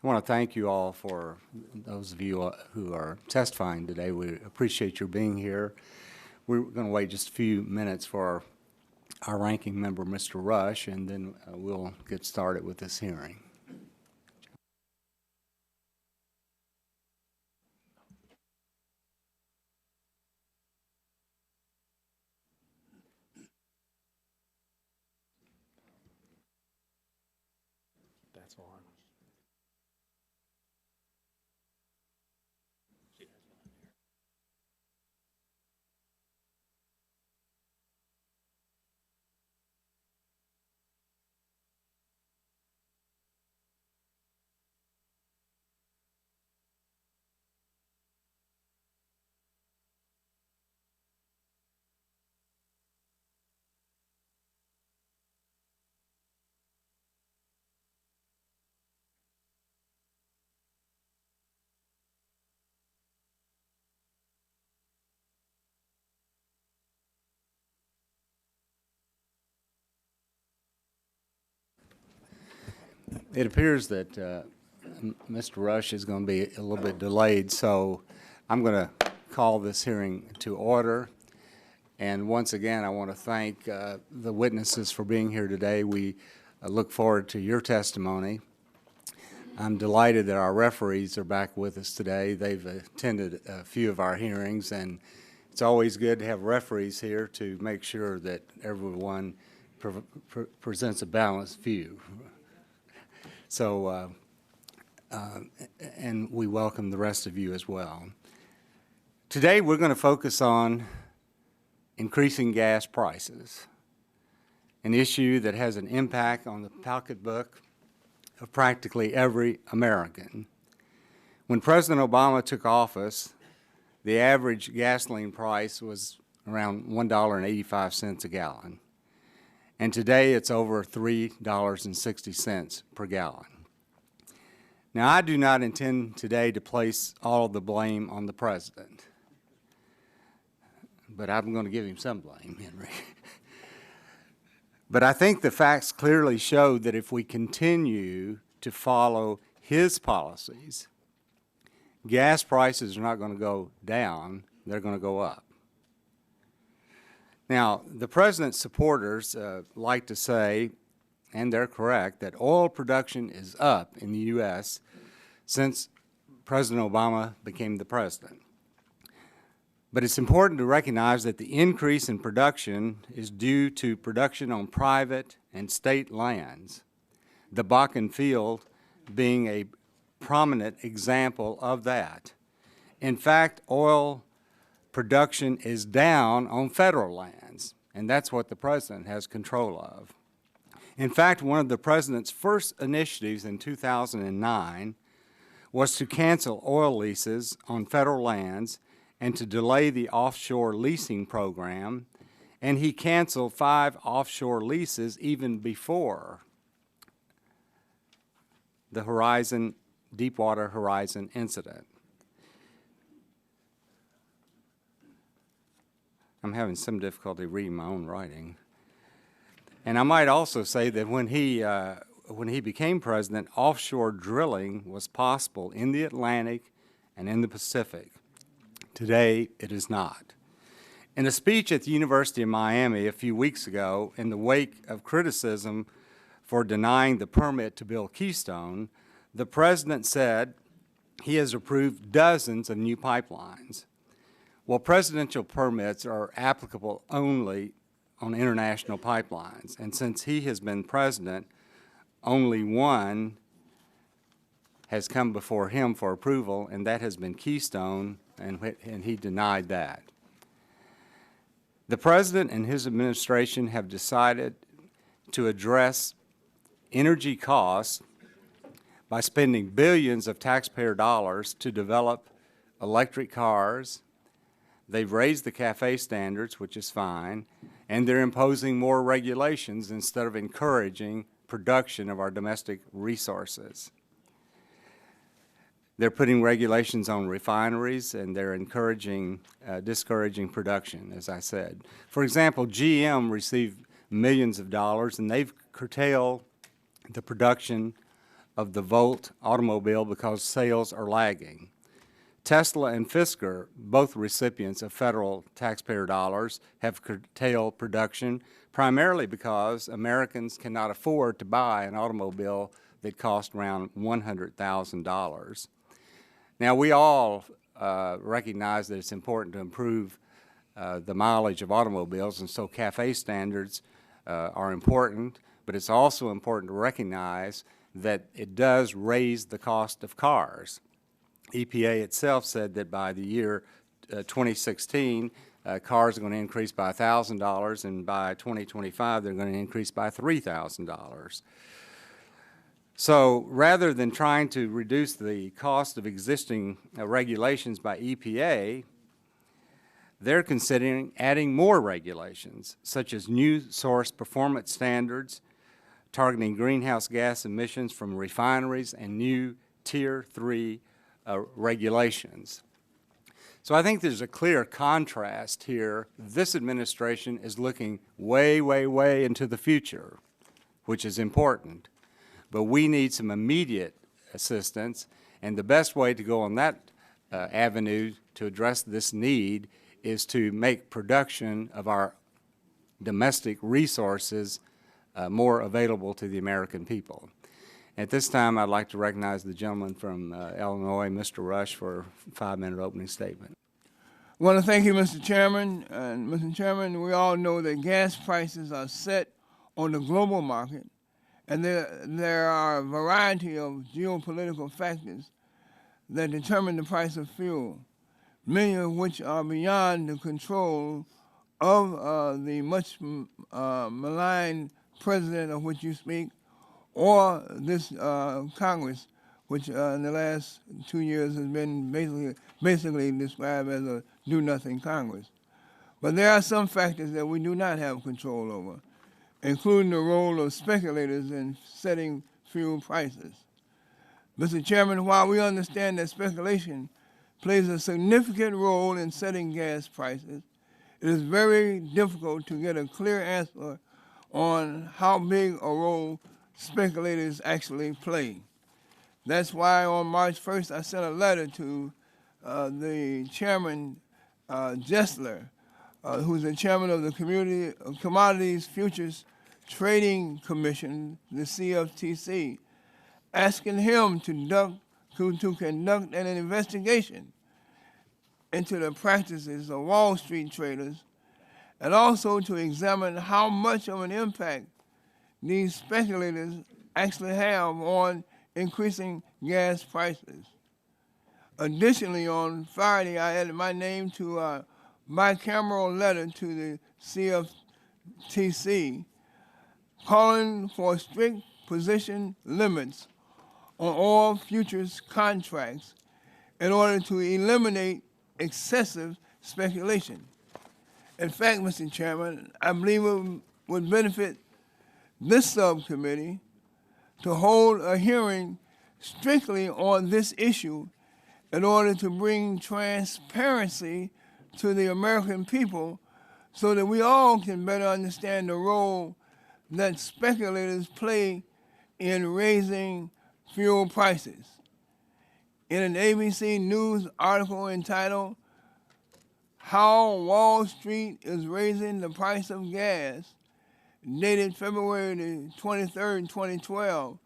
I want to thank you all for those of you who are testifying today. We appreciate your being here. We're going to wait just a few minutes for our ranking member, Mr. Rush, and then we'll get started with this hearing. That's on. It appears that Mr. Rush is going to be a little bit delayed, so I'm going to call this hearing to order. And once again, I want to thank the witnesses for being here today. We look forward to your testimony. I'm delighted that our referees are back with us today. They've attended a few of our hearings, and it's always good to have referees here to make sure that everyone presents a balanced view. So, and we welcome the rest of you as well. Today we're going to focus on increasing gas prices, an issue that has an impact on the pocketbook of practically every American. When President Obama took office, the average gasoline price was around $1.85 a gallon. And today it's over $3.60 per gallon. Now, I do not intend today to place all of the blame on the president, but I'm going to give him some blame, Henry. But I think the facts clearly show that if we continue to follow his policies, gas prices are not going to go down, they're going to go up. Now, the president's supporters like to say, and they're correct, that oil production is up in the U.S. since President Obama became the president. But it's important to recognize that the increase in production is due to production on private and state lands, the Bakken field being a prominent example of that. In fact, oil production is down on federal lands, and that's what the president has control of. In fact, one of the president's first initiatives in 2009 was to cancel oil leases on federal lands and to delay the offshore leasing program, and he canceled 5 offshore leases even before the Deepwater Horizon incident. I'm having some difficulty reading my own writing. And I might also say that when he became president, offshore drilling was possible in the Atlantic and in the Pacific. Today, it is not. In a speech at the University of Miami a few weeks ago, in the wake of criticism for denying the permit to build Keystone, the president said he has approved dozens of new pipelines. Well, presidential permits are applicable only on international pipelines, and since he has been president, only one has come before him for approval, and that has been Keystone, and he denied that. The president and his administration have decided to address energy costs by spending billions of taxpayer dollars to develop electric cars. They've raised the CAFE standards, which is fine, and they're imposing more regulations instead of encouraging production of our domestic resources. They're putting regulations on refineries, and they're discouraging production, as I said. For example, GM received millions of dollars, and they've curtailed the production of the Volt automobile because sales are lagging. Tesla and Fisker, both recipients of federal taxpayer dollars, have curtailed production primarily because Americans cannot afford to buy an automobile that costs around $100,000. Now, we all recognize that it's important to improve the mileage of automobiles, and so CAFE standards are important, but it's also important to recognize that it does raise the cost of cars. EPA itself said that by the year 2016, cars are going to increase by $1,000, and by 2025, they're going to increase by $3,000. So rather than trying to reduce the cost of existing regulations by EPA, they're considering adding more regulations, such as new source performance standards, targeting greenhouse gas emissions from refineries, and new Tier 3 regulations. So I think there's a clear contrast here. This administration is looking way, way, way into the future, which is important. But we need some immediate assistance, and the best way to go on that avenue to address this need is to make production of our domestic resources more available to the American people. At this time, I'd like to recognize the gentleman from Illinois, Mr. Rush, for a 5-minute opening statement. I want to thank you, Mr. Chairman. And Mr. Chairman, we all know that gas prices are set on the global market, and there are a variety of geopolitical factors that determine the price of fuel, many of which are beyond the control of the much maligned president of which you speak, or this Congress, which in the last 2 years has been basically described as a do-nothing Congress. But there are some factors that we do not have control over, including the role of speculators in setting fuel prices. Mr. Chairman, while we understand that speculation plays a significant role in setting gas prices, it is very difficult to get a clear answer on how big a role speculators actually play. That's why on March 1st I sent a letter to the chairman, Gessler, who's the chairman of the Commodities Futures Trading Commission, the CFTC, asking him to conduct an investigation into the practices of Wall Street traders, and also to examine how much of an impact these speculators actually have on increasing gas prices. Additionally, on Friday, I added my name to a bicameral letter to the CFTC calling for strict position limits on all futures contracts in order to eliminate excessive speculation. In fact, Mr. Chairman, I believe it would benefit this subcommittee to hold a hearing strictly on this issue in order to bring transparency to the American people so that we all can better understand the role that speculators play in raising fuel prices. In an ABC News article entitled, "How Wall Street is Raising the Price of Gas," dated February the 23rd, 2012,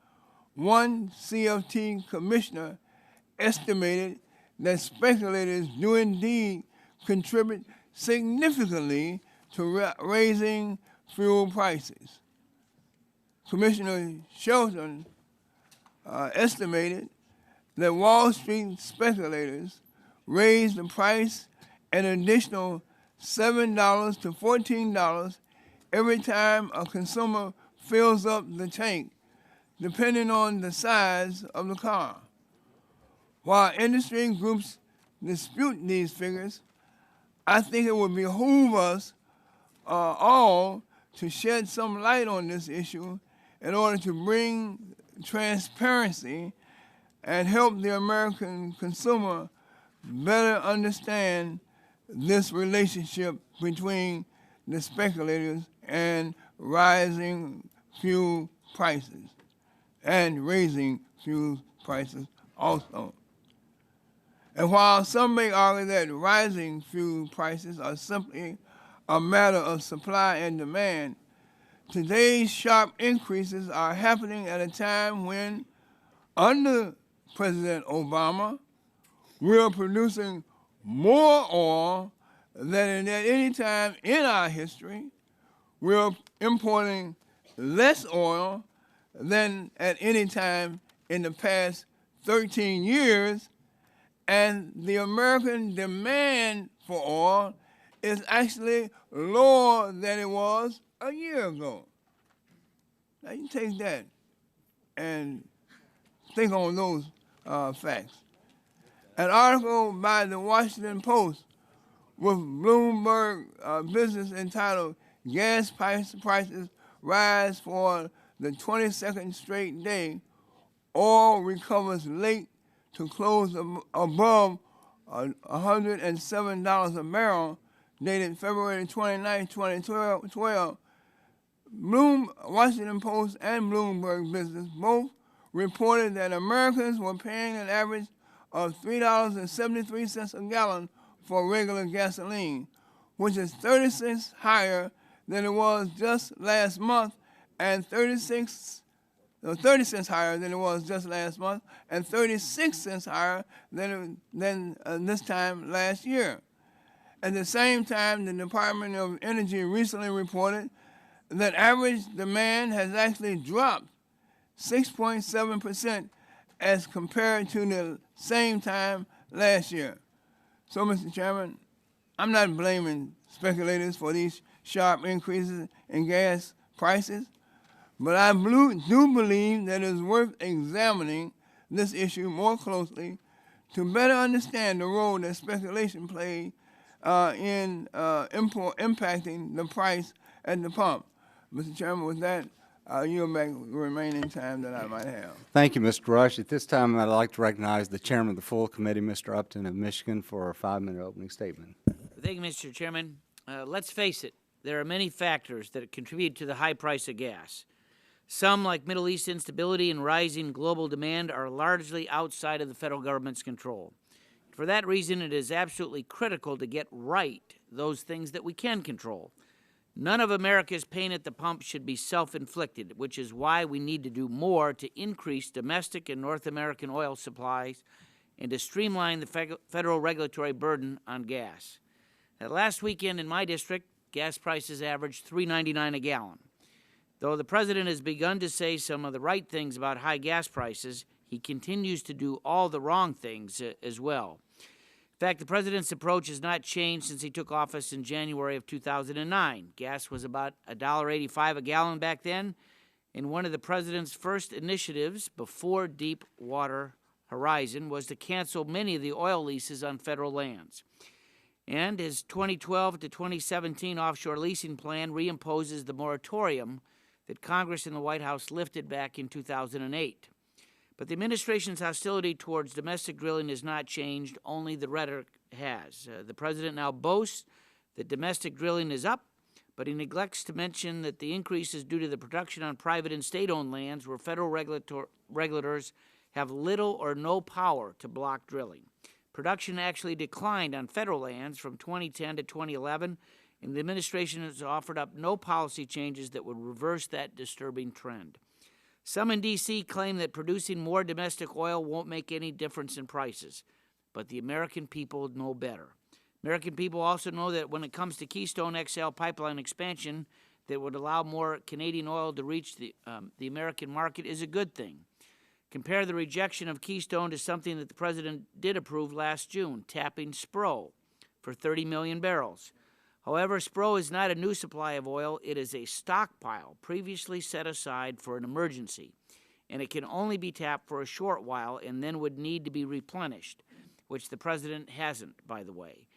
one CFT commissioner estimated that speculators do indeed contribute significantly to raising fuel prices. Commissioner Shelton estimated that Wall Street speculators raised the price an additional $7 to $14 every time a consumer fills up the tank, depending on the size of the car. While industry groups dispute these figures, I think it would behoove us all to shed some light on this issue in order to bring transparency and help the American consumer better understand this relationship between the speculators and rising fuel prices. and raising fuel prices also. And while some may argue that rising fuel prices are simply a matter of supply and demand, today's sharp increases are happening at a time when, under President Obama, we are producing more oil than at any time in our history. We are importing less oil than at any time in the past 13 years, and the American demand for oil is actually lower than it was a year ago. Now you take that and think on those facts. An article by the Washington Post with Bloomberg Business entitled "Gas Prices Rise for the 22nd Straight Day, Oil Recovers Late to Close Above $107 a barrel," dated February 29, 2012. Washington Post and Bloomberg Business both reported that Americans were paying an average of $3.73 a gallon for regular gasoline, which is 30 cents higher than it was just last month, and 30 cents higher than it was just last month, and 36 cents higher than this time last year. At the same time, the Department of Energy recently reported that average demand has actually dropped 6.7% as compared to the same time last year. So, Mr. Chairman, I'm not blaming speculators for these sharp increases in gas prices, but I do believe that it is worth examining this issue more closely to better understand the role that speculation played in impacting the price at the pump. Mr. Chairman, with that, I'll yield back the remaining time that I might have. Thank you, Mr. Rush. At this time, I'd like to recognize the chairman of the full committee, Mr. Upton of Michigan, for a 5-minute opening statement. Thank you, Mr. Chairman. Let's face it, there are many factors that contribute to the high price of gas. Some, like Middle East instability and rising global demand, are largely outside of the federal government's control. For that reason, it is absolutely critical to get right those things that we can control. None of America's pain at the pump should be self-inflicted, which is why we need to do more to increase domestic and North American oil supplies and to streamline the federal regulatory burden on gas. Last weekend in my district, gas prices averaged $3.99 a gallon. Though the president has begun to say some of the right things about high gas prices, he continues to do all the wrong things as well. In fact, the president's approach has not changed since he took office in January of 2009. Gas was about $1.85 a gallon back then, and one of the president's first initiatives before Deepwater Horizon was to cancel many of the oil leases on federal lands. And his 2012 to 2017 offshore leasing plan reimposes the moratorium that Congress and the White House lifted back in 2008. But the administration's hostility towards domestic drilling has not changed, only the rhetoric has. The president now boasts that domestic drilling is up, but he neglects to mention that the increase is due to the production on private and state-owned lands where federal regulators have little or no power to block drilling. Production actually declined on federal lands from 2010 to 2011, and the administration has offered up no policy changes that would reverse that disturbing trend. Some in D.C. claim that producing more domestic oil won't make any difference in prices, but the American people know better. American people also know that when it comes to Keystone XL pipeline expansion that would allow more Canadian oil to reach the American market is a good thing. Compare the rejection of Keystone to something that the president did approve last June, tapping SPRO for 30 million barrels. However, SPRO is not a new supply of oil. It is a stockpile previously set aside for an emergency, and it can only be tapped for a short while and then would need to be replenished, which the president hasn't, by the way.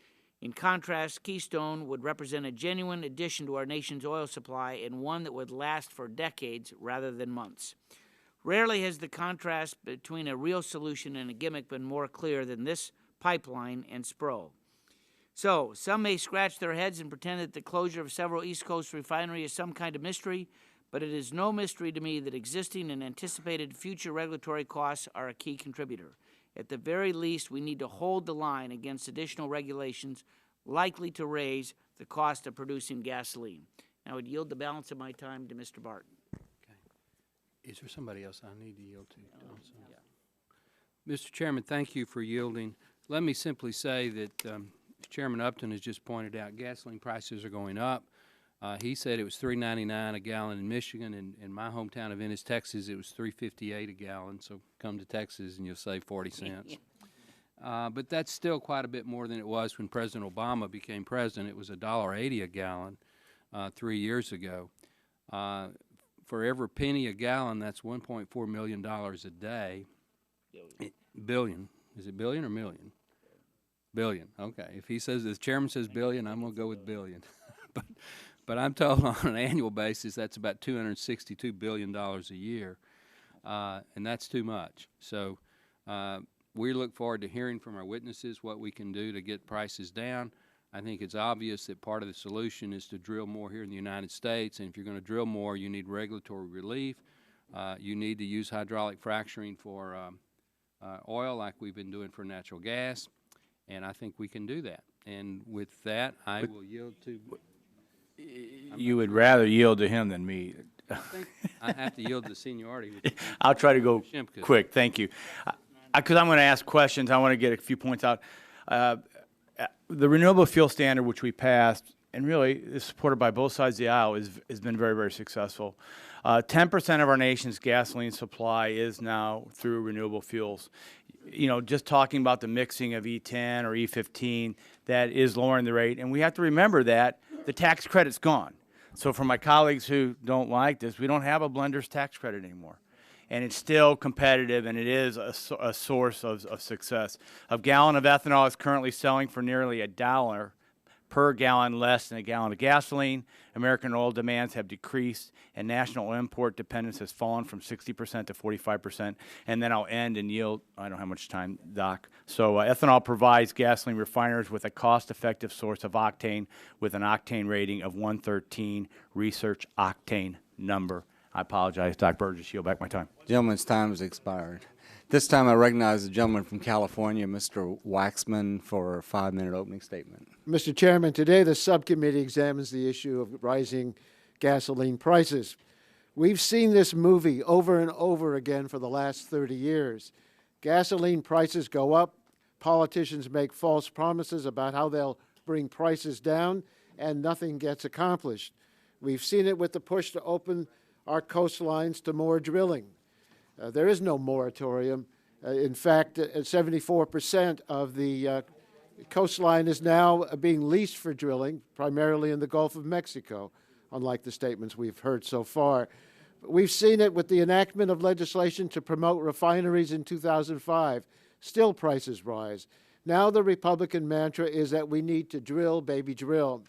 In contrast, Keystone would represent a genuine addition to our nation's oil supply and one that would last for decades rather than months. Rarely has the contrast between a real solution and a gimmick been more clear than this pipeline and SPRO. So, some may scratch their heads and pretend that the closure of several East Coast refineries is some kind of mystery, but it is no mystery to me that existing and anticipated future regulatory costs are a key contributor. At the very least, we need to hold the line against additional regulations likely to raise the cost of producing gasoline. I would yield the balance of my time to Mr. Barton. Is there somebody else I need to yield to? Mr. Chairman, thank you for yielding. Let me simply say that Chairman Upton has just pointed out gasoline prices are going up. He said it was $3.99 a gallon in Michigan. In my hometown of Ennis, Texas, it was $3.58 a gallon. So come to Texas and you'll save 40 cents. But that's still quite a bit more than it was when President Obama became president. It was $1.80 a gallon 3 years ago. For every penny a gallon, that's $1.4 million a day. Billion. Is it billion or million? Billion. Okay. If he says, the chairman says billion, I'm going to go with billion. But I'm told on an annual basis that's about $262 billion a year, and that's too much. So we look forward to hearing from our witnesses what we can do to get prices down. I think it's obvious that part of the solution is to drill more here in the United States, and if you're going to drill more, you need regulatory relief. You need to use hydraulic fracturing for oil like we've been doing for natural gas, and I think we can do that. And with that, I will yield to... You would rather yield to him than me. I think I have to yield to seniority. I'll try to go Shimkus. quick. Thank you. Because I'm going to ask questions. I want to get a few points out. The renewable fuel standard, which we passed, and really is supported by both sides of the aisle, has been very, very successful. 10% of our nation's gasoline supply is now through renewable fuels. You know, just talking about the mixing of E10 or E15, that is lowering the rate. And we have to remember that the tax credit's gone. So for my colleagues who don't like this, we don't have a blender's tax credit anymore. And it's still competitive, and it is a source of success. A gallon of ethanol is currently selling for nearly $1 per gallon less than a gallon of gasoline. American oil demands have decreased, and national import dependence has fallen from 60% to 45%. And then I'll end and yield. I don't have much time, Doc. So ethanol provides gasoline refiners with a cost-effective source of octane with an octane rating of 113, research octane number. I apologize, Dr. Burgess. Yield back my time. Gentleman's time has expired. This time I recognize the gentleman from California, Mr. Waxman, for a 5-minute opening statement. Mr. Chairman, today the subcommittee examines the issue of rising gasoline prices. We've seen this movie over and over again for the last 30 years. Gasoline prices go up, politicians make false promises about how they'll bring prices down, and nothing gets accomplished. We've seen it with the push to open our coastlines to more drilling. There is no moratorium. In fact, 74% of the coastline is now being leased for drilling, primarily in the Gulf of Mexico, unlike the statements we've heard so far. We've seen it with the enactment of legislation to promote refineries in 2005. Still prices rise. Now the Republican mantra is that we need to drill, baby, drill.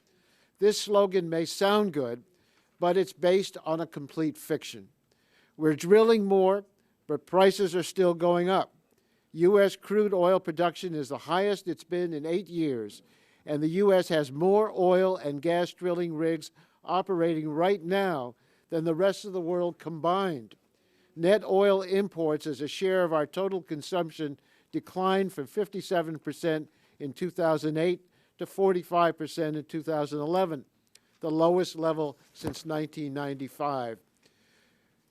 This slogan may sound good, but it's based on a complete fiction. We're drilling more, but prices are still going up. U.S. crude oil production is the highest it's been in 8 years, and the U.S. has more oil and gas drilling rigs operating right now than the rest of the world combined. Net oil imports as a share of our total consumption declined from 57% in 2008 to 45% in 2011, the lowest level since 1995.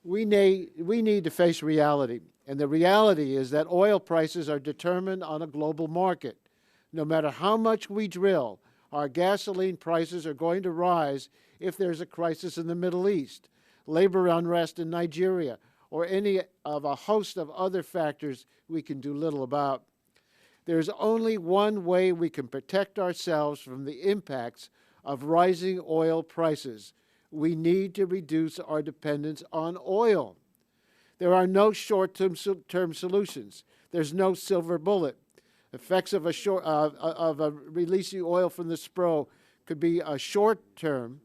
We need to face reality, and the reality is that oil prices are determined on a global market. No matter how much we drill, our gasoline prices are going to rise if there's a crisis in the Middle East, labor unrest in Nigeria, or any of a host of other factors we can do little about. There's only one way we can protect ourselves from the impacts of rising oil prices. We need to reduce our dependence on oil. There are no short-term solutions. There's no silver bullet. Effects of releasing oil from the SPRO could be a short-term,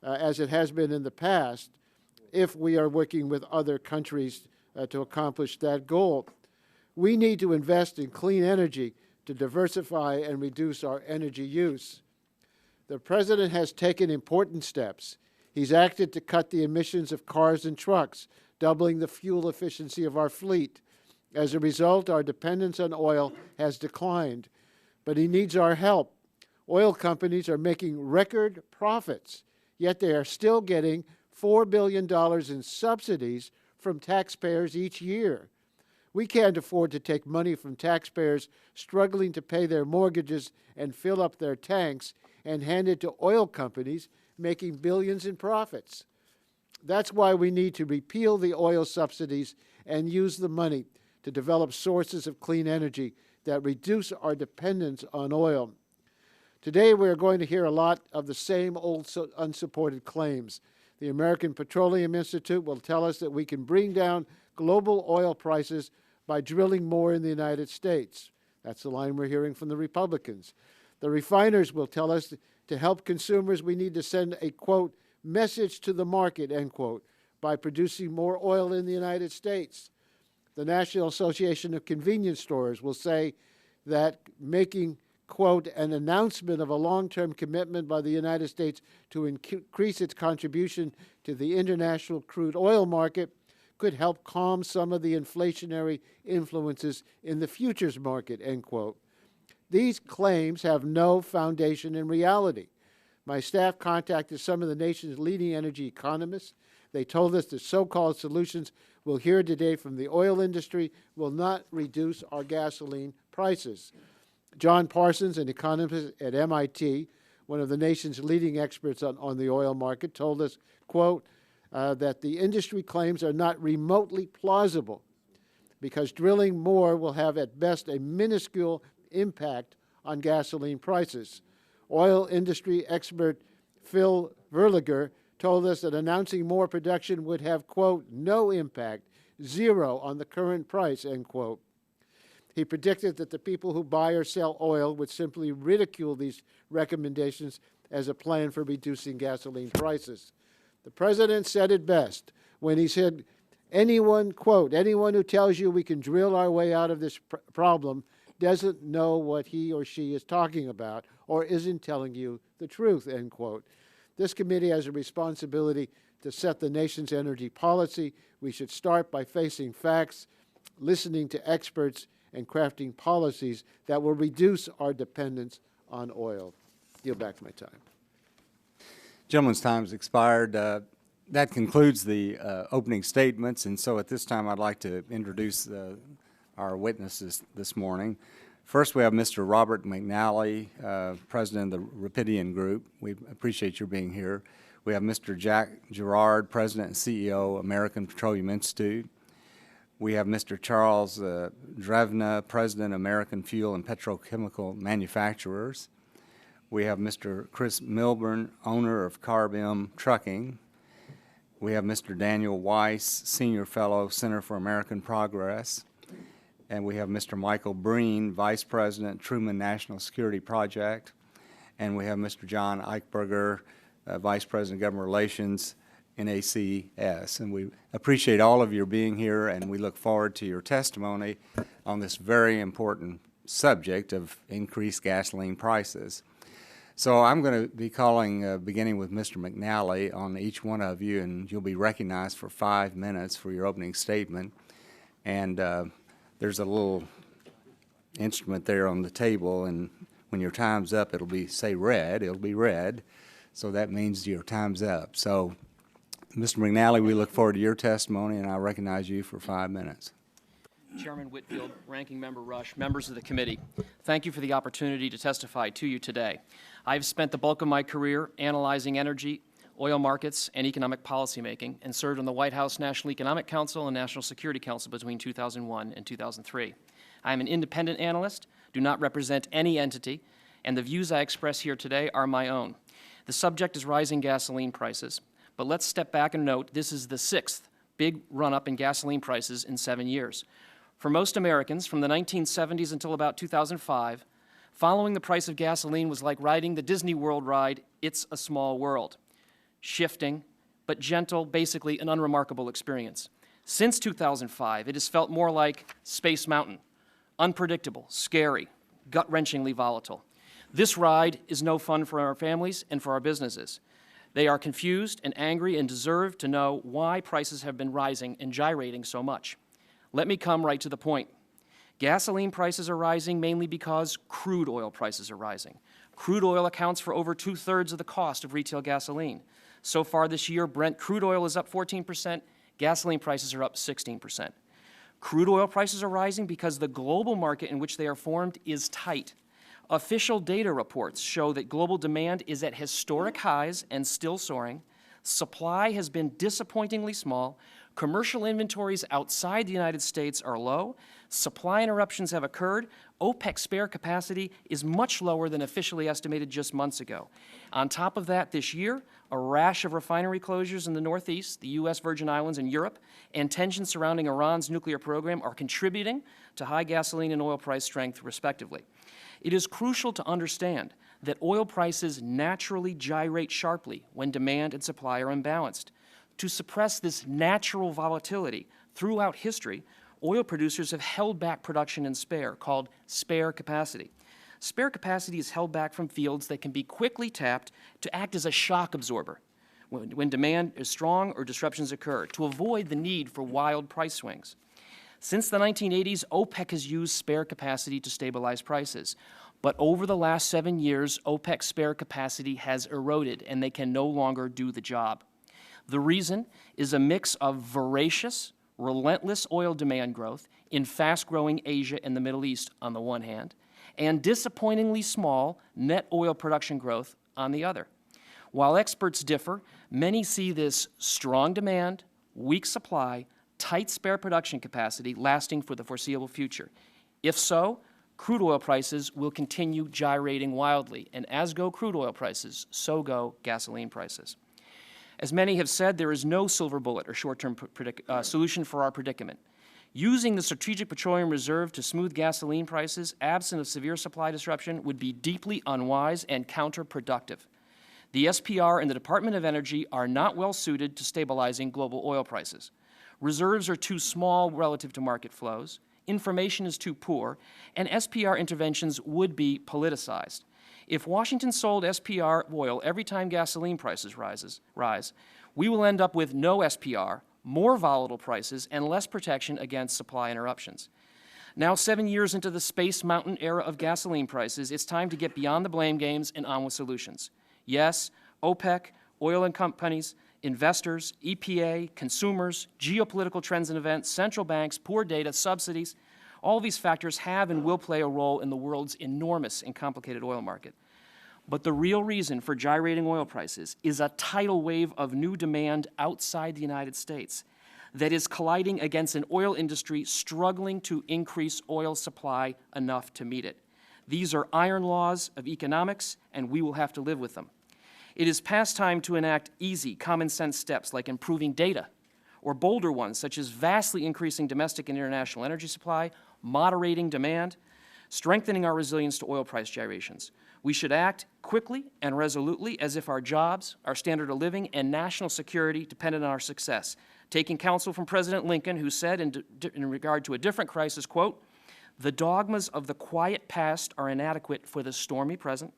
as it has been in the past, if we are working with other countries to accomplish that goal. We need to invest in clean energy to diversify and reduce our energy use. The President has taken important steps. He's acted to cut the emissions of cars and trucks, doubling the fuel efficiency of our fleet. As a result, our dependence on oil has declined, but he needs our help. Oil companies are making record profits, yet they are still getting $4 billion in subsidies from taxpayers each year. We can't afford to take money from taxpayers struggling to pay their mortgages and fill up their tanks and hand it to oil companies making billions in profits. That's why we need to repeal the oil subsidies and use the money to develop sources of clean energy that reduce our dependence on oil. Today, we are going to hear a lot of the same old unsupported claims. The American Petroleum Institute will tell us that we can bring down global oil prices by drilling more in the United States. That's the line we're hearing from the Republicans. The refiners will tell us to help consumers we need to send a, quote, message to the market, end quote, by producing more oil in the United States. The National Association of Convenience Stores will say that making, quote, an announcement of a long-term commitment by the United States to increase its contribution to the international crude oil market could help calm some of the inflationary influences in the futures market, end quote. These claims have no foundation in reality. My staff contacted some of the nation's leading energy economists. They told us the so-called solutions we'll hear today from the oil industry will not reduce our gasoline prices. John Parsons, an economist at MIT, one of the nation's leading experts on the oil market, told us, quote, that the industry claims are not remotely plausible because drilling more will have at best a minuscule impact on gasoline prices. Oil industry expert Phil Verliger told us that announcing more production would have, quote, no impact, zero on the current price, end quote. He predicted that the people who buy or sell oil would simply ridicule these recommendations as a plan for reducing gasoline prices. The president said it best when he said, anyone, quote, anyone who tells you we can drill our way out of this problem doesn't know what he or she is talking about or isn't telling you the truth, end quote. This committee has a responsibility to set the nation's energy policy. We should start by facing facts, listening to experts, and crafting policies that will reduce our dependence on oil. Yield back my time. Gentleman's time's expired. That concludes the opening statements, and so at this time I'd like to introduce our witnesses this morning. First, we have Mr. Robert McNally, President of the Rapidian Group. We appreciate your being here. We have Mr. Jack Gerard, President and CEO, American Petroleum Institute. We have Mr. Charles Drevna, President, American Fuel and Petrochemical Manufacturers. We have Mr. Chris Milburn, owner of Carb-M Trucking. We have Mr. Daniel Weiss, Senior Fellow, Center for American Progress. And we have Mr. Michael Breen, Vice President, Truman National Security Project. And we have Mr. John Eichberger, Vice President, Government Relations, NACS. And we appreciate all of your being here, and we look forward to your testimony on this very important subject of increased gasoline prices. So I'm going to be calling, beginning with Mr. McNally, on each one of you, and you'll be recognized for 5 minutes for your opening statement. And there's a little instrument there on the table, and when your time's up, it'll be, say, red. It'll be red, so that means your time's up. So, Mr. McNally, we look forward to your testimony, and I'll recognize you for 5 minutes. Chairman Whitfield, Ranking Member Rush, members of the committee, thank you for the opportunity to testify to you today. I've spent the bulk of my career analyzing energy, oil markets, and economic policymaking, and served on the White House National Economic Council and National Security Council between 2001 and 2003. I am an independent analyst, do not represent any entity, and the views I express here today are my own. The subject is rising gasoline prices, but let's step back and note this is the 6th big run-up in gasoline prices in 7 years. For most Americans, from the 1970s until about 2005, following the price of gasoline was like riding the Disney World ride, It's a Small World. Shifting, but gentle, basically an unremarkable experience. Since 2005, it has felt more like Space Mountain, unpredictable, scary, gut-wrenchingly volatile. This ride is no fun for our families and for our businesses. They are confused and angry and deserve to know why prices have been rising and gyrating so much. Let me come right to the point. Gasoline prices are rising mainly because crude oil prices are rising. Crude oil accounts for over 2/3 of the cost of retail gasoline. So far this year, Brent crude oil is up 14%, gasoline prices are up 16%. Crude oil prices are rising because the global market in which they are formed is tight. Official data reports show that global demand is at historic highs and still soaring. Supply has been disappointingly small. Commercial inventories outside the United States are low. Supply interruptions have occurred. OPEC spare capacity is much lower than officially estimated just months ago. On top of that, this year, a rash of refinery closures in the Northeast, the U.S. Virgin Islands, and Europe, and tensions surrounding Iran's nuclear program are contributing to high gasoline and oil price strength, respectively. It is crucial to understand that oil prices naturally gyrate sharply when demand and supply are imbalanced. To suppress this natural volatility throughout history, oil producers have held back production in spare, called spare capacity. Spare capacity is held back from fields that can be quickly tapped to act as a shock absorber when demand is strong or disruptions occur, to avoid the need for wild price swings. Since the 1980s, OPEC has used spare capacity to stabilize prices. But over the last 7 years, OPEC's spare capacity has eroded, and they can no longer do the job. The reason is a mix of voracious, relentless oil demand growth in fast-growing Asia and the Middle East on the one hand, and disappointingly small net oil production growth on the other. While experts differ, many see this strong demand, weak supply, tight spare production capacity lasting for the foreseeable future. If so, crude oil prices will continue gyrating wildly, and as go crude oil prices, so go gasoline prices. As many have said, there is no silver bullet or short-term solution for our predicament. Using the Strategic Petroleum Reserve to smooth gasoline prices, absent of severe supply disruption, would be deeply unwise and counterproductive. The SPR and the Department of Energy are not well suited to stabilizing global oil prices. Reserves are too small relative to market flows, information is too poor, and SPR interventions would be politicized. If Washington sold SPR oil every time gasoline prices rise, we will end up with no SPR, more volatile prices, and less protection against supply interruptions. Now, 7 years into the Space Mountain era of gasoline prices, it's time to get beyond the blame games and on with solutions. Yes, OPEC, oil and companies, investors, EPA, consumers, geopolitical trends and events, central banks, poor data, subsidies, all these factors have and will play a role in the world's enormous and complicated oil market. But the real reason for gyrating oil prices is a tidal wave of new demand outside the United States that is colliding against an oil industry struggling to increase oil supply enough to meet it. These are iron laws of economics, and we will have to live with them. It is past time to enact easy, common-sense steps like improving data, or bolder ones such as vastly increasing domestic and international energy supply, moderating demand, strengthening our resilience to oil price gyrations. We should act quickly and resolutely as if our jobs, our standard of living, and national security depended on our success, taking counsel from President Lincoln, who said in regard to a different crisis, quote, "The dogmas of the quiet past are inadequate for the stormy present.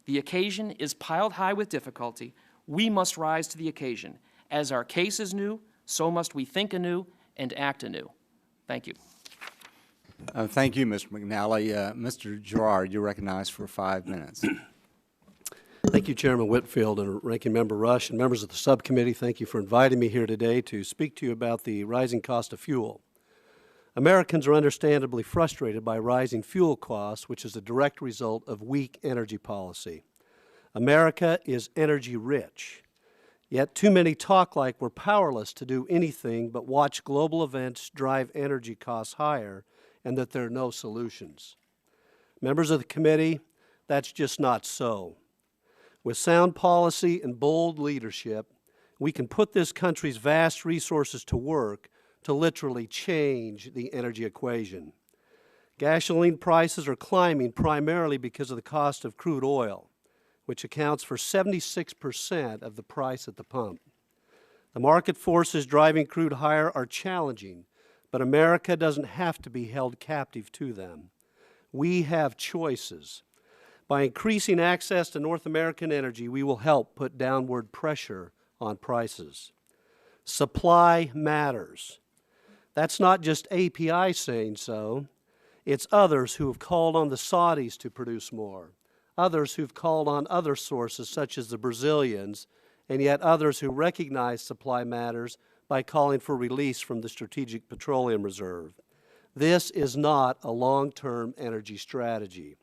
The occasion is piled high with difficulty. We must rise to the occasion. As our case is new, so must we think anew and act anew." Thank you. Thank you, Mr. McNally. Mr. Gerard, you're recognized for 5 minutes. Thank you, Chairman Whitfield and Ranking Member Rush, and members of the subcommittee. Thank you for inviting me here today to speak to you about the rising cost of fuel. Americans are understandably frustrated by rising fuel costs, which is a direct result of weak energy policy. America is energy rich, yet too many talk like we're powerless to do anything but watch global events drive energy costs higher and that there are no solutions. Members of the committee, that's just not so. With sound policy and bold leadership, we can put this country's vast resources to work to literally change the energy equation. Gasoline prices are climbing primarily because of the cost of crude oil, which accounts for 76% of the price at the pump. The market forces driving crude higher are challenging, but America doesn't have to be held captive to them. We have choices. By increasing access to North American energy, we will help put downward pressure on prices. Supply matters. That's not just API saying so. It's others who have called on the Saudis to produce more, others who've called on other sources such as the Brazilians, and yet others who recognize supply matters by calling for release from the Strategic Petroleum Reserve. This is not a long-term energy strategy.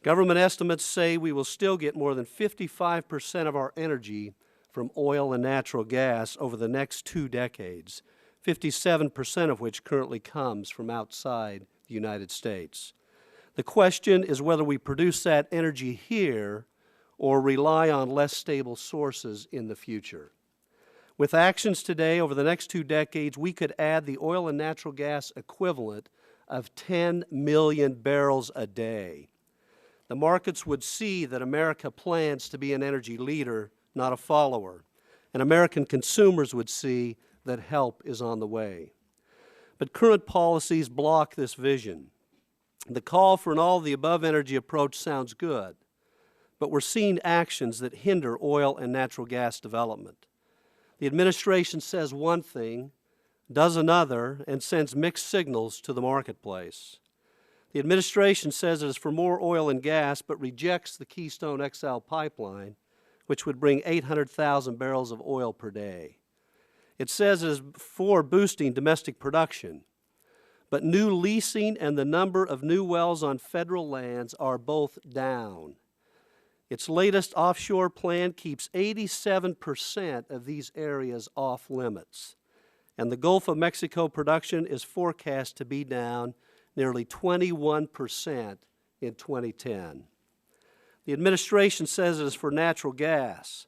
Government estimates say we will still get more than 55% of our energy from oil and natural gas over the next 2 decades, 57% of which currently comes from outside the United States. The question is whether we produce that energy here or rely on less stable sources in the future. With actions today over the next 2 decades, we could add the oil and natural gas equivalent of 10 million barrels a day. The markets would see that America plans to be an energy leader, not a follower, and American consumers would see that help is on the way. But current policies block this vision. The call for an all-of-the-above energy approach sounds good, but we're seeing actions that hinder oil and natural gas development. The administration says one thing, does another, and sends mixed signals to the marketplace. The administration says it is for more oil and gas, but rejects the Keystone XL pipeline, which would bring 800,000 barrels of oil per day. It says it is for boosting domestic production, but new leasing and the number of new wells on federal lands are both down. Its latest offshore plan keeps 87% of these areas off limits, and the Gulf of Mexico production is forecast to be down nearly 21% in 2010. The administration says it is for natural gas,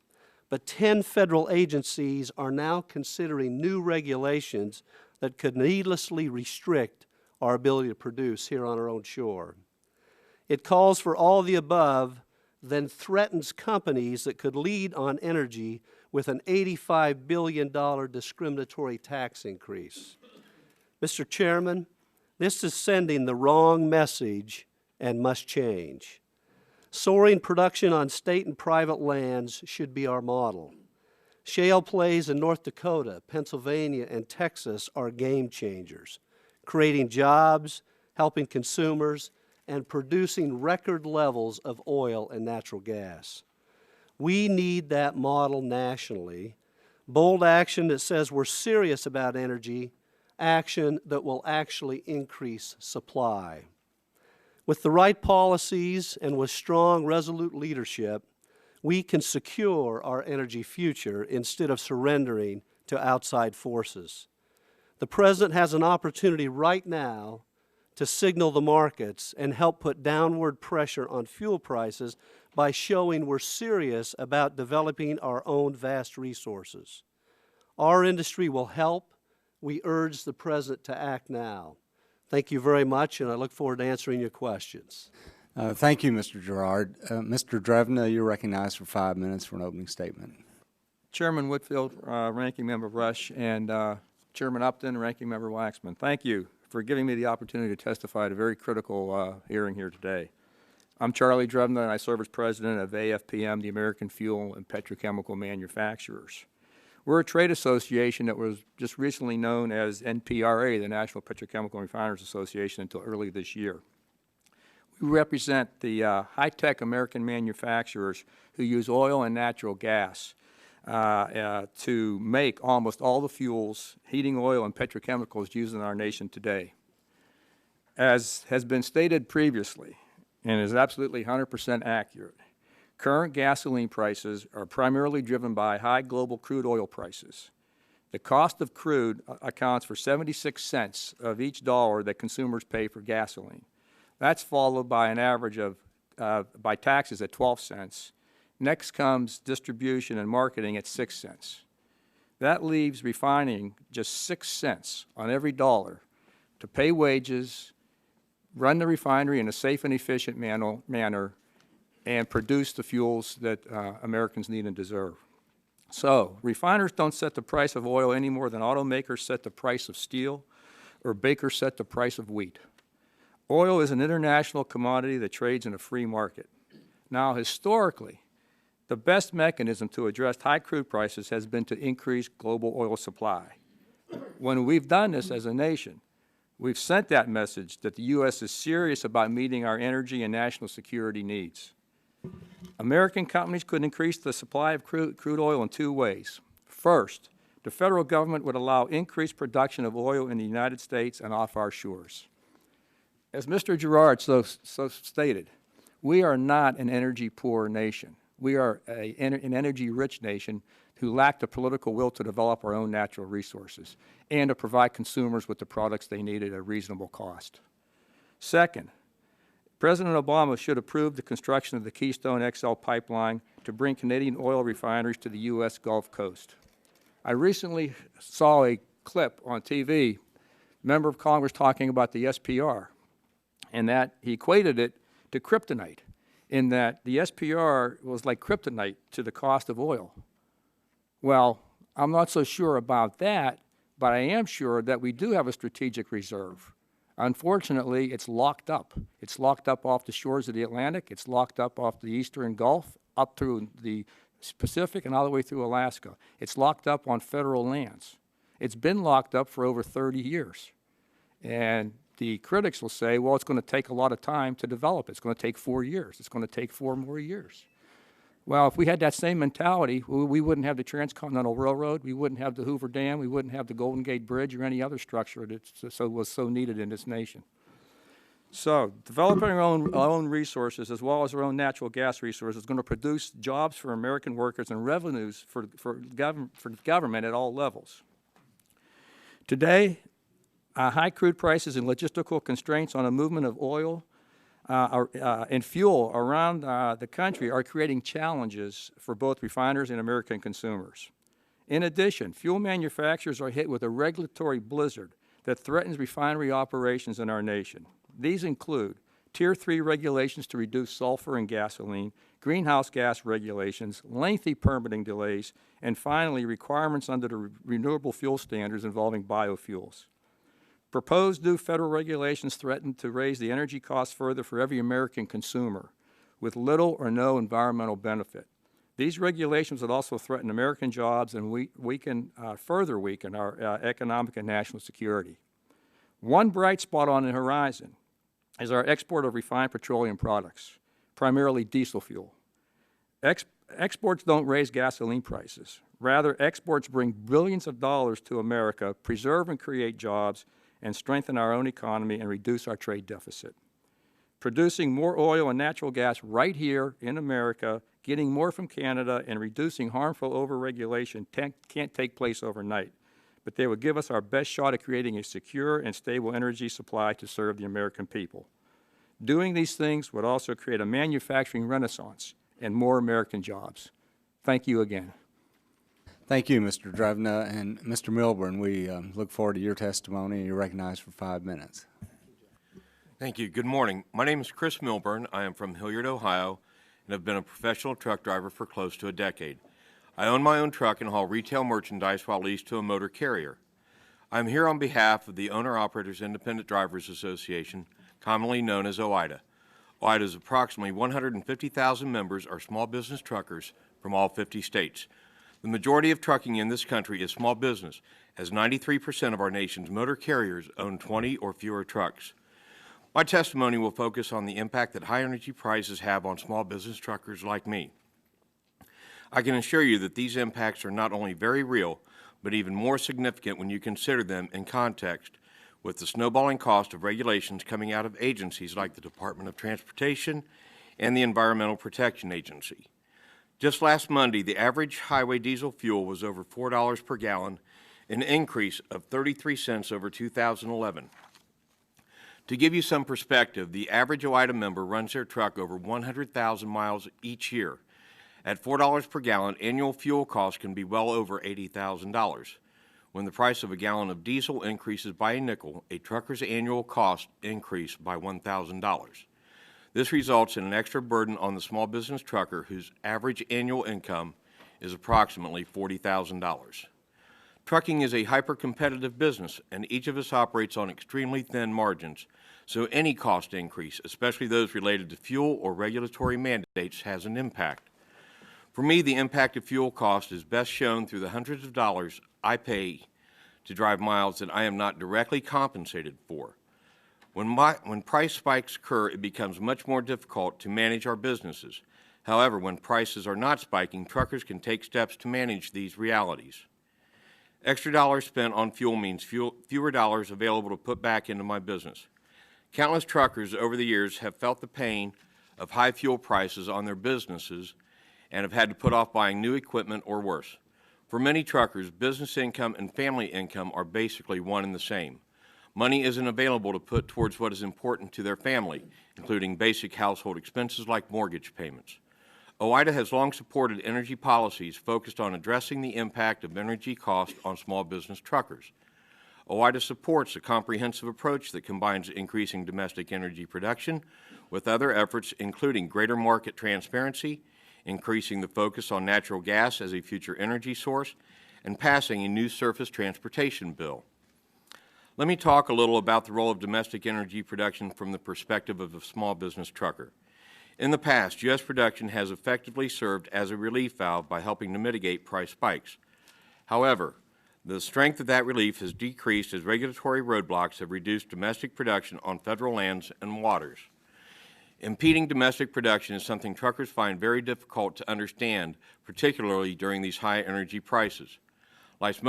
but 10 federal agencies are now considering new regulations that could needlessly restrict our ability to produce here on our own shore. It calls for all of the above, then threatens companies that could lead on energy with an $85 billion discriminatory tax increase. Mr. Chairman, this is sending the wrong message and must change. Soaring production on state and private lands should be our model. Shale plays in North Dakota, Pennsylvania, and Texas are game changers, creating jobs, helping consumers, and producing record levels of oil and natural gas. We need that model nationally. Bold action that says we're serious about energy, action that will actually increase supply. With the right policies and with strong, resolute leadership, we can secure our energy future instead of surrendering to outside forces. The President has an opportunity right now to signal the markets and help put downward pressure on fuel prices by showing we're serious about developing our own vast resources. Our industry will help. We urge the President to act now. Thank you very much, and I look forward to answering your questions. Thank you, Mr. Gerard. Mr. Drevna, you're recognized for 5 minutes for an opening statement. Chairman Whitfield, Ranking Member Rush, and Chairman Upton, Ranking Member Waxman, thank you for giving me the opportunity to testify at a very critical hearing here today. I'm Charlie Drevna, and I serve as president of AFPM, the American Fuel and Petrochemical Manufacturers. We're a trade association that was just recently known as NPRA, the National Petrochemical Refiners Association, until early this year. We represent the high-tech American manufacturers who use oil and natural gas to make almost all the fuels, heating oil, and petrochemicals used in our nation today. As has been stated previously, and is absolutely 100% accurate, current gasoline prices are primarily driven by high global crude oil prices. The cost of crude accounts for 76 cents of each dollar that consumers pay for gasoline. That's followed by an average of, by taxes at 12 cents. Next comes distribution and marketing at 6 cents. That leaves refining just 6 cents on every dollar to pay wages, run the refinery in a safe and efficient manner, and produce the fuels that Americans need and deserve. So, refiners don't set the price of oil any more than automakers set the price of steel or bakers set the price of wheat. Oil is an international commodity that trades in a free market. Now, historically, the best mechanism to address high crude prices has been to increase global oil supply. When we've done this as a nation, we've sent that message that the U.S. is serious about meeting our energy and national security needs. American companies could increase the supply of crude oil in two ways. First, the federal government would allow increased production of oil in the United States and off our shores. As Mr. Girard so stated, we are not an energy-poor nation. We are an energy-rich nation who lack the political will to develop our own natural resources and to provide consumers with the products they need at a reasonable cost. Second, President Obama should approve the construction of the Keystone XL pipeline to bring Canadian oil refineries to the U.S. Gulf Coast. I recently saw a clip on TV, member of Congress talking about the SPR, and that he equated it to kryptonite, in that the SPR was like kryptonite to the cost of oil. Well, I'm not so sure about that, but I am sure that we do have a strategic reserve. Unfortunately, it's locked up. It's locked up off the shores of the Atlantic. It's locked up off the Eastern Gulf, up through the Pacific and all the way through Alaska. It's locked up on federal lands. It's been locked up for over 30 years. And the critics will say, well, it's going to take a lot of time to develop. It's going to take 4 years. It's going to take 4 more years. Well, if we had that same mentality, we wouldn't have the Transcontinental Railroad, we wouldn't have the Hoover Dam, we wouldn't have the Golden Gate Bridge or any other structure that was so needed in this nation. So developing our own resources as well as our own natural gas resources is going to produce jobs for American workers and revenues for government at all levels. Today, high crude prices and logistical constraints on the movement of oil and fuel around the country are creating challenges for both refiners and American consumers. In addition, fuel manufacturers are hit with a regulatory blizzard that threatens refinery operations in our nation. These include Tier 3 regulations to reduce sulfur in gasoline, greenhouse gas regulations, lengthy permitting delays, and finally, requirements under the renewable fuel standards involving biofuels. Proposed new federal regulations threaten to raise the energy costs further for every American consumer, with little or no environmental benefit. These regulations would also threaten American jobs and further weaken our economic and national security. One bright spot on the horizon is our export of refined petroleum products, primarily diesel fuel. Exports don't raise gasoline prices. Rather, exports bring billions of dollars to America, preserve and create jobs, and strengthen our own economy and reduce our trade deficit. Producing more oil and natural gas right here in America, getting more from Canada, and reducing harmful overregulation can't take place overnight, but they would give us our best shot at creating a secure and stable energy supply to serve the American people. Doing these things would also create a manufacturing renaissance and more American jobs. Thank you again. Thank you, Mr. Drevna. And Mr. Milburn, we look forward to your testimony, and you're recognized for 5 minutes. Thank you. Good morning. My name is Chris Milburn. I am from Hilliard, Ohio, and have been a professional truck driver for close to a decade. I own my own truck and haul retail merchandise while leased to a motor carrier. I am here on behalf of the Owner-Operators Independent Drivers Association, commonly known as OIDA. OIDA's approximately 150,000 members are small business truckers from all 50 states. The majority of trucking in this country is small business, as 93% of our nation's motor carriers own 20 or fewer trucks. My testimony will focus on the impact that high energy prices have on small business truckers like me. I can assure you that these impacts are not only very real, but even more significant when you consider them in context with the snowballing cost of regulations coming out of agencies like the Department of Transportation and the Environmental Protection Agency. Just last Monday, the average highway diesel fuel was over $4 per gallon, an increase of 33 cents over 2011. To give you some perspective, the average OIDA member runs their truck over 100,000 miles each year. At $4 per gallon, annual fuel costs can be well over $80,000. When the price of a gallon of diesel increases by a nickel, a trucker's annual cost increase by $1,000. This results in an extra burden on the small business trucker whose average annual income is approximately $40,000. Trucking is a hyper-competitive business, and each of us operates on extremely thin margins, So any cost increase, especially those related to fuel or regulatory mandates, has an impact. For me, the impact of fuel cost is best shown through the hundreds of dollars I pay to drive miles that I am not directly compensated for. When price spikes occur, it becomes much more difficult to manage our businesses. However, when prices are not spiking, truckers can take steps to manage these realities. Extra dollars spent on fuel means fewer dollars available to put back into my business. Countless truckers over the years have felt the pain of high fuel prices on their businesses and have had to put off buying new equipment or worse. For many truckers, business income and family income are basically one and the same. Money isn't available to put towards what is important to their family, including basic household expenses like mortgage payments. OOIDA has long supported energy policies focused on addressing the impact of energy costs on small business truckers. OOIDA supports a comprehensive approach that combines increasing domestic energy production with other efforts including greater market transparency, increasing the focus on natural gas as a future energy source, and passing a new surface transportation bill. Let me talk a little about the role of domestic energy production from the perspective of a small business trucker. In the past, U.S. production has effectively served as a relief valve by helping to mitigate price spikes. However, the strength of that relief has decreased as regulatory roadblocks have reduced domestic production on federal lands and waters. Impeding domestic production is something truckers find very difficult to understand, particularly during these high energy prices. Like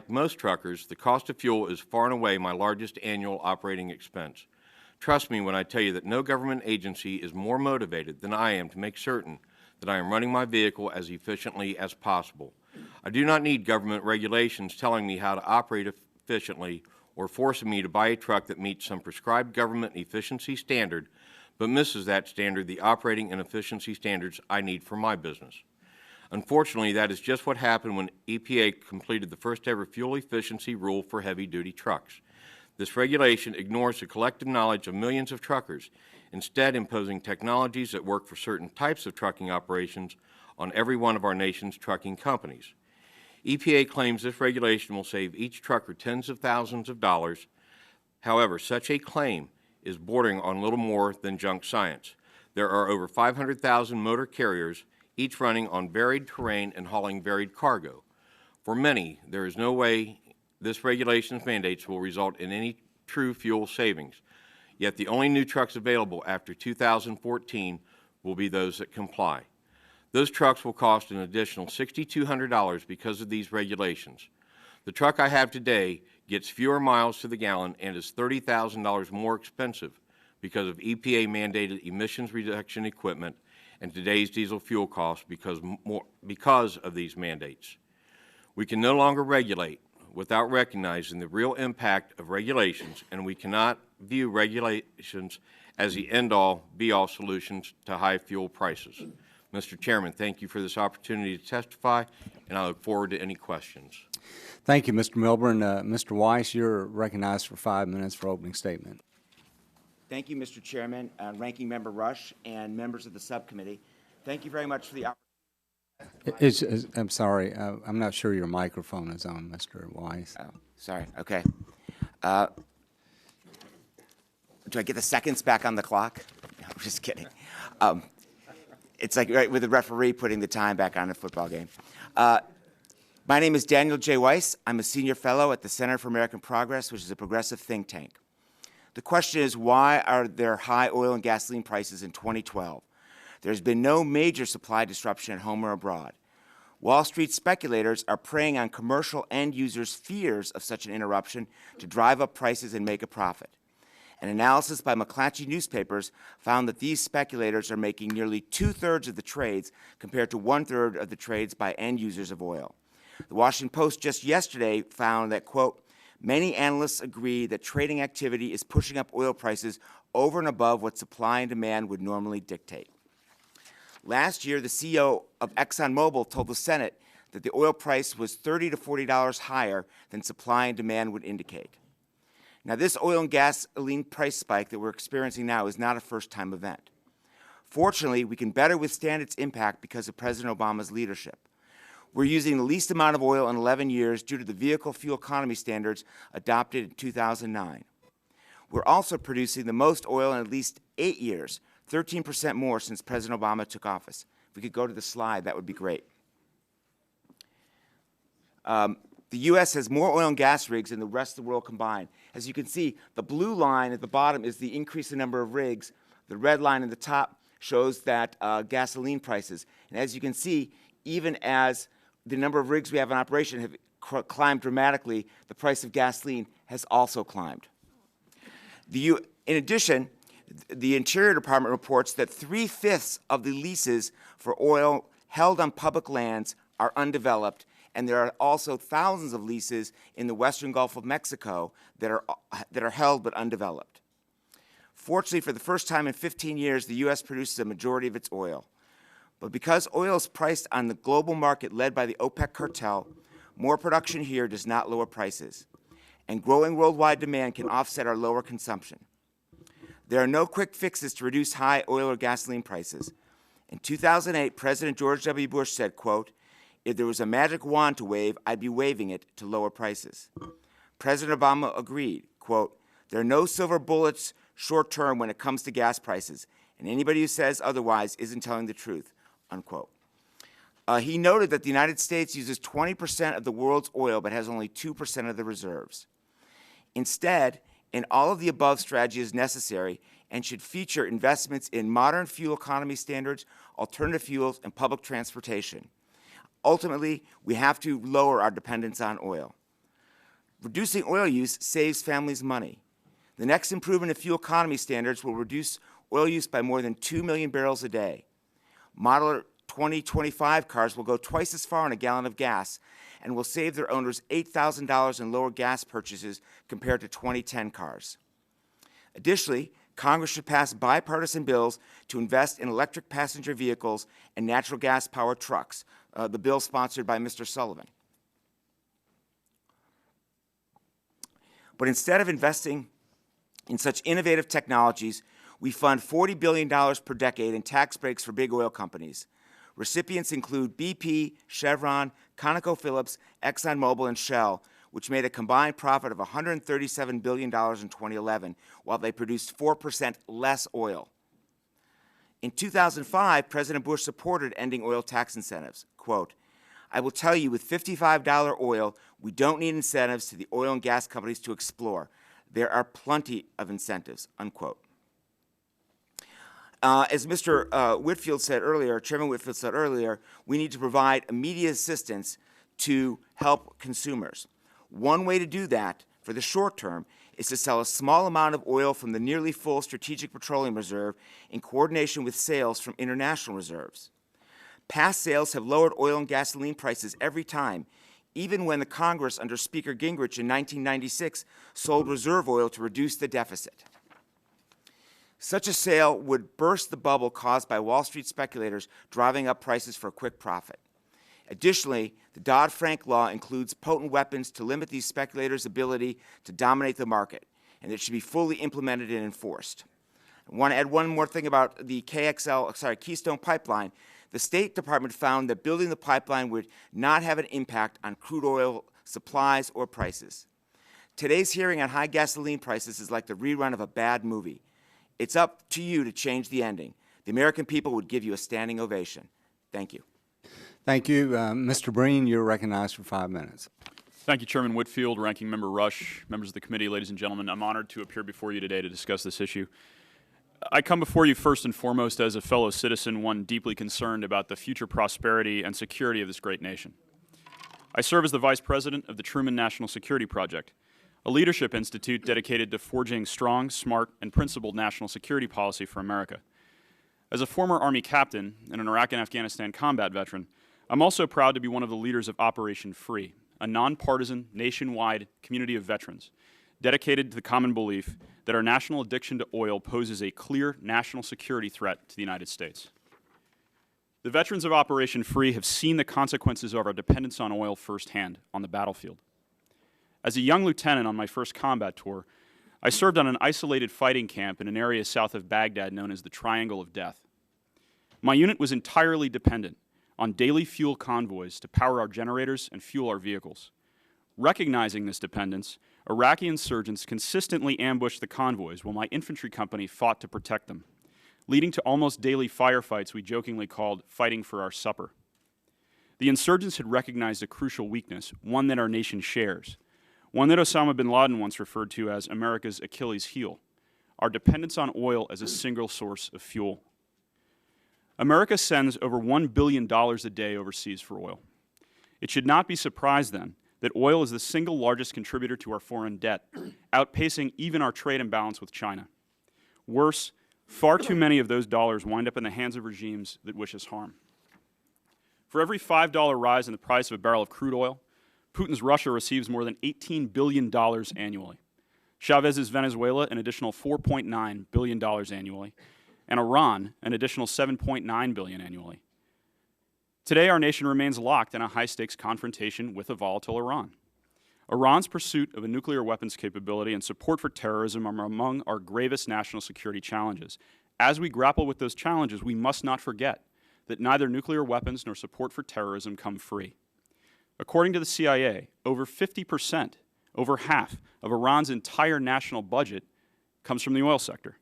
most truckers, the cost of fuel is far and away my largest annual operating expense. Trust me when I tell you that no government agency is more motivated than I am to make certain that I am running my vehicle as efficiently as possible. I do not need government regulations telling me how to operate efficiently or forcing me to buy a truck that meets some prescribed government efficiency standard but misses that standard, the operating and efficiency standards I need for my business. Unfortunately, that is just what happened when EPA completed the first ever fuel efficiency rule for heavy-duty trucks. This regulation ignores the collective knowledge of millions of truckers, instead imposing technologies that work for certain types of trucking operations on every one of our nation's trucking companies. EPA claims this regulation will save each trucker tens of thousands of dollars. However, such a claim is bordering on little more than junk science. There are over 500,000 motor carriers, each running on varied terrain and hauling varied cargo. For many, there is no way this regulation's mandates will result in any true fuel savings. Yet the only new trucks available after 2014 will be those that comply. Those trucks will cost an additional $6,200 because of these regulations. The truck I have today gets fewer miles to the gallon and is $30,000 more expensive because of EPA-mandated emissions reduction equipment and today's diesel fuel costs because of these mandates. We can no longer regulate without recognizing the real impact of regulations, and we cannot view regulations as the end-all, be-all solutions to high fuel prices. Mr. Chairman, thank you for this opportunity to testify, and I look forward to any questions. Thank you, Mr. Milburn. Mr. Weiss, you're recognized for 5 minutes for opening statement. Thank you, Mr. Chairman, Ranking Member Rush, and members of the subcommittee. Thank you very much for the opportunity. I'm sorry, I'm not sure your microphone is on, Mr. Weiss. Oh, sorry. Okay. Do I get the seconds back on the clock? No, I'm just kidding. It's like right with the referee putting the time back on a football game. My name is Daniel J. Weiss. I'm a senior fellow at the Center for American Progress, which is a progressive think tank. The question is, why are there high oil and gasoline prices in 2012? There's been no major supply disruption at home or abroad. Wall Street speculators are preying on commercial end users' fears of such an interruption to drive up prices and make a profit. An analysis by McClatchy newspapers found that these speculators are making nearly 2/3 of the trades compared to 1/3 of the trades by end users of oil. The Washington Post just yesterday found that, quote, many analysts agree that trading activity is pushing up oil prices over and above what supply and demand would normally dictate. Last year, the CEO of ExxonMobil told the Senate that the oil price was $30 to $40 higher than supply and demand would indicate. Now, this oil and gasoline price spike that we're experiencing now is not a first-time event. Fortunately, we can better withstand its impact because of President Obama's leadership. We're using the least amount of oil in 11 years due to the vehicle fuel economy standards adopted in 2009. We're also producing the most oil in at least 8 years, 13% more since President Obama took office. If we could go to the slide, that would be great. The U.S. has more oil and gas rigs than the rest of the world combined. As you can see, the blue line at the bottom is the increase in number of rigs. The red line in the top shows that gasoline prices. And as you can see, even as the number of rigs we have in operation have climbed dramatically, the price of gasoline has also climbed. In addition, the Interior Department reports that 3/5 of the leases for oil held on public lands are undeveloped, and there are also thousands of leases in the western Gulf of Mexico that are held but undeveloped. Fortunately, for the first time in 15 years, the U.S. produces a majority of its oil. But because oil is priced on the global market led by the OPEC cartel, more production here does not lower prices, and growing worldwide demand can offset our lower consumption. There are no quick fixes to reduce high oil or gasoline prices. In 2008, President George W. Bush said, quote, "If there was a magic wand to wave, I'd be waving it to lower prices." President Obama agreed, quote, "There are no silver bullets short term when it comes to gas prices, and anybody who says otherwise isn't telling the truth," unquote. He noted that the United States uses 20% of the world's oil but has only 2% of the reserves. Instead, an all of the above strategy is necessary and should feature investments in modern fuel economy standards, alternative fuels, and public transportation. Ultimately, we have to lower our dependence on oil. Reducing oil use saves families money. The next improvement in fuel economy standards will reduce oil use by more than 2 million barrels a day. Model 2025 cars will go twice as far on a gallon of gas and will save their owners $8,000 in lower gas purchases compared to 2010 cars. Additionally, Congress should pass bipartisan bills to invest in electric passenger vehicles and natural gas-powered trucks, the bill sponsored by Mr. Sullivan. But instead of investing in such innovative technologies, we fund $40 billion per decade in tax breaks for big oil companies. Recipients include BP, Chevron, ConocoPhillips, ExxonMobil, and Shell, which made a combined profit of $137 billion in 2011, while they produced 4% less oil. In 2005, President Bush supported ending oil tax incentives. Quote, "I will tell you, with $55 oil, we don't need incentives to the oil and gas companies to explore. There are plenty of incentives," unquote. As Mr. Whitfield said earlier, Chairman Whitfield said earlier, we need to provide immediate assistance to help consumers. One way to do that for the short term is to sell a small amount of oil from the nearly full Strategic Petroleum Reserve in coordination with sales from international reserves. Past sales have lowered oil and gasoline prices every time, even when the Congress under Speaker Gingrich in 1996 sold reserve oil to reduce the deficit. Such a sale would burst the bubble caused by Wall Street speculators driving up prices for a quick profit. Additionally, the Dodd-Frank law includes potent weapons to limit these speculators' ability to dominate the market, and it should be fully implemented and enforced. I want to add one more thing about the Keystone Pipeline. The State Department found that building the pipeline would not have an impact on crude oil supplies or prices. Today's hearing on high gasoline prices is like the rerun of a bad movie. It's up to you to change the ending. The American people would give you a standing ovation. Thank you. Thank you. Mr. Breen, you're recognized for 5 minutes. Thank you, Chairman Whitfield, Ranking Member Rush, members of the committee, ladies and gentlemen. I'm honored to appear before you today to discuss this issue. I come before you first and foremost as a fellow citizen, one deeply concerned about the future prosperity and security of this great nation. I serve as the Vice President of the Truman National Security Project, a leadership institute dedicated to forging strong, smart, and principled national security policy for America. As a former Army captain and an Iraq and Afghanistan combat veteran, I'm also proud to be one of the leaders of Operation Free, a nonpartisan, nationwide community of veterans dedicated to the common belief that our national addiction to oil poses a clear national security threat to the United States. The veterans of Operation Free have seen the consequences of our dependence on oil firsthand on the battlefield. As a young lieutenant on my first combat tour, I served on an isolated fighting camp in an area south of Baghdad known as the Triangle of Death. My unit was entirely dependent on daily fuel convoys to power our generators and fuel our vehicles. Recognizing this dependence, Iraqi insurgents consistently ambushed the convoys while my infantry company fought to protect them, leading to almost daily firefights we jokingly called fighting for our supper. The insurgents had recognized a crucial weakness, one that our nation shares, one that Osama bin Laden once referred to as America's Achilles heel, our dependence on oil as a single source of fuel. America sends over $1 billion a day overseas for oil. It should not be surprised, then, that oil is the single largest contributor to our foreign debt, outpacing even our trade imbalance with China. Worse, far too many of those dollars wind up in the hands of regimes that wish us harm. For every $5 rise in the price of a barrel of crude oil, Putin's Russia receives more than $18 billion annually. Chavez's Venezuela, an additional $4.9 billion annually, and Iran, an additional $7.9 billion annually. Today, our nation remains locked in a high-stakes confrontation with a volatile Iran. Iran's pursuit of a nuclear weapons capability and support for terrorism are among our gravest national security challenges. As we grapple with those challenges, we must not forget that neither nuclear weapons nor support for terrorism come free. According to the CIA, over 50%, over half of Iran's entire national budget comes from the oil sector.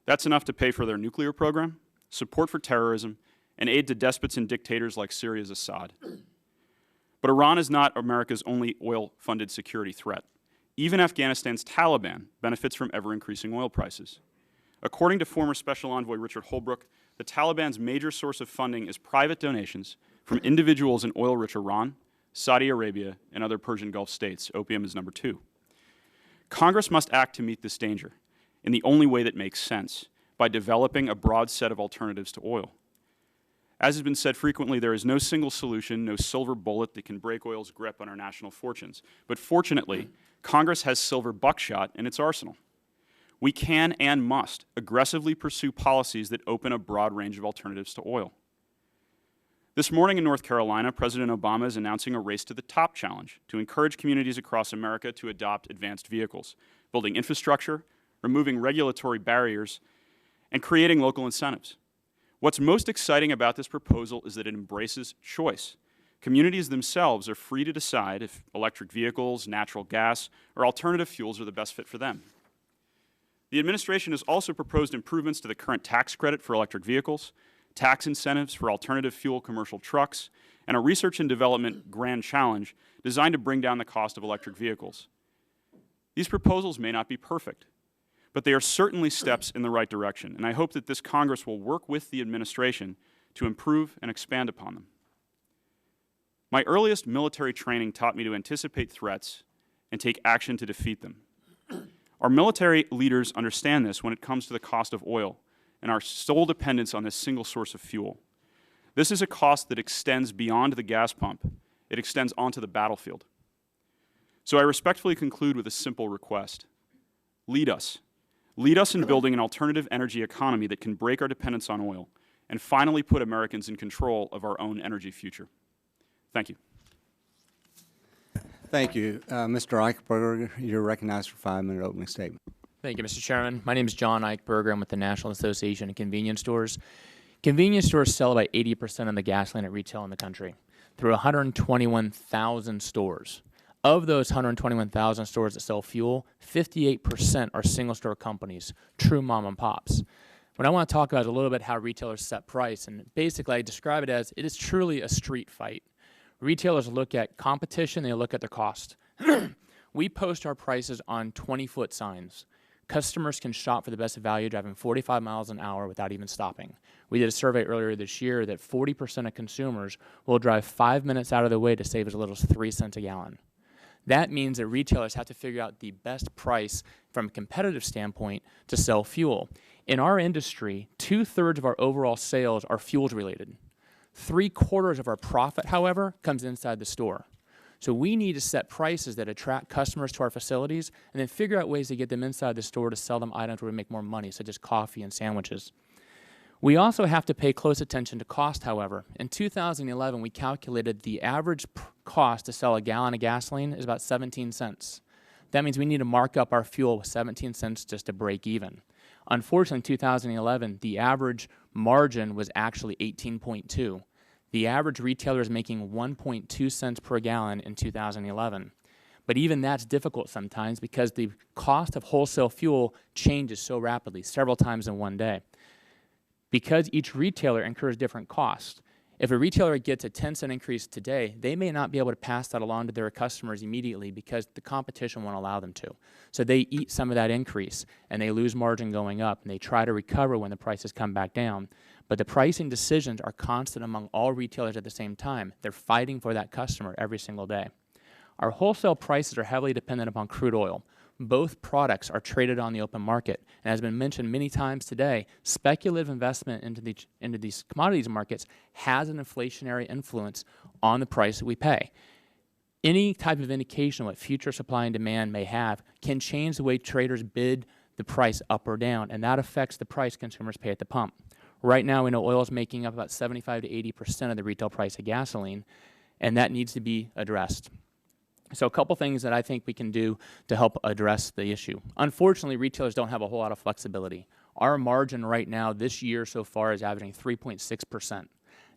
That's enough to pay for their nuclear program, support for terrorism, and aid to despots and dictators like Syria's Assad. But Iran is not America's only oil-funded security threat. Even Afghanistan's Taliban benefits from ever-increasing oil prices. According to former Special Envoy Richard Holbrooke, the Taliban's major source of funding is private donations from individuals in oil-rich Iran, Saudi Arabia, and other Persian Gulf states. Opium is number 2. Congress must act to meet this danger in the only way that makes sense, by developing a broad set of alternatives to oil. As has been said frequently, there is no single solution, no silver bullet that can break oil's grip on our national fortunes. But fortunately, Congress has silver buckshot in its arsenal. We can and must aggressively pursue policies that open a broad range of alternatives to oil. This morning in North Carolina, President Obama is announcing a race to the top challenge to encourage communities across America to adopt advanced vehicles, building infrastructure, removing regulatory barriers, and creating local incentives. What's most exciting about this proposal is that it embraces choice. Communities themselves are free to decide if electric vehicles, natural gas, or alternative fuels are the best fit for them. The administration has also proposed improvements to the current tax credit for electric vehicles, tax incentives for alternative fuel commercial trucks, and a research and development grand challenge designed to bring down the cost of electric vehicles. These proposals may not be perfect, but they are certainly steps in the right direction, and I hope that this Congress will work with the administration to improve and expand upon them. My earliest military training taught me to anticipate threats and take action to defeat them. Our military leaders understand this when it comes to the cost of oil and our sole dependence on this single source of fuel. This is a cost that extends beyond the gas pump. It extends onto the battlefield. So I respectfully conclude with a simple request. Lead us. Lead us in building an alternative energy economy that can break our dependence on oil and finally put Americans in control of our own energy future. Thank you. Thank you. Mr. Eichberger, you're recognized for a 5-minute opening statement. Thank you, Mr. Chairman. My name is John Eichberger. I'm with the National Association of Convenience Stores. Convenience stores sell about 80% of the gasoline at retail in the country through 121,000 stores. Of those 121,000 stores that sell fuel, 58% are single-store companies, true mom and pops. What I want to talk about is a little bit how retailers set price, and basically I describe it as it is truly a street fight. Retailers look at competition, they look at the cost. We post our prices on 20-foot signs. Customers can shop for the best value driving 45 miles an hour without even stopping. We did a survey earlier this year that 40% of consumers will drive 5 minutes out of their way to save as little as 3 cents a gallon. That means that retailers have to figure out the best price from a competitive standpoint to sell fuel. In our industry, 2/3 of our overall sales are fuels related. 3/4 of our profit, however, comes inside the store. So we need to set prices that attract customers to our facilities and then figure out ways to get them inside the store to sell them items where we make more money, such as coffee and sandwiches. We also have to pay close attention to cost, however. In 2011, we calculated the average cost to sell a gallon of gasoline is about 17 cents. That means we need to mark up our fuel with 17 cents just to break even. Unfortunately, in 2011, the average margin was actually 18.2. The average retailer is making 1.2 cents per gallon in 2011. But even that's difficult sometimes because the cost of wholesale fuel changes so rapidly, several times in one day. Because each retailer incurs different costs, if a retailer gets a 10-cent increase today, they may not be able to pass that along to their customers immediately because the competition won't allow them to. So they eat some of that increase and they lose margin going up, and they try to recover when the prices come back down. But the pricing decisions are constant among all retailers at the same time. They're fighting for that customer every single day. Our wholesale prices are heavily dependent upon crude oil. Both products are traded on the open market. And as has been mentioned many times today, speculative investment into these commodities markets has an inflationary influence on the price that we pay. Any type of indication of what future supply and demand may have can change the way traders bid the price up or down, and that affects the price consumers pay at the pump. Right now, we know oil is making up about 75 to 80% of the retail price of gasoline, and that needs to be addressed. So a couple things that I think we can do to help address the issue. Unfortunately, retailers don't have a whole lot of flexibility. Our margin right now this year so far is averaging 3.6%.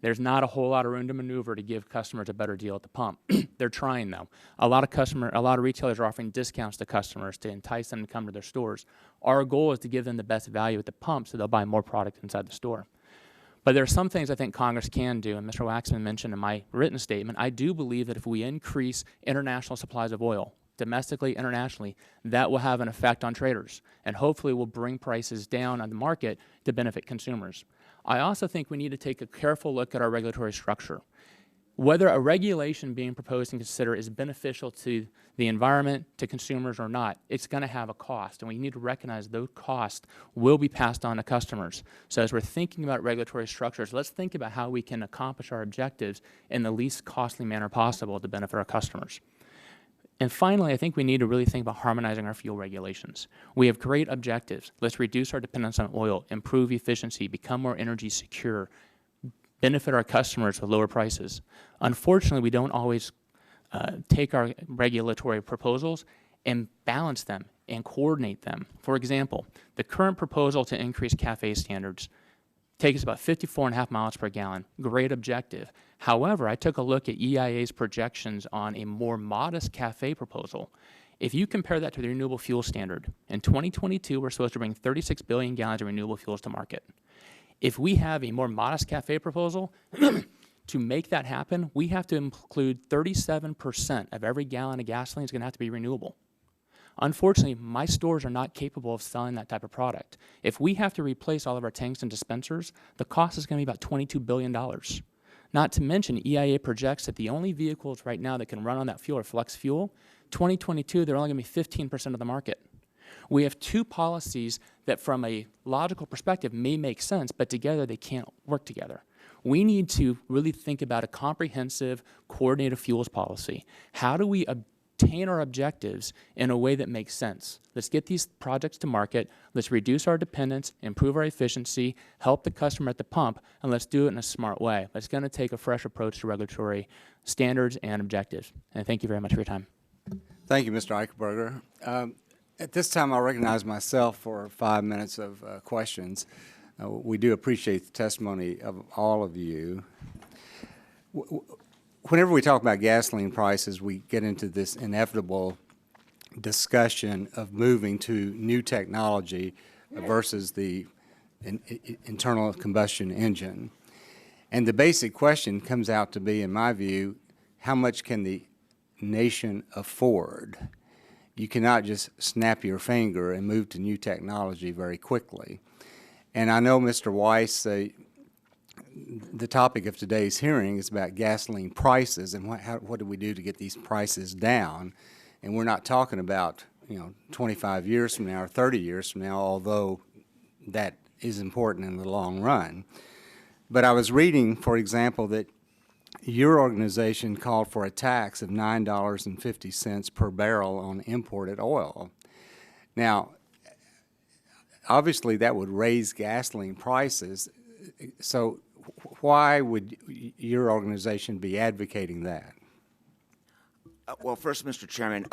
There's not a whole lot of room to maneuver to give customers a better deal at the pump. They're trying though. A lot of retailers are offering discounts to customers to entice them to come to their stores. Our goal is to give them the best value at the pump so they'll buy more product inside the store. But there are some things I think Congress can do, and Mr. Waxman mentioned in my written statement. I do believe that if we increase international supplies of oil, domestically, internationally, that will have an effect on traders, and hopefully will bring prices down on the market to benefit consumers. I also think we need to take a careful look at our regulatory structure. Whether a regulation being proposed and considered is beneficial to the environment, to consumers or not, it's going to have a cost, and we need to recognize those costs will be passed on to customers. So as we're thinking about regulatory structures, let's think about how we can accomplish our objectives in the least costly manner possible to benefit our customers. And finally, I think we need to really think about harmonizing our fuel regulations. We have great objectives. Let's reduce our dependence on oil, improve efficiency, become more energy secure, benefit our customers with lower prices. Unfortunately, we don't always take our regulatory proposals and balance them and coordinate them. For example, the current proposal to increase CAFE standards takes about 54.5 miles per gallon. Great objective. However, I took a look at EIA's projections on a more modest CAFE proposal. If you compare that to the renewable fuel standard, in 2022, we're supposed to bring 36 billion gallons of renewable fuels to market. If we have a more modest CAFE proposal, to make that happen, we have to include 37% of every gallon of gasoline is going to have to be renewable. Unfortunately, my stores are not capable of selling that type of product. If we have to replace all of our tanks and dispensers, the cost is going to be about $22 billion. Not to mention, EIA projects that the only vehicles right now that can run on that fuel are flex fuel. 2022, they're only going to be 15% of the market. We have two policies that from a logical perspective may make sense, but together they can't work together. We need to really think about a comprehensive, coordinated fuels policy. How do we obtain our objectives in a way that makes sense? Let's get these projects to market, let's reduce our dependence, improve our efficiency, help the customer at the pump, and let's do it in a smart way. It's going to take a fresh approach to regulatory standards and objectives. And thank you very much for your time. Thank you, Mr. Eichenberger. At this time, I'll recognize myself for 5 minutes of questions. We do appreciate the testimony of all of you. Whenever we talk about gasoline prices, we get into this inevitable discussion of moving to new technology versus the internal combustion engine. And the basic question comes out to be, in my view, how much can the nation afford? You cannot just snap your finger and move to new technology very quickly. And I know, Mr. Weiss, the topic of today's hearing is about gasoline prices and what do we do to get these prices down. And we're not talking about 25 years from now or 30 years from now, although that is important in the long run. But I was reading, for example, that your organization called for a tax of $9.50 per barrel on imported oil. Now, obviously, that would raise gasoline prices. So why would your organization be advocating that? Well, first, Mr. Chairman,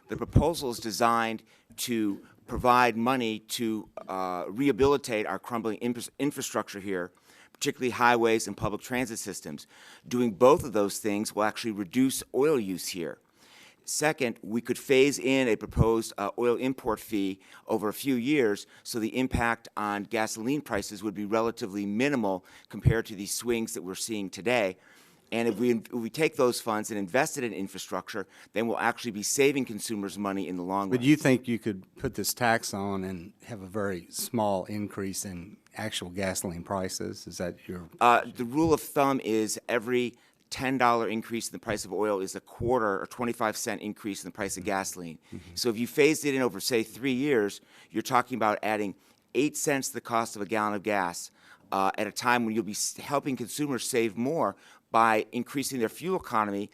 the proposal is designed to provide money to rehabilitate our crumbling infrastructure here, particularly highways and public transit systems. Doing both of those things will actually reduce oil use here. Second, we could phase in a proposed oil import fee over a few years, so the impact on gasoline prices would be relatively minimal compared to the swings that we're seeing today. And if we take those funds and invest it in infrastructure, then we'll actually be saving consumers money in the long run. But you think you could put this tax on and have a very small increase in actual gasoline prices? Is that your? The rule of thumb is every $10 increase in the price of oil is a quarter or 25-cent increase in the price of gasoline. So if you phased it in over, say, 3 years, you're talking about adding 8 cents to the cost of a gallon of gas at a time when you'll be helping consumers save more by increasing their fuel economy,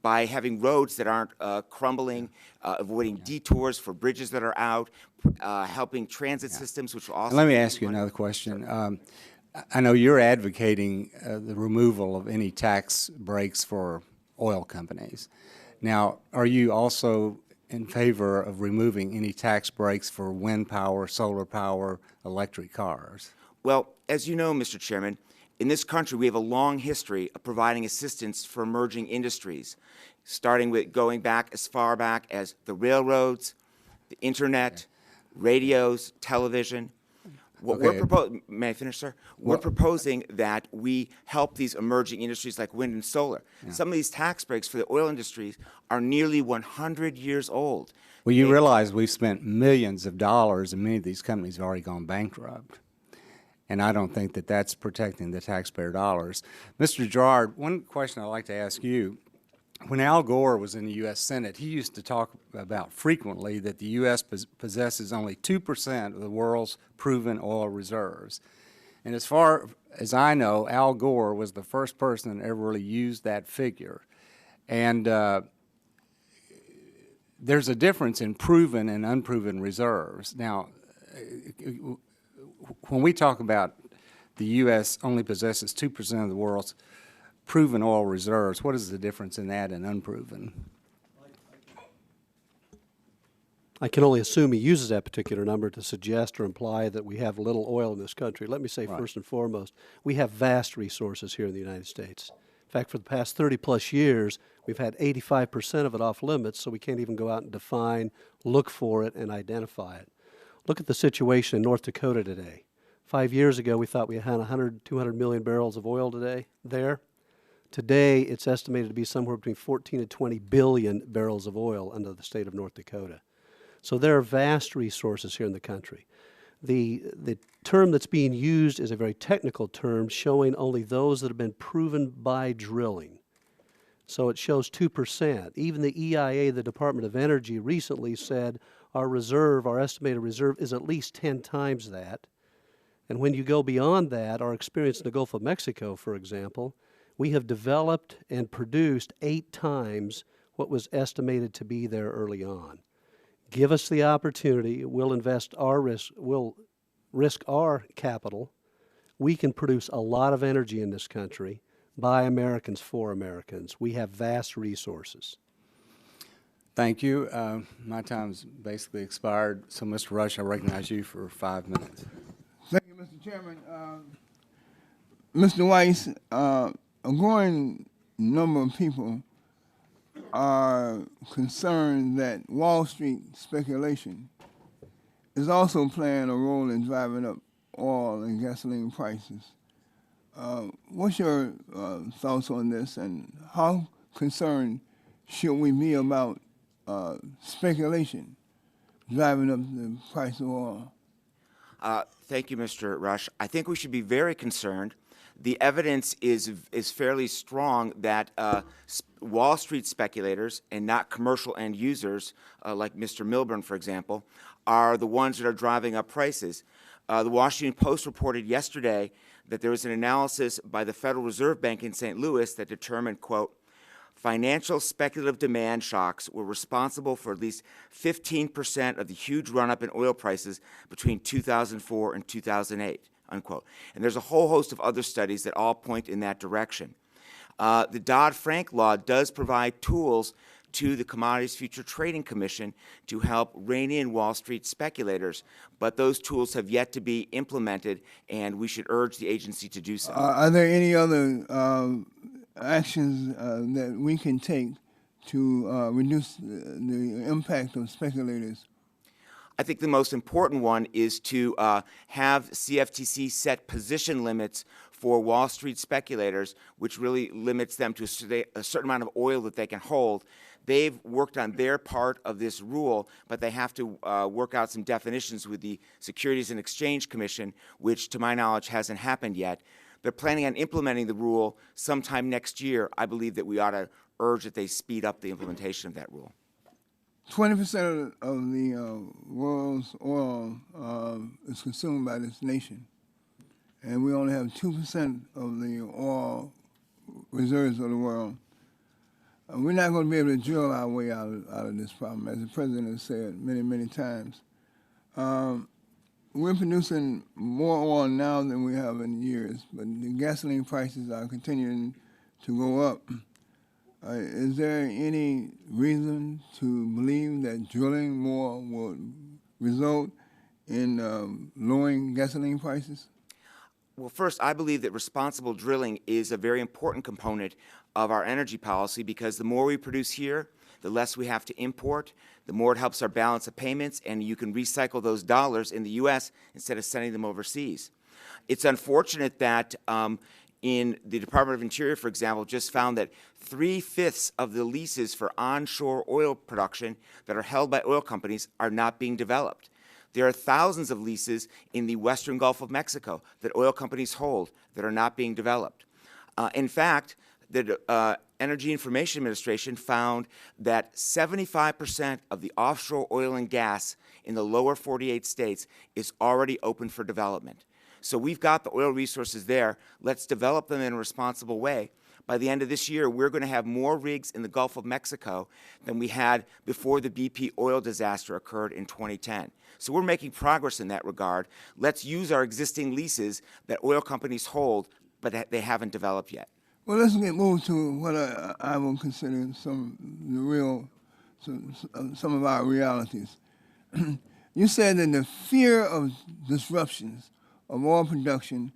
by having roads that aren't crumbling, avoiding detours for bridges that are out, helping transit systems, which will also. And let me ask you another question. I know you're advocating the removal of any tax breaks for oil companies. Now, are you also in favor of removing any tax breaks for wind power, solar power, electric cars? Well, as you know, Mr. Chairman, in this country we have a long history of providing assistance for emerging industries, starting with going back as far back as the railroads, the internet, radios, television. What we're proposing, may I finish, sir? We're proposing that we help these emerging industries like wind and solar. Some of these tax breaks for the oil industries are nearly 100 years old. Well, you realize we've spent millions of dollars and many of these companies have already gone bankrupt. And I don't think that that's protecting the taxpayer dollars. Mr. Gerard, one question I'd like to ask you. When Al Gore was in the U.S. Senate, he used to talk about frequently that the U.S. possesses only 2% of the world's proven oil reserves. And as far as I know, Al Gore was the first person that ever really used that figure. And there's a difference in proven and unproven reserves. Now, when we talk about the U.S. only possesses 2% of the world's proven oil reserves, what is the difference in that and unproven? I can only assume he uses that particular number to suggest or imply that we have little oil in this country. Let me say first and foremost, we have vast resources here in the United States. In fact, for the past 30-plus years, we've had 85% of it off limits, so we can't even go out and define, look for it, and identify it. Look at the situation in North Dakota today. 5 years ago, we thought we had 100, 200 million barrels of oil there. Today, it's estimated to be somewhere between 14 and 20 billion barrels of oil under the state of North Dakota. So there are vast resources here in the country. The term that's being used is a very technical term showing only those that have been proven by drilling. So it shows 2%. Even the EIA, the Department of Energy, recently said our estimated reserve is at least 10 times that. And when you go beyond that, our experience in the Gulf of Mexico, for example, we have developed and produced 8 times what was estimated to be there early on. Give us the opportunity, we'll risk our capital. We can produce a lot of energy in this country by Americans for Americans. We have vast resources. Thank you. My time's basically expired, so Mr. Rush, I recognize you for 5 minutes. Thank you, Mr. Chairman. Mr. Weiss, a growing number of people are concerned that Wall Street speculation is also playing a role in driving up oil and gasoline prices. What's your thoughts on this, and how concerned should we be about speculation driving up the price of oil? Thank you, Mr. Rush. I think we should be very concerned. The evidence is fairly strong that Wall Street speculators and not commercial end users, like Mr. Milburn, for example, are the ones that are driving up prices. The Washington Post reported yesterday that there was an analysis by the Federal Reserve Bank in St. Louis that determined, quote, financial speculative demand shocks were responsible for at least 15% of the huge run-up in oil prices between 2004 and 2008, unquote. And there's a whole host of other studies that all point in that direction. The Dodd-Frank law does provide tools to the Commodities Future Trading Commission to help rein in Wall Street speculators, but those tools have yet to be implemented, and we should urge the agency to do so. Are there any other actions that we can take to reduce the impact of speculators? I think the most important one is to have CFTC set position limits for Wall Street speculators, which really limits them to a certain amount of oil that they can hold. They've worked on their part of this rule, but they have to work out some definitions with the Securities and Exchange Commission, which, to my knowledge, hasn't happened yet. They're planning on implementing the rule sometime next year. I believe that we ought to urge that they speed up the implementation of that rule. 20% of the world's oil is consumed by this nation, and we only have 2% of the oil reserves of the world. We're not going to be able to drill our way out of this problem, as the President has said many, many times. We're producing more oil now than we have in years, but the gasoline prices are continuing to go up. Is there any reason to believe that drilling more will result in lowering gasoline prices? Well, first, I believe that responsible drilling is a very important component of our energy policy, because the more we produce here, the less we have to import, the more it helps our balance of payments, and you can recycle those dollars in the U.S. instead of sending them overseas. It's unfortunate that in the Department of Interior, for example, just found that 3/5 of the leases for onshore oil production that are held by oil companies are not being developed. There are thousands of leases in the western Gulf of Mexico that oil companies hold that are not being developed. In fact, the Energy Information Administration found that 75% of the offshore oil and gas in the lower 48 states is already open for development. So we've got the oil resources there. Let's develop them in a responsible way. By the end of this year, we're going to have more rigs in the Gulf of Mexico than we had before the BP oil disaster occurred in 2010. So we're making progress in that regard. Let's use our existing leases that oil companies hold, but that they haven't developed yet. Well, let's get moved to what I will consider some of our realities. You said that the fear of disruptions of oil production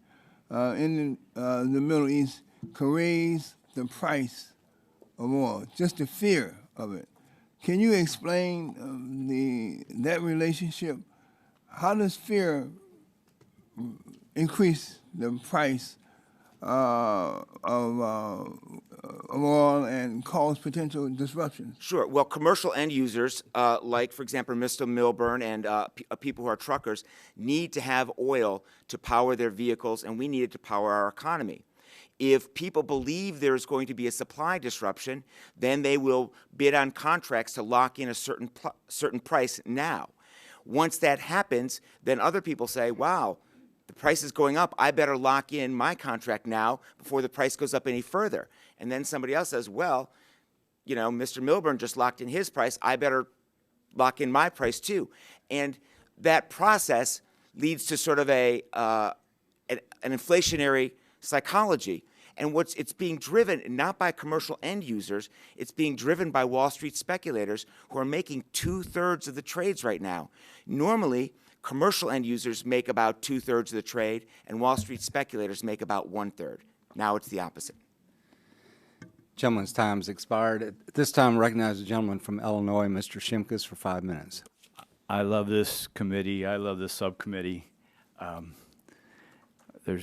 in the Middle East could raise the price of oil, just the fear of it. Can you explain that relationship? How does fear increase the price of oil and cause potential disruptions? Sure. Well, commercial end users, like, for example, Mr. Milburn and people who are truckers, need to have oil to power their vehicles, and we need it to power our economy. If people believe there's going to be a supply disruption, then they will bid on contracts to lock in a certain price now. Once that happens, then other people say, wow, the price is going up, I better lock in my contract now before the price goes up any further. And then somebody else says, well, you know, Mr. Milburn just locked in his price, I better lock in my price too. And that process leads to sort of an inflationary psychology. And it's being driven not by commercial end users, it's being driven by Wall Street speculators who are making 2/3 of the trades right now. Normally, commercial end users make about 2/3 of the trade, and Wall Street speculators make about 1/3. Now it's the opposite. Gentleman's time's expired. At this time, I recognize the gentleman from Illinois, Mr. Shimkus, for 5 minutes. I love this committee. I love this subcommittee.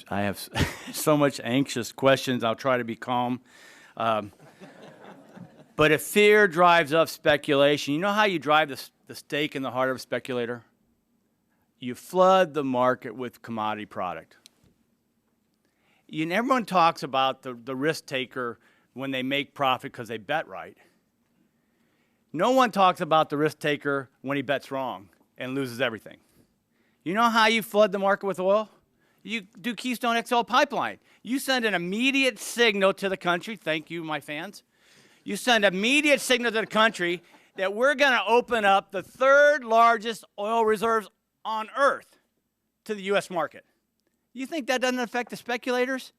I have so much anxious questions. I'll try to be calm. But if fear drives up speculation, you know how you drive the stake in the heart of a speculator? You flood the market with commodity product. Everyone talks about the risk taker when they make profit because they bet right. No one talks about the risk taker when he bets wrong and loses everything. You know how you flood the market with oil? You do Keystone XL pipeline. You send an immediate signal to the country. Thank you, my fans. You send an immediate signal to the country that we're going to open up the 3rd largest oil reserves on earth to the U.S. market. You think that doesn't affect the speculators?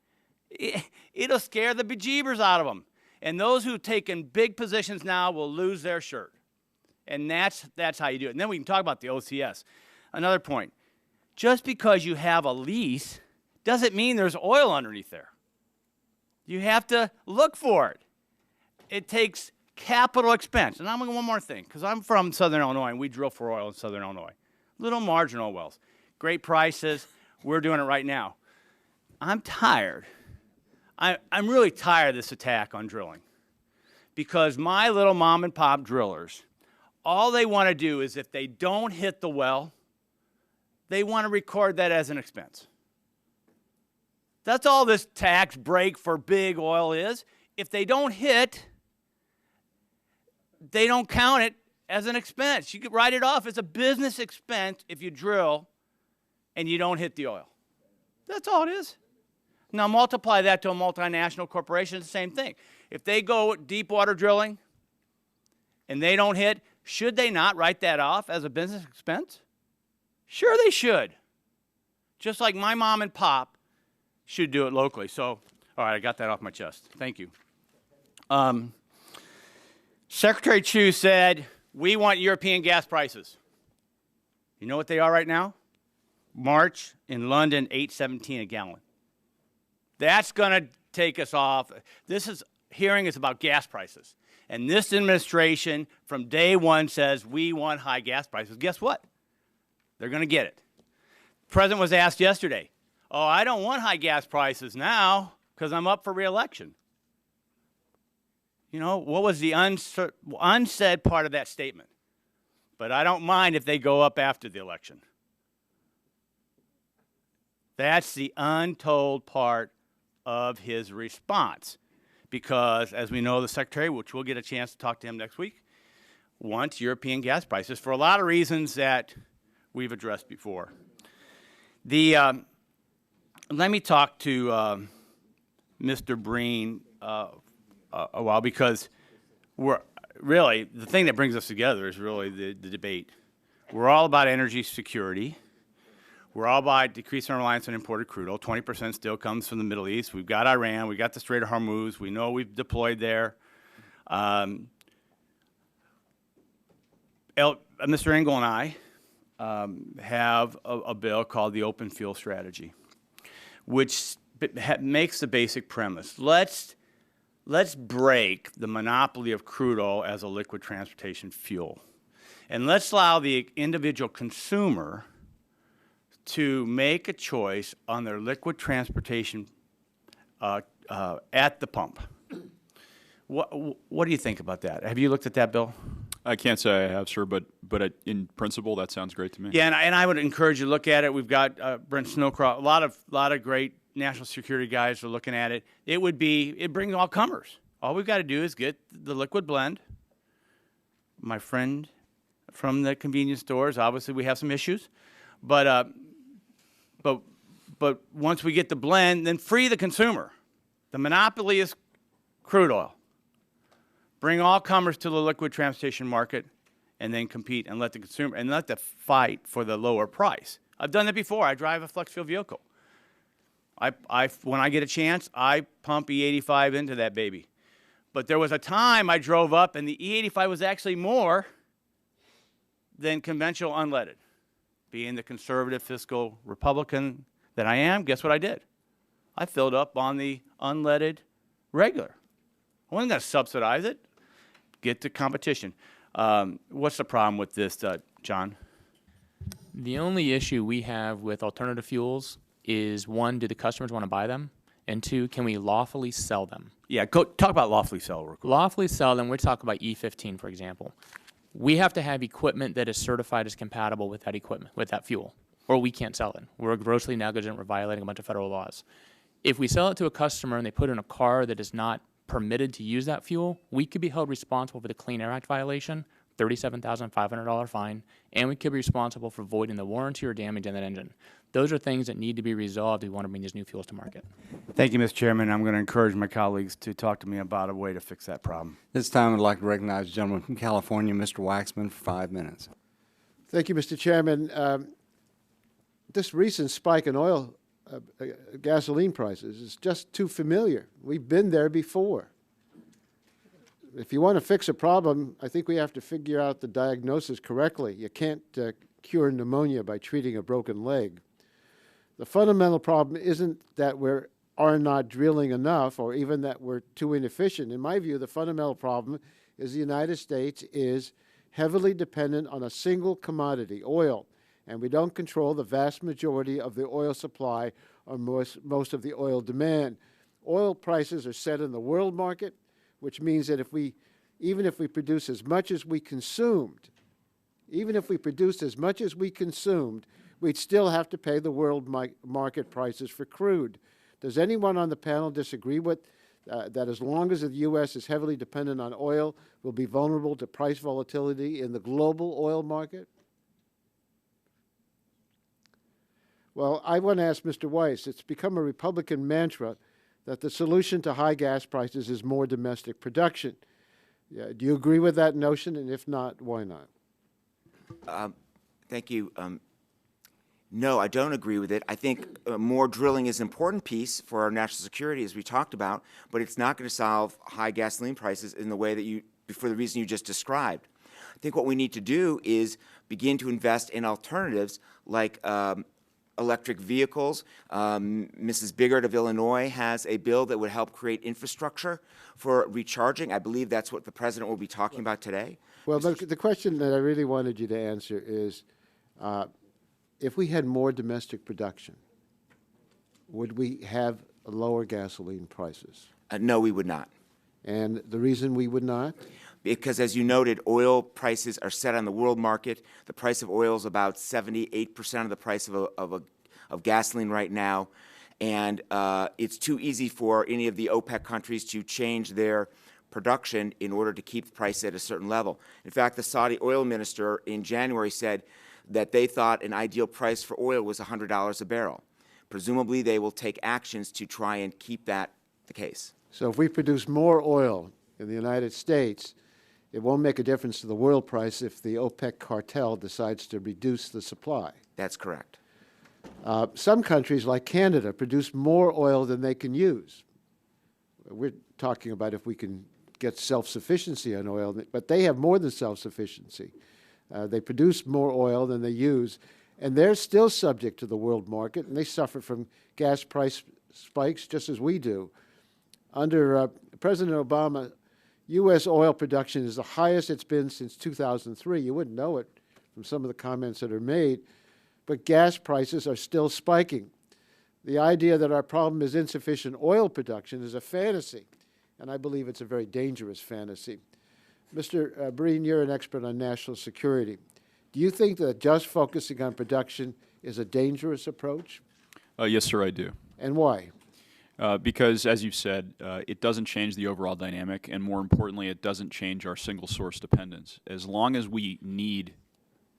It'll scare the bejeebers out of them. And those who've taken big positions now will lose their shirt. And that's how you do it. And then we can talk about the OCS. Another point. Just because you have a lease doesn't mean there's oil underneath there. You have to look for it. It takes capital expense. And I'm going to go one more thing, because I'm from Southern Illinois, and we drill for oil in Southern Illinois. Little marginal wells. Great prices. We're doing it right now. I'm tired. I'm really tired of this attack on drilling, because my little mom and pop drillers, all they want to do is if they don't hit the well, they want to record that as an expense. That's all this tax break for big oil is. If they don't hit, they don't count it as an expense. You could write it off as a business expense if you drill and you don't hit the oil. That's all it is. Now multiply that to a multinational corporation, it's the same thing. If they go deep water drilling and they don't hit, should they not write that off as a business expense? Sure they should. Just like my mom and pop should do it locally. So, all right, I got that off my chest. Thank you. Secretary Chu said, we want European gas prices. You know what they are right now? March in London, $8.17 a gallon. That's going to take us off. Hearing is about gas prices. And this administration from day one says we want high gas prices. Guess what? They're going to get it. The president was asked yesterday, oh, I don't want high gas prices now because I'm up for re-election. You know, what was the unsaid part of that statement? But I don't mind if they go up after the election. That's the untold part of his response. Because, as we know, the Secretary, which we'll get a chance to talk to him next week, wants European gas prices for a lot of reasons that we've addressed before. Let me talk to Mr. Breen a while, because we're really, the thing that brings us together is really the debate. We're all about energy security. We're all about decreasing our reliance on imported crude oil. 20% still comes from the Middle East. We've got Iran. We've got the Strait of Hormuz. We know we've deployed there. Mr. Engel and I have a bill called the Open Fuel Strategy, which makes the basic premise. Let's break the monopoly of crude oil as a liquid transportation fuel. And let's allow the individual consumer to make a choice on their liquid transportation at the pump. What do you think about that? Have you looked at that bill? I can't say I have, sir, but in principle, that sounds great to me. Yeah, and I would encourage you to look at it. We've got Brent Snowcroft, a lot of great national security guys are looking at it. It brings all comers. All we've got to do is get the liquid blend. My friend from the convenience stores, obviously we have some issues, but once we get the blend, then free the consumer. The monopoly is crude oil. Bring all comers to the liquid transportation market, and then compete and let the consumer and let the fight for the lower price. I've done that before. I drive a flex fuel vehicle. When I get a chance, I pump E85 into that baby. But there was a time I drove up, and the E85 was actually more than conventional unleaded. Being the conservative fiscal Republican that I am, guess what I did? I filled up on the unleaded regular. I wasn't going to subsidize it. Get the competition. What's the problem with this, John? The only issue we have with alternative fuels is, one, do the customers want to buy them? And two, can we lawfully sell them? Yeah, go talk about lawfully sell real quick. Lawfully sell them, we're talking about E15, for example. We have to have equipment that is certified as compatible with that equipment, with that fuel, or we can't sell it. We're grossly negligent. We're violating a bunch of federal laws. If we sell it to a customer and they put in a car that is not permitted to use that fuel, we could be held responsible for the Clean Air Act violation, $37,500 fine, and we could be responsible for voiding the warranty or damage in that engine. Those are things that need to be resolved if we want to bring these new fuels to market. Thank you, Mr. Chairman. I'm going to encourage my colleagues to talk to me about a way to fix that problem. This time I'd like to recognize the gentleman from California, Mr. Waxman, for 5 minutes. Thank you, Mr. Chairman. This recent spike in oil, gasoline prices is just too familiar. We've been there before. If you want to fix a problem, I think we have to figure out the diagnosis correctly. You can't cure pneumonia by treating a broken leg. The fundamental problem isn't that we are not drilling enough or even that we're too inefficient. In my view, the fundamental problem is the United States is heavily dependent on a single commodity, oil, and we don't control the vast majority of the oil supply or most of the oil demand. Oil prices are set in the world market, which means that even if we produce as much as we consumed, we'd still have to pay the world market prices for crude. Does anyone on the panel disagree with that as long as the U.S. is heavily dependent on oil, we'll be vulnerable to price volatility in the global oil market? Well, I want to ask Mr. Weiss, it's become a Republican mantra that the solution to high gas prices is more domestic production. Do you agree with that notion? And if not, why not? Thank you. No, I don't agree with it. I think more drilling is an important piece for our national security, as we talked about, but it's not going to solve high gasoline prices in the way that for the reason you just described. I think what we need to do is begin to invest in alternatives like electric vehicles. Mrs. Biggert of Illinois has a bill that would help create infrastructure for recharging. I believe that's what the President will be talking about today. Well, the question that I really wanted you to answer is, if we had more domestic production, would we have lower gasoline prices? No, we would not. And the reason we would not? Because, as you noted, oil prices are set on the world market. The price of oil is about 78% of the price of gasoline right now. And it's too easy for any of the OPEC countries to change their production in order to keep the price at a certain level. In fact, the Saudi oil minister in January said that they thought an ideal price for oil was $100 a barrel. Presumably, they will take actions to try and keep that the case. So if we produce more oil in the United States, it won't make a difference to the world price if the OPEC cartel decides to reduce the supply. That's correct. Some countries, like Canada, produce more oil than they can use. We're talking about if we can get self-sufficiency on oil, but they have more than self-sufficiency. They produce more oil than they use, and they're still subject to the world market, and they suffer from gas price spikes just as we do. Under President Obama, U.S. oil production is the highest it's been since 2003. You wouldn't know it from some of the comments that are made, but gas prices are still spiking. The idea that our problem is insufficient oil production is a fantasy, and I believe it's a very dangerous fantasy. Mr. Breen, you're an expert on national security. Do you think that just focusing on production is a dangerous approach? Yes, sir, I do. And why? Because, as you've said, it doesn't change the overall dynamic, and more importantly, it doesn't change our single source dependence. As long as we need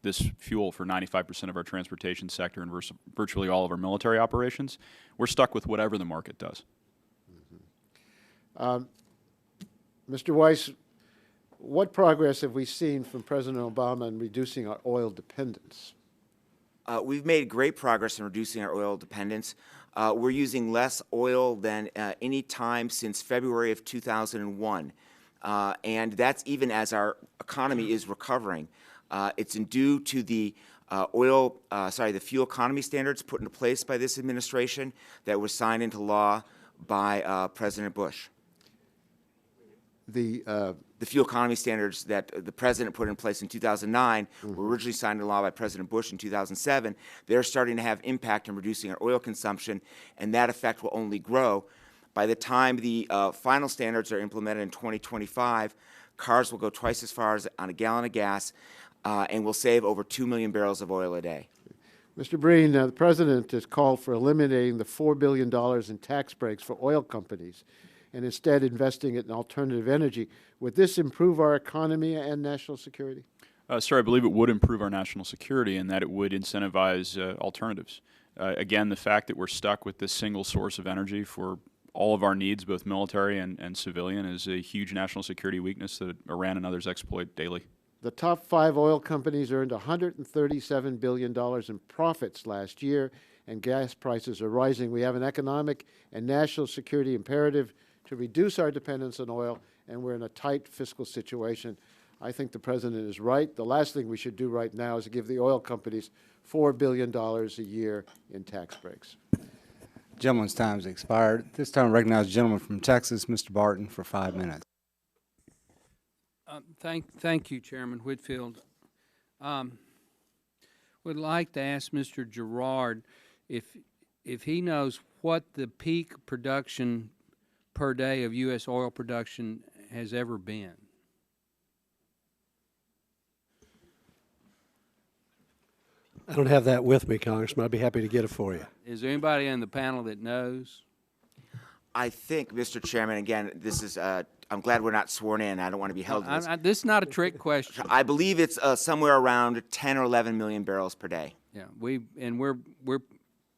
this fuel for 95% of our transportation sector and virtually all of our military operations, we're stuck with whatever the market does. Mr. Weiss, what progress have we seen from President Obama in reducing our oil dependence? We've made great progress in reducing our oil dependence. We're using less oil than any time since February of 2001, and that's even as our economy is recovering. It's due to the the fuel economy standards put into place by this administration that was signed into law by President Bush. The fuel economy standards that the President put in place in 2009 were originally signed into law by President Bush in 2007. They're starting to have impact in reducing our oil consumption, and that effect will only grow. By the time the final standards are implemented in 2025, cars will go twice as far as on a gallon of gas, and will save over 2 million barrels of oil a day. Mr. Breen, the President has called for eliminating the $4 billion in tax breaks for oil companies and instead investing it in alternative energy. Would this improve our economy and national security? Sir, I believe it would improve our national security in that it would incentivize alternatives. Again, the fact that we're stuck with this single source of energy for all of our needs, both military and civilian, is a huge national security weakness that Iran and others exploit daily. The top 5 oil companies earned $137 billion in profits last year, and gas prices are rising. We have an economic and national security imperative to reduce our dependence on oil, and we're in a tight fiscal situation. I think the President is right. The last thing we should do right now is to give the oil companies $4 billion a year in tax breaks. Gentleman's time has expired. This time I recognize the gentleman from Texas, Mr. Barton, for 5 minutes. Thank you, Chairman Whitfield. Would like to ask Mr. Gerard if he knows what the peak production per day of U.S. oil production has ever been. I don't have that with me, Congressman. I'd be happy to get it for you. Is there anybody on the panel that knows? I think, Mr. Chairman, again, this is, I'm glad we're not sworn in. I don't want to be held to this. This is not a trick question. I believe it's somewhere around 10 or 11 million barrels per day. Yeah, we're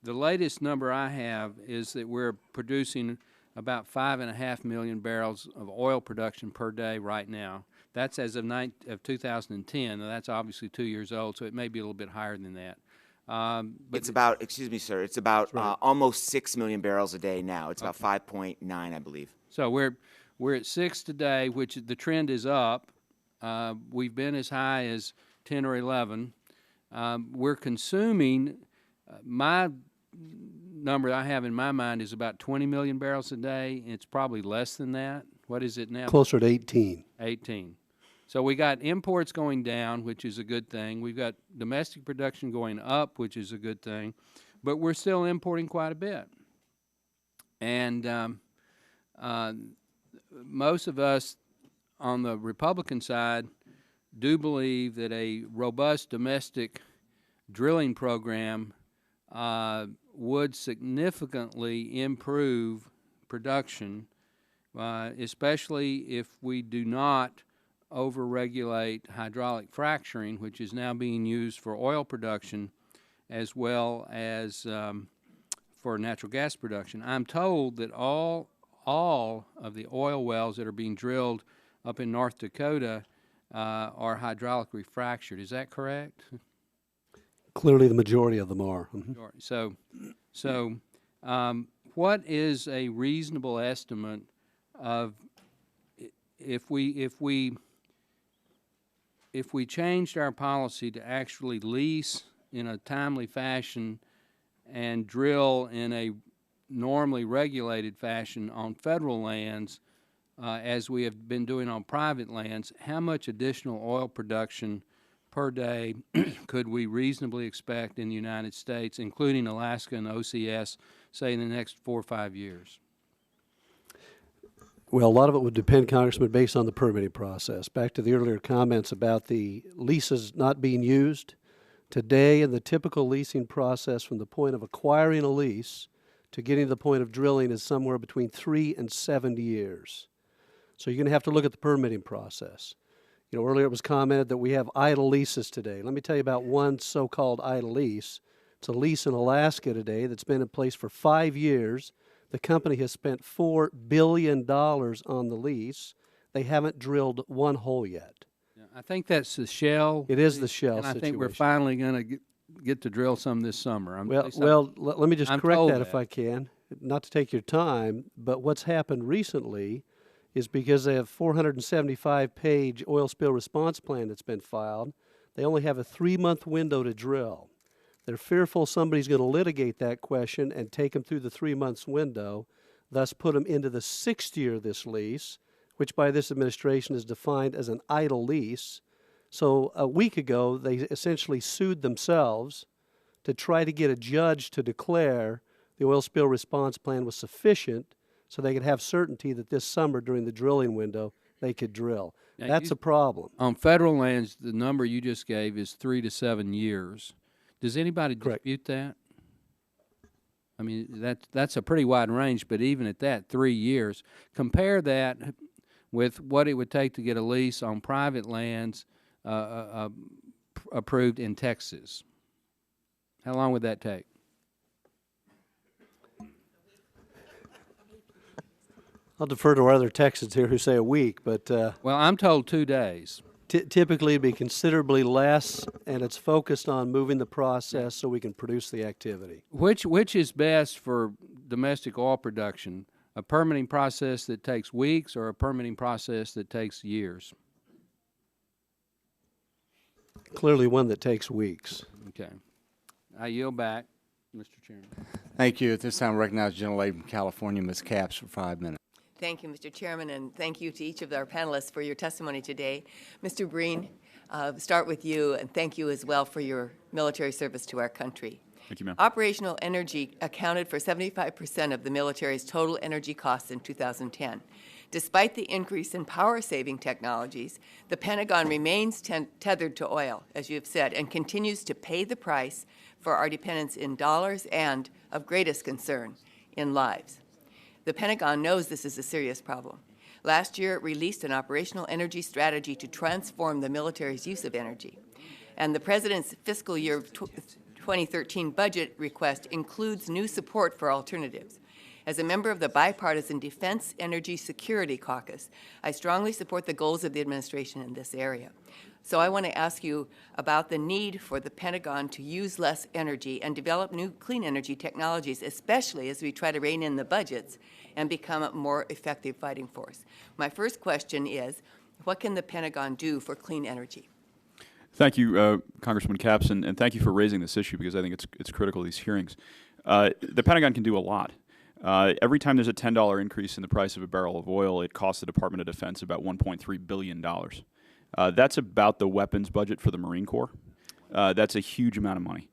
the latest number I have is that we're producing about 5.5 million barrels of oil production per day right now. That's as of 2010. Now, that's obviously 2 years old, so it may be a little bit higher than that. But it's about, excuse me, sir, it's about almost 6 million barrels a day now. It's about 5.9, I believe. So we're at 6 today, which the trend is up. We've been as high as 10 or 11. We're consuming, my number I have in my mind is about 20 million barrels a day. It's probably less than that. What is it now? Closer to 18. 18. So we got imports going down, which is a good thing. We've got domestic production going up, which is a good thing. But we're still importing quite a bit. And most of us on the Republican side do believe that a robust domestic drilling program would significantly improve production, especially if we do not overregulate hydraulic fracturing, which is now being used for oil production as well as for natural gas production. I'm told that all of the oil wells that are being drilled up in North Dakota are hydraulically fractured. Is that correct? Clearly the majority of them are. So what is a reasonable estimate of if we changed our policy to actually lease in a timely fashion and drill in a normally regulated fashion on federal lands, as we have been doing on private lands, how much additional oil production per day could we reasonably expect in the United States, including Alaska and OCS, say in the next 4 or 5 years? Well, a lot of it would depend, Congressman, based on the permitting process. Back to the earlier comments about the leases not being used. Today, in the typical leasing process, from the point of acquiring a lease to getting to the point of drilling is somewhere between 3 and 7 years. So you're going to have to look at the permitting process. You know, earlier it was commented that we have idle leases today. Let me tell you about one so-called idle lease. It's a lease in Alaska today that's been in place for 5 years. The company has spent $4 billion on the lease. They haven't drilled one hole yet. I think that's the Shell. It is the Shell and I situation. think we're finally going to get to drill some this summer. Let me just correct that if I I can, not to take your time, but what's happened recently is because they have 475-page oil spill response plan that's been filed, they only have a 3-month window to drill. They're fearful somebody's going to litigate that question and take them through the 3 months window, thus put them into the 6th year of this lease, which by this administration is defined as an idle lease. So a week ago, they essentially sued themselves to try to get a judge to declare the oil spill response plan was sufficient so they could have certainty that this summer during the drilling window they could drill. Now, That's a problem. On federal lands, the number you just gave is 3 to 7 years. Does anybody dispute that? I mean, that's a pretty wide range, but even at that, 3 years. Compare that with what it would take to get a lease on private lands approved in Texas. How long would that take? I'll defer to our other Texans here who say a week, but well, I'm told 2 days. Typically it'd be considerably less, and it's focused on moving the process so we can produce the activity. Which is best for domestic oil production? A permitting process that takes weeks or a permitting process that takes years? Clearly one that takes weeks. Okay. I yield back, Mr. Chairman. Thank you. At this time, I recognize the gentlelady from California, Ms. Capps, for 5 minutes. Thank you, Mr. Chairman, and thank you to each of our panelists for your testimony today. Mr. Breen, start with you, and thank you as well for your military service to our country. Thank you, ma'am. Operational energy accounted for 75% of the military's total energy costs in 2010. Despite the increase in power-saving technologies, the Pentagon remains tethered to oil, as you have said, and continues to pay the price for our dependence in dollars and, of greatest concern, in lives. The Pentagon knows this is a serious problem. Last year, it released an operational energy strategy to transform the military's use of energy. And the President's fiscal year 2013 budget request includes new support for alternatives. As a member of the Bipartisan Defense Energy Security Caucus, I strongly support the goals of the administration in this area. So I want to ask you about the need for the Pentagon to use less energy and develop new clean energy technologies, especially as we try to rein in the budgets and become a more effective fighting force. My first question is, what can the Pentagon do for clean energy? Thank you, Congressman Capps, and thank you for raising this issue because I think it's critical to these hearings. The Pentagon can do a lot. Every time there's a $10 increase in the price of a barrel of oil, it costs the Department of Defense about $1.3 billion. That's about the weapons budget for the Marine Corps. That's a huge amount of money.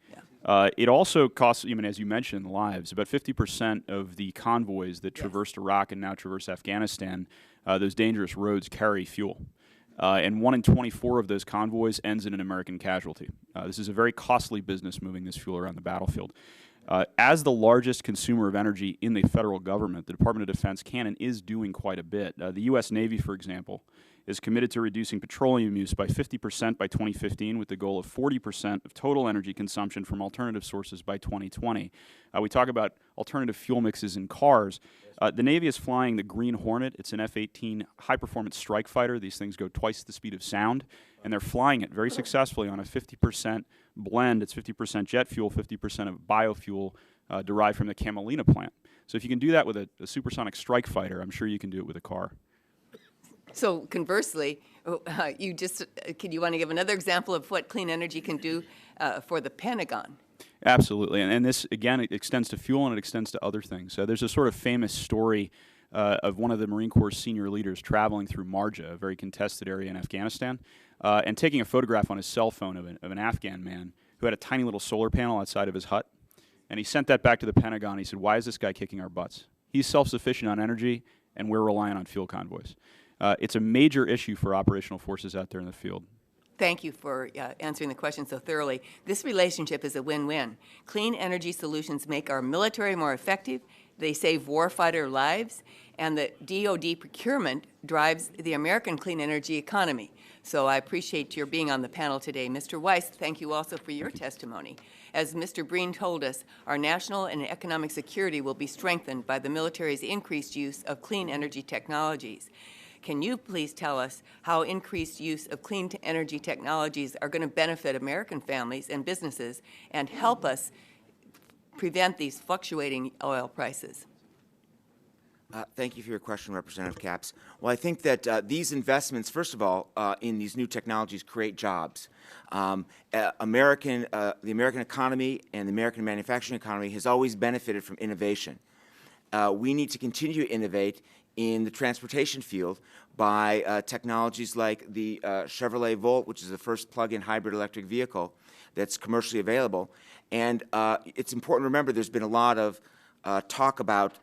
Yeah. It also costs, as you mentioned, lives. About 50% of the convoys that traversed Iraq and now traverse Afghanistan, those dangerous roads carry fuel. And 1 in 24 of those convoys ends in an American casualty. This is a very costly business moving this fuel around the battlefield. As the largest consumer of energy in the federal government, the Department of Defense can and is doing quite a bit. The U.S. Navy, for example, is committed to reducing petroleum use by 50% by 2015 with the goal of 40% of total energy consumption from alternative sources by 2020. We talk about alternative fuel mixes in cars. The Navy is flying the Green Hornet. It's an F-18 high-performance strike fighter. These things go twice the speed of sound, and they're flying it very successfully on a 50% blend. It's 50% jet fuel, 50% of biofuel derived from the Camelina plant. So if you can do that with a supersonic strike fighter, I'm sure you can do it with a car. So conversely, you want to give another example of what clean energy can do for the Pentagon? Absolutely, and this, again, it extends to fuel and it extends to other things. There's a sort of famous story of one of the Marine Corps senior leaders traveling through Marja, a very contested area in Afghanistan, and taking a photograph on his cell phone of an Afghan man who had a tiny little solar panel outside of his hut. And he sent that back to the Pentagon. He said, why is this guy kicking our butts? He's self-sufficient on energy, and we're relying on fuel convoys. It's a major issue for operational forces out there in the field. Thank you for answering the question so thoroughly. This relationship is a win-win. Clean energy solutions make our military more effective, they save warfighter lives, and the DoD procurement drives the American clean energy economy. So I appreciate your being on the panel today. Mr. Weiss, thank you also for your testimony. As Mr. Breen told us, our national and economic security will be strengthened by the military's increased use of clean energy technologies. Can you please tell us how increased use of clean energy technologies are going to benefit American families and businesses and help us prevent these fluctuating oil prices? Thank you for your question, Representative Capps. Well, I think that these investments, first of all, in these new technologies create jobs. The American economy and the American manufacturing economy has always benefited from innovation. We need to continue to innovate in the transportation field by technologies like the Chevrolet Volt, which is the first plug-in hybrid electric vehicle that's commercially available. And it's important to remember there's been a lot of talk about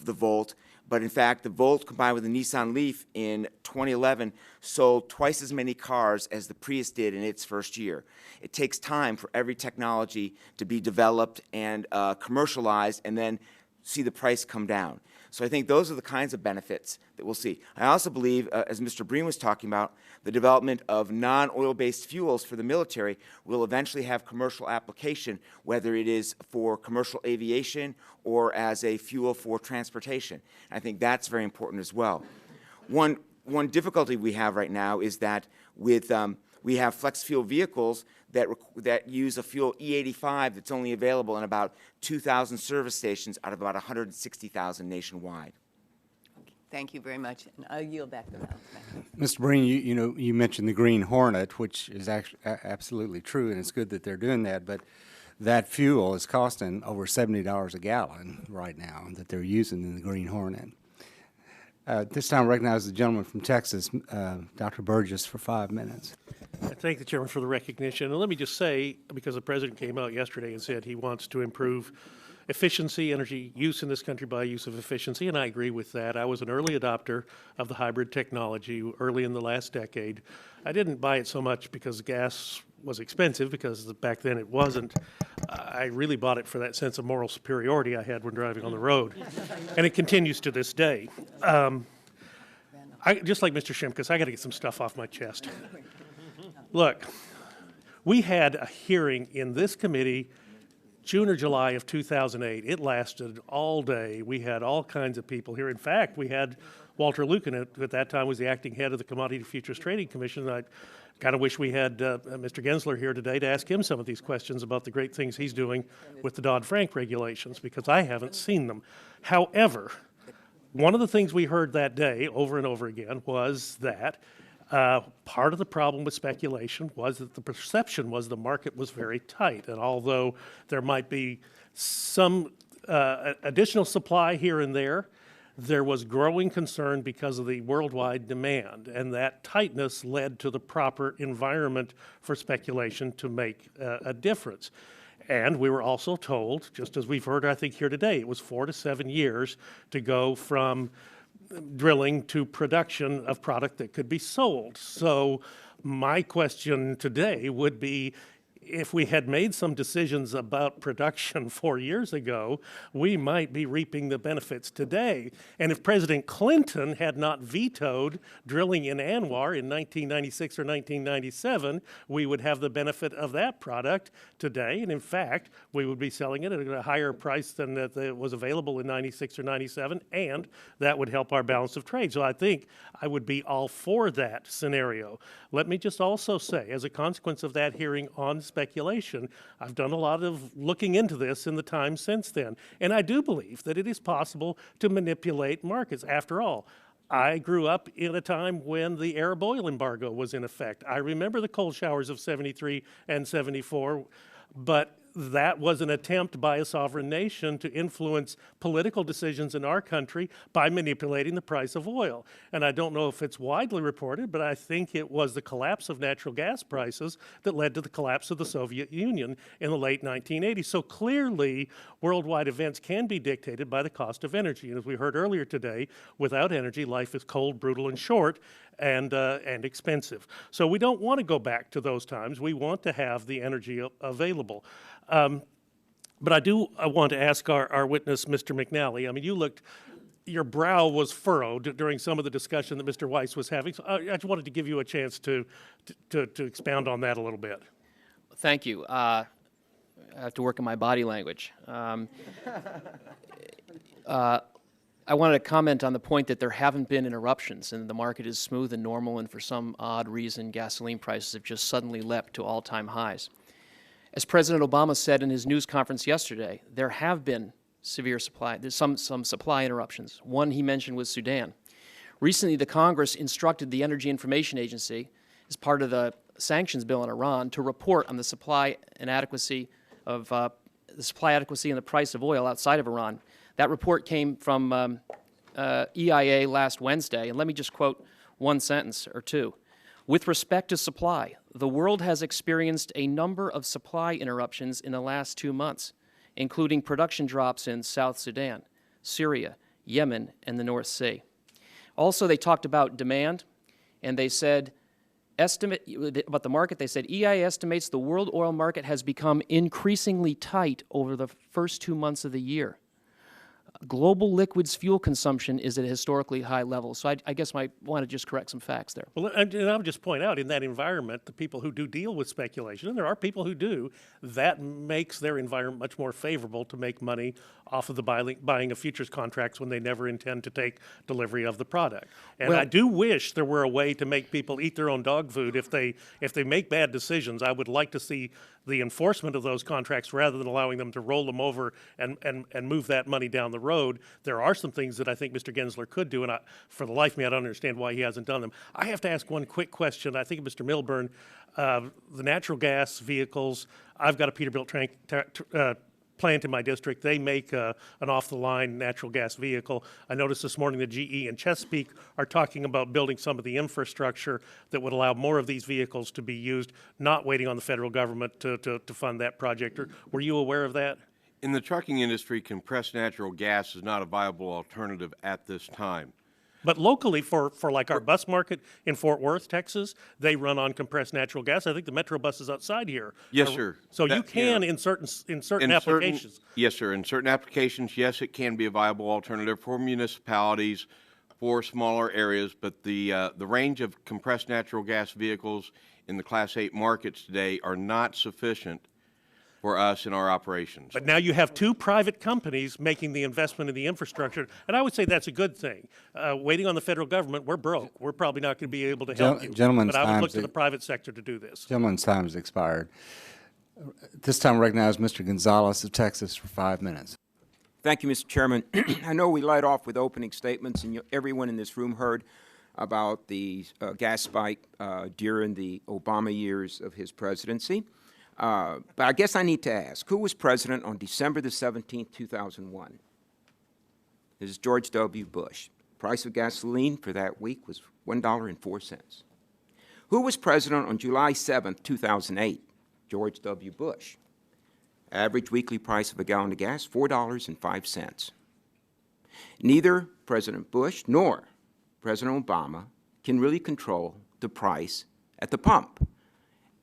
the Volt, but in fact the Volt combined with the Nissan Leaf in 2011 sold twice as many cars as the Prius did in its first year. It takes time for every technology to be developed and commercialized and then see the price come down. So I think those are the kinds of benefits that we'll see. I also believe, as Mr. Breen was talking about, the development of non-oil-based fuels for the military will eventually have commercial application, whether it is for commercial aviation or as a fuel for transportation. I think that's very important as well. One difficulty we have right now is that with we have flex fuel vehicles that use a fuel E85 that's only available in about 2,000 service stations out of about 160,000 nationwide. Thank you very much, and I'll yield back the mouse. Mr. Breen, you mentioned the Green Hornet, which is actually absolutely true, and it's good that they're doing that, but that fuel is costing over $70 a gallon right now that they're using in the Green Hornet. This time I recognize the gentleman from Texas, Dr. Burgess, for 5 minutes. I thank the chairman for the recognition. And let me just say, because the president came out yesterday and said he wants to improve efficiency, energy use in this country by use of efficiency, and I agree with that. I was an early adopter of the hybrid technology early in the last decade. I didn't buy it so much because gas was expensive, because back then it wasn't. I really bought it for that sense of moral superiority I had when driving on the road, and it continues to this day. Just like Mr. Shimkus, I got to get some stuff off my chest. Look, we had a hearing in this committee June or July of 2008. It lasted all day. We had all kinds of people here. In fact, we had Walter Lucan, at that time was the acting head of the Commodity Futures Trading Commission. I kind of wish we had Mr. Gensler here today to ask him some of these questions about the great things he's doing with the Dodd-Frank regulations, because I haven't seen them. However, one of the things we heard that day over and over again was that part of the problem with speculation was that the perception was the market was very tight. And although there might be some additional supply here and there was growing concern because of the worldwide demand. And that tightness led to the proper environment for speculation to make a difference. And we were also told, just as we've heard, I think, here today, it was 4 to 7 years to go from drilling to production of product that could be sold. So my question today would be, if we had made some decisions about production 4 years ago, we might be reaping the benefits today. And if President Clinton had not vetoed drilling in Anwar in 1996 or 1997, we would have the benefit of that product today. And in fact, we would be selling it at a higher price than that was available in 96 or 97, and that would help our balance of trade. So I think I would be all for that scenario. Let me just also say, as a consequence of that hearing on speculation, I've done a lot of looking into this in the time since then. And I do believe that it is possible to manipulate markets. After all, I grew up in a time when the Arab oil embargo was in effect. I remember the cold showers of 73 and 74, but that was an attempt by a sovereign nation to influence political decisions in our country by manipulating the price of oil. And I don't know if it's widely reported, but I think it was the collapse of natural gas prices that led to the collapse of the Soviet Union in the late 1980s. So clearly, worldwide events can be dictated by the cost of energy. And as we heard earlier today, without energy, life is cold, brutal, and short, and expensive. So we don't want to go back to those times. We want to have the energy available. But I want to ask our witness, Mr. McNally. I mean, your brow was furrowed during some of the discussion that Mr. Weiss was having. So I just wanted to give you a chance to expound on that a little bit. Thank you. I have to work on my body language. I wanted to comment on the point that there haven't been interruptions and the market is smooth and normal, and for some odd reason, gasoline prices have just suddenly leapt to all-time highs. As President Obama said in his news conference yesterday, there have been there's some supply interruptions. One he mentioned was Sudan. Recently, the Congress instructed the Energy Information Agency, as part of the sanctions bill on Iran, to report on the supply inadequacy of the and the price of oil outside of Iran. That report came from EIA last Wednesday, and let me just quote one sentence or two. With respect to supply, the world has experienced a number of supply interruptions in the last 2 months, including production drops in South Sudan, Syria, Yemen, and the North Sea. Also, they talked about demand, and they said, about the market, they said, EIA estimates the world oil market has become increasingly tight over the first 2 months of the year. Global liquids fuel consumption is at a historically high level. So I guess I want to just correct some facts there. Well, and I would just point out, in that environment, the people who do deal with speculation, and there are people who do, that makes their environment much more favorable to make money off of the buying of futures contracts when they never intend to take delivery of the product. And I do wish there were a way to make people eat their own dog food. If they make bad decisions, I would like to see the enforcement of those contracts rather than allowing them to roll them over and move that money down the road. There are some things that I think Mr. Gensler could do, and for the life of me, I don't understand why he hasn't done them. I have to ask one quick question. I think of Mr. Milburn, the natural gas vehicles. I've got a Peterbilt plant in my district, they make an off-the-line natural gas vehicle. I noticed this morning that GE and Chesapeake are talking about building some of the infrastructure that would allow more of these vehicles to be used, not waiting on the federal government to fund that project. Were you aware of that? In the trucking industry, compressed natural gas is not a viable alternative at this time. But locally, for like our bus market in Fort Worth, Texas, they run on compressed natural gas. I think the Metro buses outside here. Yes, sir. So you can in certain applications. Yes, sir. In certain applications, yes, it can be a viable alternative for municipalities, for smaller areas. But the range of compressed natural gas vehicles in the Class 8 markets today are not sufficient for us in our operations. But now you have two private companies making the investment in the infrastructure, and I would say that's a good thing. Waiting on the federal government, we're broke. We're probably not going to be able to help you. Gentleman's but I would look time's to the private sector to do this. Gentleman's time has expired. This time recognize Mr. Gonzalez of Texas for 5 minutes. Thank you, Mr. Chairman. I know we led off with opening statements, and everyone in this room heard about the gas spike during the Obama years of his presidency. But I guess I need to ask, who was president on December the 17th, 2001? This is George W. Bush. Price of gasoline for that week was $1.04. Who was president on July 7th, 2008? George W. Bush. Average weekly price of a gallon of gas, $4.05. Neither President Bush nor President Obama can really control the price at the pump.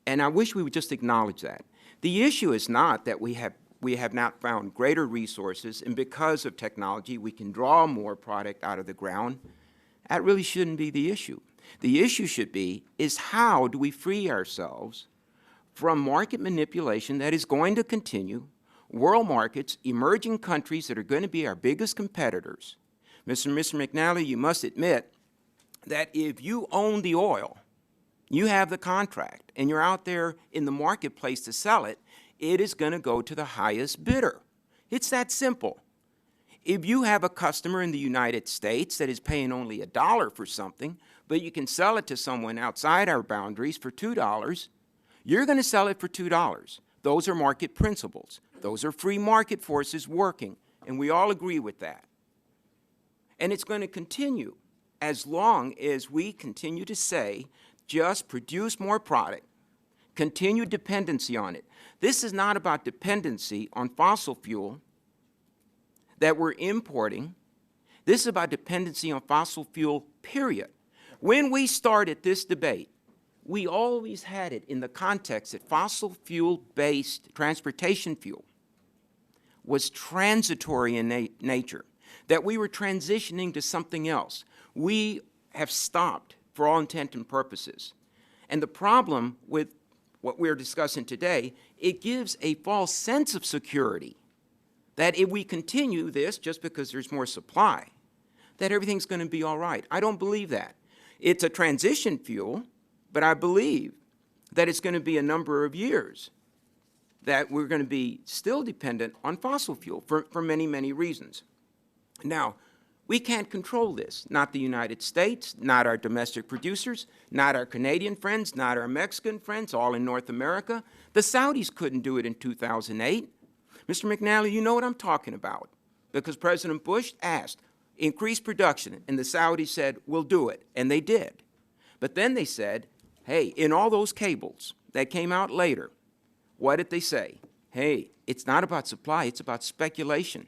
And I wish we would just acknowledge that. The issue is not that we have not found greater resources, and because of technology, we can draw more product out of the ground. That really shouldn't be the issue. The issue should be is how do we free ourselves from market manipulation that is going to continue, world markets, emerging countries that are going to be our biggest competitors. Mr. McNally, you must admit that if you own the oil, you have the contract, and you're out there in the marketplace to sell it, it is going to go to the highest bidder. It's that simple. If you have a customer in the United States that is paying only $1 for something, but you can sell it to someone outside our boundaries for $2, you're going to sell it for $2. Those are market principles. Those are free market forces working, and we all agree with that. And it's going to continue as long as we continue to say, just produce more product, continue dependency on it. This is not about dependency on fossil fuel that we're importing. This is about dependency on fossil fuel, period. When we started this debate, we always had it in the context that fossil fuel-based transportation fuel was transitory in nature, that we were transitioning to something else. We have stopped for all intent and purposes. And the problem with what we're discussing today, it gives a false sense of security that if we continue this just because there's more supply, that everything's going to be all right. I don't believe that. It's a transition fuel, but I believe that it's going to be a number of years that we're going to be still dependent on fossil fuel for many, many reasons. Now, we can't control this, not the United States, not our domestic producers, not our Canadian friends, not our Mexican friends, all in North America. The Saudis couldn't do it in 2008. Mr. McNally, you know what I'm talking about, because President Bush asked, increase production, and the Saudis said, we'll do it, and they did. But then they said, hey, in all those cables that came out later, what did they say? Hey, it's not about supply, it's about speculation.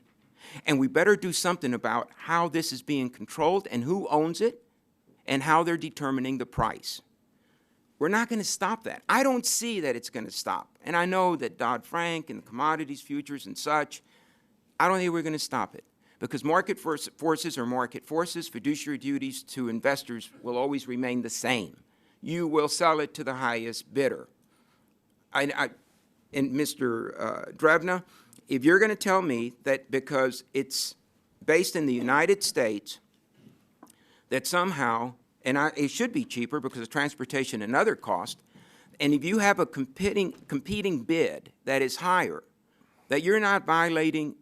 And we better do something about how this is being controlled and who owns it and how they're determining the price. We're not going to stop that. I don't see that it's going to stop. And I know that Dodd-Frank and the commodities futures and such, I don't think we're going to stop it. Because market forces are market forces. Fiduciary duties to investors will always remain the same. You will sell it to the highest bidder. And Mr. Drevna, if you're going to tell me that because it's based in the United States, that somehow, and it should be cheaper because of transportation and other costs, and if you have a competing bid that is higher, that you're not violating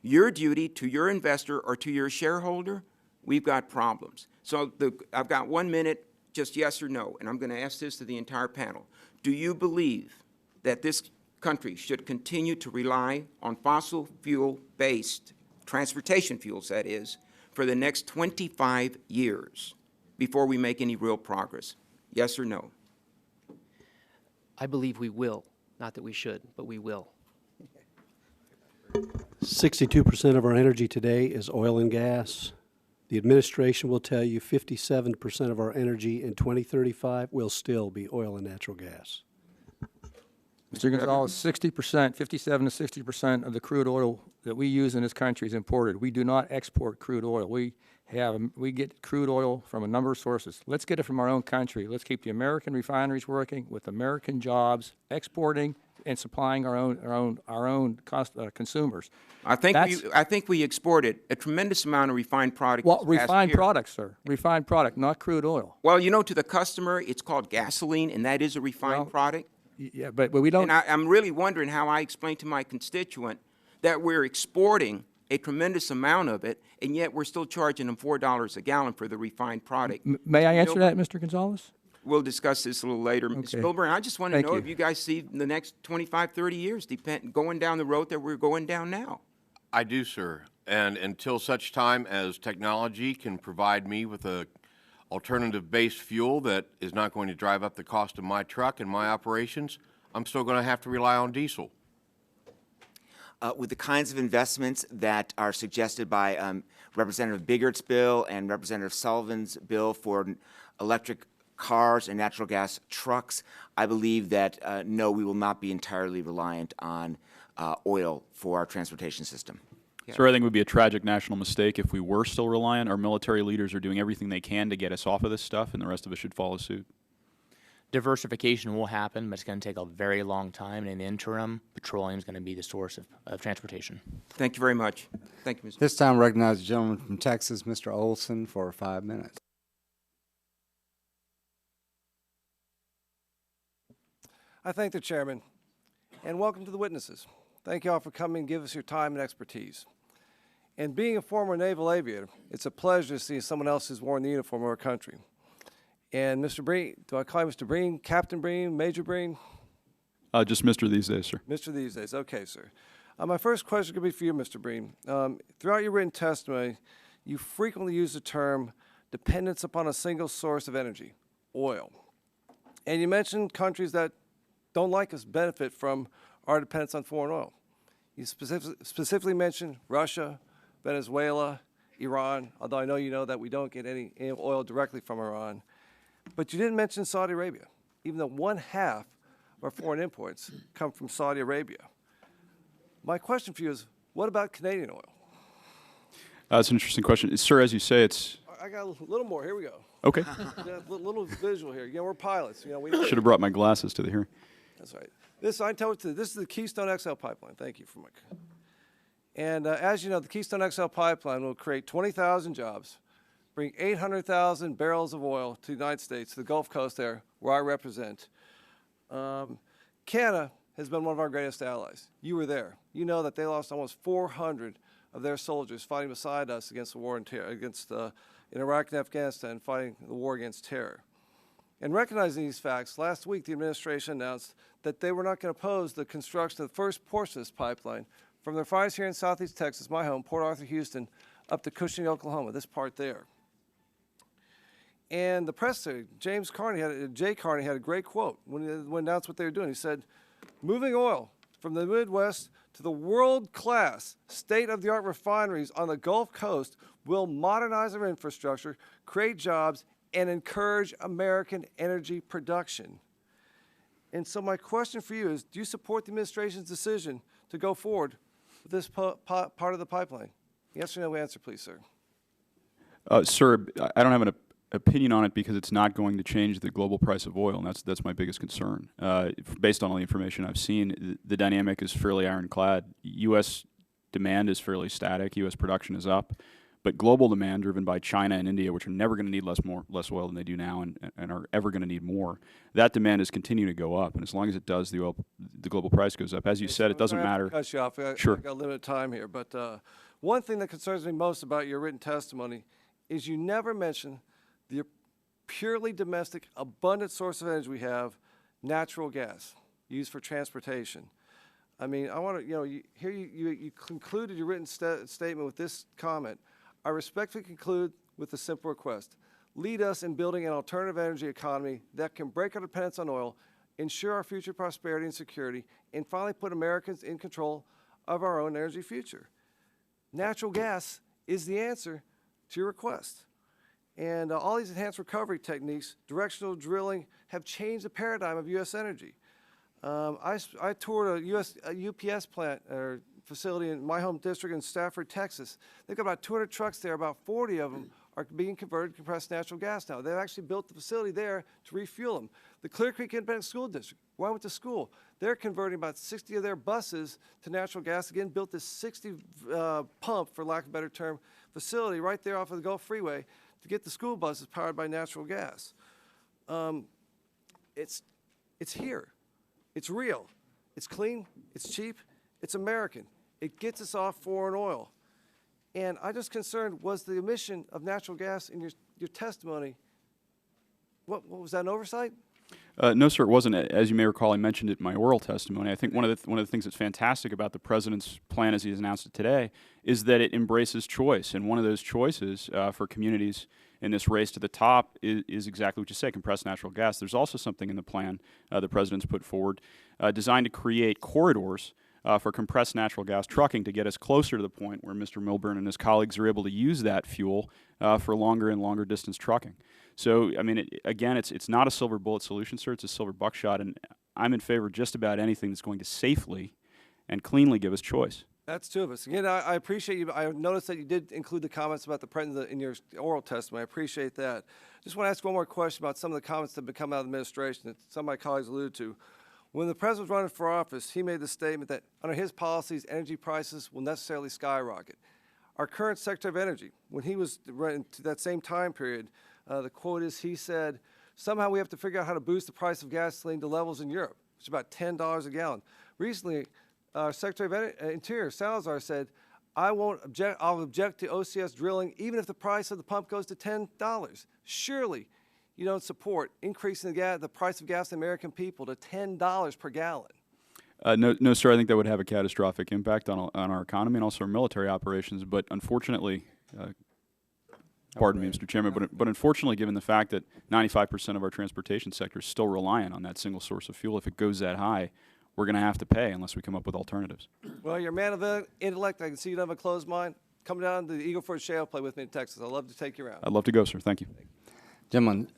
your duty to your investor or to your shareholder, we've got problems. So I've got 1 minute, just yes or no, and I'm going to ask this to the entire panel. Do you believe that this country should continue to rely on fossil fuel-based transportation fuels, that is, for the next 25 years before we make any real progress? Yes or no? I believe we will. Not that we should, but we will. 62% of our energy today is oil and gas. The administration will tell you 57% of our energy in 2035 will still be oil and natural gas. Mr. Gonzalez, 60%, 57 to 60% of the crude oil that we use in this country is imported. We do not export crude oil. We get crude oil from a number of sources. Let's get it from our own country. Let's keep the American refineries working with American jobs, exporting and supplying our own consumers. I think we exported a tremendous amount of refined product. Well, refined products, sir. Refined product, not crude oil. Well, you know, to the customer, it's called gasoline, and that is a refined product. Yeah, but we don't. And I'm really wondering how I explain to my constituent that we're exporting a tremendous amount of it, and yet we're still charging them $4 a gallon for the refined product. May I answer that, Mr. Gonzalez? We'll discuss this a little later. Okay. Mr. Milburn, I just want to know if you guys see the next 25, 30 years going down the road that we're going down now. I do, sir. And until such time as technology can provide me with a alternative-based fuel that is not going to drive up the cost of my truck and my operations, I'm still going to have to rely on diesel. With the kinds of investments that are suggested by Representative Biggert's bill and Representative Sullivan's bill for electric cars and natural gas trucks, I believe that, no, we will not be entirely reliant on oil for our transportation system. Sir, I think it would be a tragic national mistake if we were still reliant. Our military leaders are doing everything they can to get us off of this stuff, and the rest of us should follow suit. Diversification will happen, but it's going to take a very long time. And in the interim, petroleum is going to be the source of transportation. Thank you very much. Thank you, Mr. This time, recognize the gentleman from Texas, Mr. Olson, for 5 minutes. I thank the chairman, and welcome to the witnesses. Thank you all for coming and give us your time and expertise. And being a former naval aviator, it's a pleasure to see someone else who's worn the uniform of our country. And Mr. Breen, do I call you Mr. Breen, Captain Breen, Major Breen? Just Mr. these days, sir. Mr. these days, okay, sir. My first question could be for you, Mr. Breen. Throughout your written testimony, you frequently use the term dependence upon a single source of energy, oil. And you mentioned countries that don't like us benefit from our dependence on foreign oil. You specifically mentioned Russia, Venezuela, Iran, although I know you know that we don't get any oil directly from Iran. But you didn't mention Saudi Arabia, even though 1/2 of our foreign imports come from Saudi Arabia. My question for you is, what about Canadian oil? That's an interesting question. Sir, as you say, it's... I got a little more. Here we go. Okay. Yeah, a little visual here. You know, we're pilots. You know, we Should have brought my glasses to the hearing. That's right. This is the Keystone XL pipeline. Thank you for my. And as you know, the Keystone XL pipeline will create 20,000 jobs, bring 800,000 barrels of oil to the United States, to the Gulf Coast there, where I represent. Canada has been one of our greatest allies. You were there. You know that they lost almost 400 of their soldiers fighting beside us against the war in Iraq and Afghanistan, fighting the war against terror. And recognizing these facts, last week the administration announced that they were not going to oppose the construction of the first portion of this pipeline from their refineries here in southeast Texas, my home, Port Arthur, Houston, up to Cushing, Oklahoma, this part there. And the press secretary, Jay Carney, had a great quote when he announced what they were doing. He said, moving oil from the Midwest to the world-class, state-of-the-art refineries on the Gulf Coast will modernize our infrastructure, create jobs, and encourage American energy production. And so my question for you is, do you support the administration's decision to go forward with this part of the pipeline? Yes or no answer, please, sir. Sir, I don't have an opinion on it because it's not going to change the global price of oil, and that's my biggest concern. Based on all the information I've seen, the dynamic is fairly ironclad. U.S. demand is fairly static. U.S. production is up. But global demand, driven by China and India, which are never going to need less oil than they do now and are ever going to need more, that demand is continuing to go up. And as long as it does, the global price goes up. As you said, it doesn't matter. Cut you off. Sure. I've got limited time here. But one thing that concerns me most about your written testimony is you never mention the purely domestic, abundant source of energy we have, natural gas, used for transportation. I mean, I want to, you concluded your written statement with this comment. I respectfully conclude with a simple request. Lead us in building an alternative energy economy that can break our dependence on oil, ensure our future prosperity and security, and finally put Americans in control of our own energy future. Natural gas is the answer to your request. And all these enhanced recovery techniques, directional drilling, have changed the paradigm of U.S. energy. I toured a UPS plant or facility in my home district in Stafford, Texas. They've got about 200 trucks there. About 40 of them are being converted to compressed natural gas now. They've actually built the facility there to refuel them. The Clear Creek Independent School District, where I went to school, they're converting about 60 of their buses to natural gas. Again, built this 60 pump, for lack of a better term, facility right there off of the Gulf Freeway to get the school buses powered by natural gas. It's here. It's real. It's clean. It's cheap. It's American. It gets us off foreign oil. And I'm just concerned, was the emission of natural gas in your testimony, what was that, an oversight? No, sir, it wasn't. As you may recall, I mentioned it in my oral testimony. I think one of the things that's fantastic about the president's plan as he has announced it today is that it embraces choice. And one of those choices for communities in this race to the top is exactly what you say, compressed natural gas. There's also something in the plan the president's put forward designed to create corridors for compressed natural gas trucking to get us closer to the point where Mr. Milburn and his colleagues are able to use that fuel for longer and longer distance trucking. So, I mean, again, it's not a silver bullet solution, sir. It's a silver buckshot, and I'm in favor of just about anything that's going to safely and cleanly give us choice. That's two of us. Again, I appreciate you. I noticed that you did include the comments about the president in your oral testimony. I appreciate that. Just want to ask one more question about some of the comments that have come out of the administration that some of my colleagues alluded to. When the president was running for office, he made the statement that under his policies, energy prices will necessarily skyrocket. Our current Secretary of Energy, when he was running to that same time period, the quote is, he said, somehow we have to figure out how to boost the price of gasoline to levels in Europe, which is about $10 a gallon. Recently, Secretary of Interior, Salazar, said, I'll object to OCS drilling even if the price of the pump goes to $10. Surely you don't support increasing the price of gas to the American people to $10 per gallon. No, sir. I think that would have a catastrophic impact on our economy and also our military operations. But unfortunately, pardon me, Mr. Chairman, but unfortunately, given the fact that 95% of our transportation sector is still reliant on that single source of fuel, if it goes that high, we're going to have to pay unless we come up with alternatives. Well, you're a man of intellect. I can see you don't have a closed mind. Come down to the Eagle Ford Shale, play with me in Texas. I'd love to take you around. I'd love to go, sir. Thank you. Gentlemen,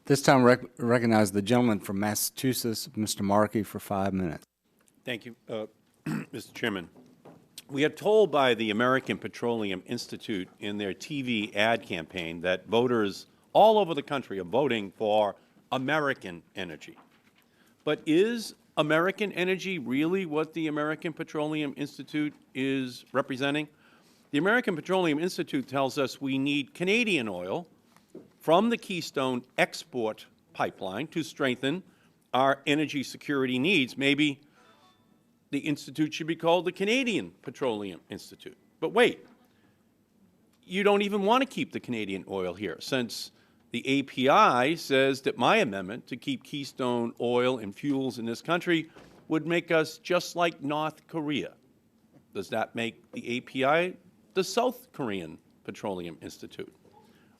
this time recognize the gentleman from Massachusetts, Mr. Markey, for 5 minutes. Thank you, Mr. Chairman. We are told by the American Petroleum Institute in their TV ad campaign that voters all over the country are voting for American energy. But is American energy really what the American Petroleum Institute is representing? The American Petroleum Institute tells us we need Canadian oil from the Keystone export pipeline to strengthen our energy security needs. Maybe the institute should be called the Canadian Petroleum Institute. But wait, you don't even want to keep the Canadian oil here, since the API says that my amendment to keep Keystone oil and fuels in this country would make us just like North Korea. Does that make the API the South Korean Petroleum Institute?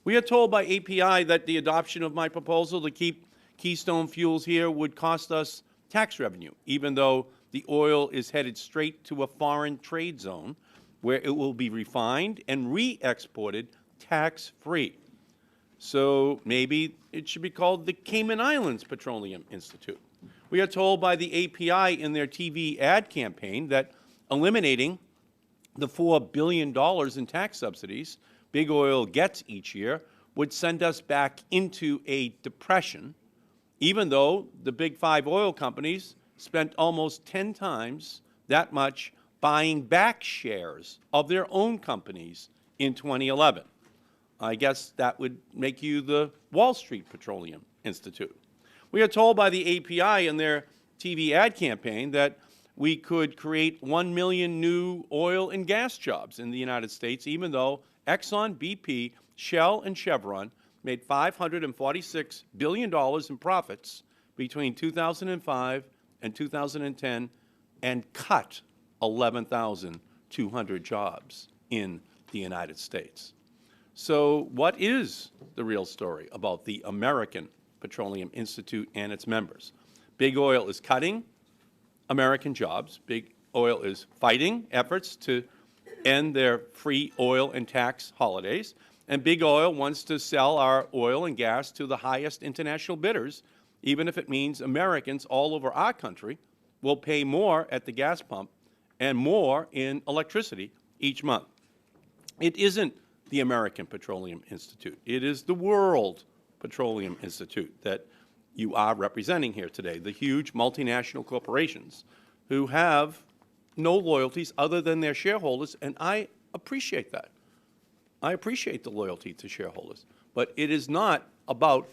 We are told by API that the adoption of my proposal to keep Keystone fuels here would cost us tax revenue, even though the oil is headed straight to a foreign trade zone where it will be refined and re-exported tax-free. So maybe it should be called the Cayman Islands Petroleum Institute. We are told by the API in their TV ad campaign that eliminating the $4 billion in tax subsidies big oil gets each year would send us back into a depression, even though the big 5 oil companies spent almost 10 times that much buying back shares of their own companies in 2011. I guess that would make you the Wall Street Petroleum Institute. We are told by the API in their TV ad campaign that we could create 1 million new oil and gas jobs in the United States, even though Exxon, BP, Shell, and Chevron made $546 billion in profits between 2005 and 2010 and cut 11,200 jobs in the United States. So what is the real story about the American Petroleum Institute and its members? Big Oil is cutting American jobs. Big Oil is fighting efforts to end their free oil and tax holidays. And Big Oil wants to sell our oil and gas to the highest international bidders, even if it means Americans all over our country will pay more at the gas pump and more in electricity each month. It isn't the American Petroleum Institute. It is the World Petroleum Institute that you are representing here today, the huge multinational corporations who have no loyalties other than their shareholders, and I appreciate that. I appreciate the loyalty to shareholders. But it is not about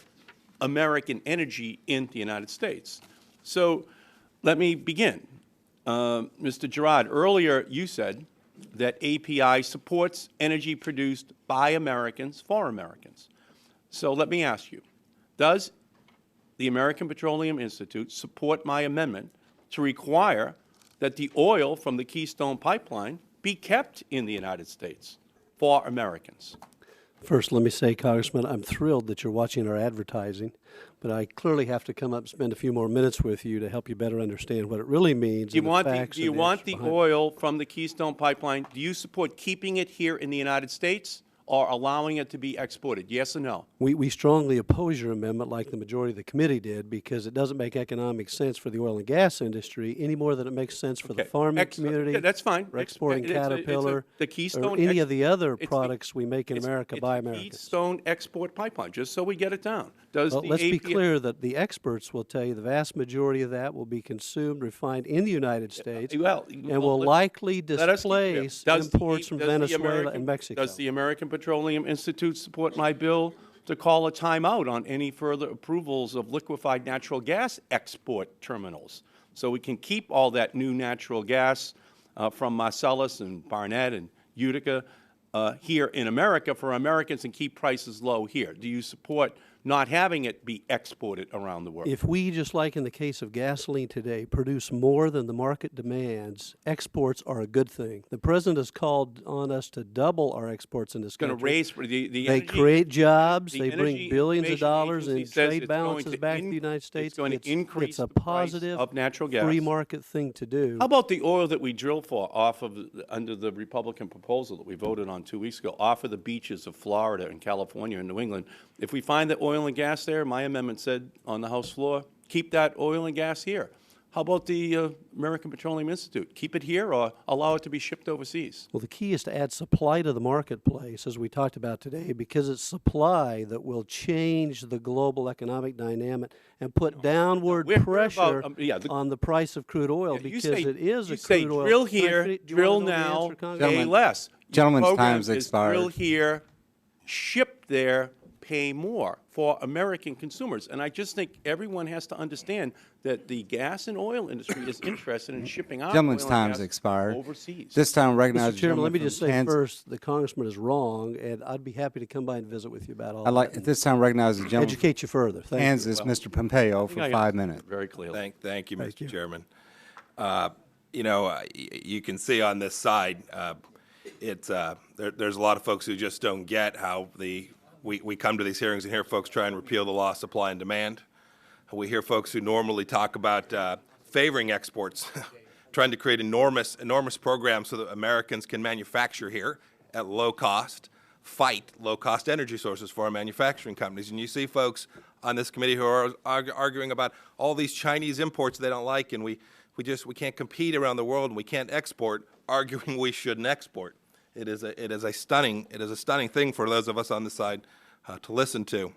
American energy in the United States. So let me begin. Mr. Girard, earlier you said that API supports energy produced by Americans for Americans. So let me ask you, does the American Petroleum Institute support my amendment to require that the oil from the Keystone Pipeline be kept in the United States for Americans? First, let me say, Congressman, I'm thrilled that you're watching our advertising, but I clearly have to come up and spend a few more minutes with you to help you better understand what it really means. Do you want the oil from the Keystone Pipeline? Do you support keeping it here in the United States or allowing it to be exported? Yes or no? We strongly oppose your amendment, like the majority of the committee did, because it doesn't make economic sense for the oil and gas industry any more than it makes sense for the farming community. Okay, that's fine. For exporting Caterpillar, the Keystone or any of the other products we make in America by Americans. Keystone Export Pipeline, just so we get it down. Does Well, the let's be API clear that the experts will tell you the vast majority of that will be consumed, refined in the United States, and will likely displace imports from Venezuela and Mexico. Does the American Petroleum Institute support my bill to call a timeout on any further approvals of liquefied natural gas export terminals, so we can keep all that new natural gas from Marcellus and Barnett and Utica here in America for Americans and keep prices low here? Do you support not having it be exported around the world? If we, just like in the case of gasoline today, produce more than the market demands, exports are a good thing. The President has called on us to double our exports in this country. It's going to raise the They energy, create jobs. the They bring Energy billions of Information dollars in Agency says trade it's going balances to back to the United States. It's going to increase it's a the price positive, of natural gas. free market thing to do. How about the oil that we drill for off of under the Republican proposal that we voted on 2 weeks ago, off of the beaches of Florida and California and New England? If we find that oil and gas there, my amendment said on the House floor, keep that oil and gas here. How about the American Petroleum Institute? Keep it here or allow it to be shipped overseas? Well, the key is to add supply to the marketplace, as we talked about today, because it's supply that will change the global economic dynamic and put downward pressure on the price of crude oil, because it is a crude oil. Drill here, drill now, pay less. Gentlemen's time's expired. Drill here, ship there, pay more for American consumers. And I just think everyone has to understand that the gas and oil industry is interested in shipping our Gentlemen's oil and time's gas expired. overseas. This time, recognize Mr. Chairman, let me just say Kansas. first, the congressman is wrong, and I'd be happy to come by and visit with you about all I'd like that. at this time recognize the gentleman. Educate you further. Thank you. Kansas, Mr. Pompeo, for 5 minutes. Very clearly. Thank you, Mr. Chairman. You know, you can see on this side, there's a lot of folks who just don't get how we come to these hearings and hear folks try and repeal the law of supply and demand. We hear folks who normally talk about favoring exports, trying to create enormous programs so that Americans can manufacture here at low cost, fight low-cost energy sources for our manufacturing companies. And you see folks on this committee who are arguing about all these Chinese imports they don't like, and we can't compete around the world and we can't export, arguing we shouldn't export. It is a stunning thing for those of us on this side to listen to.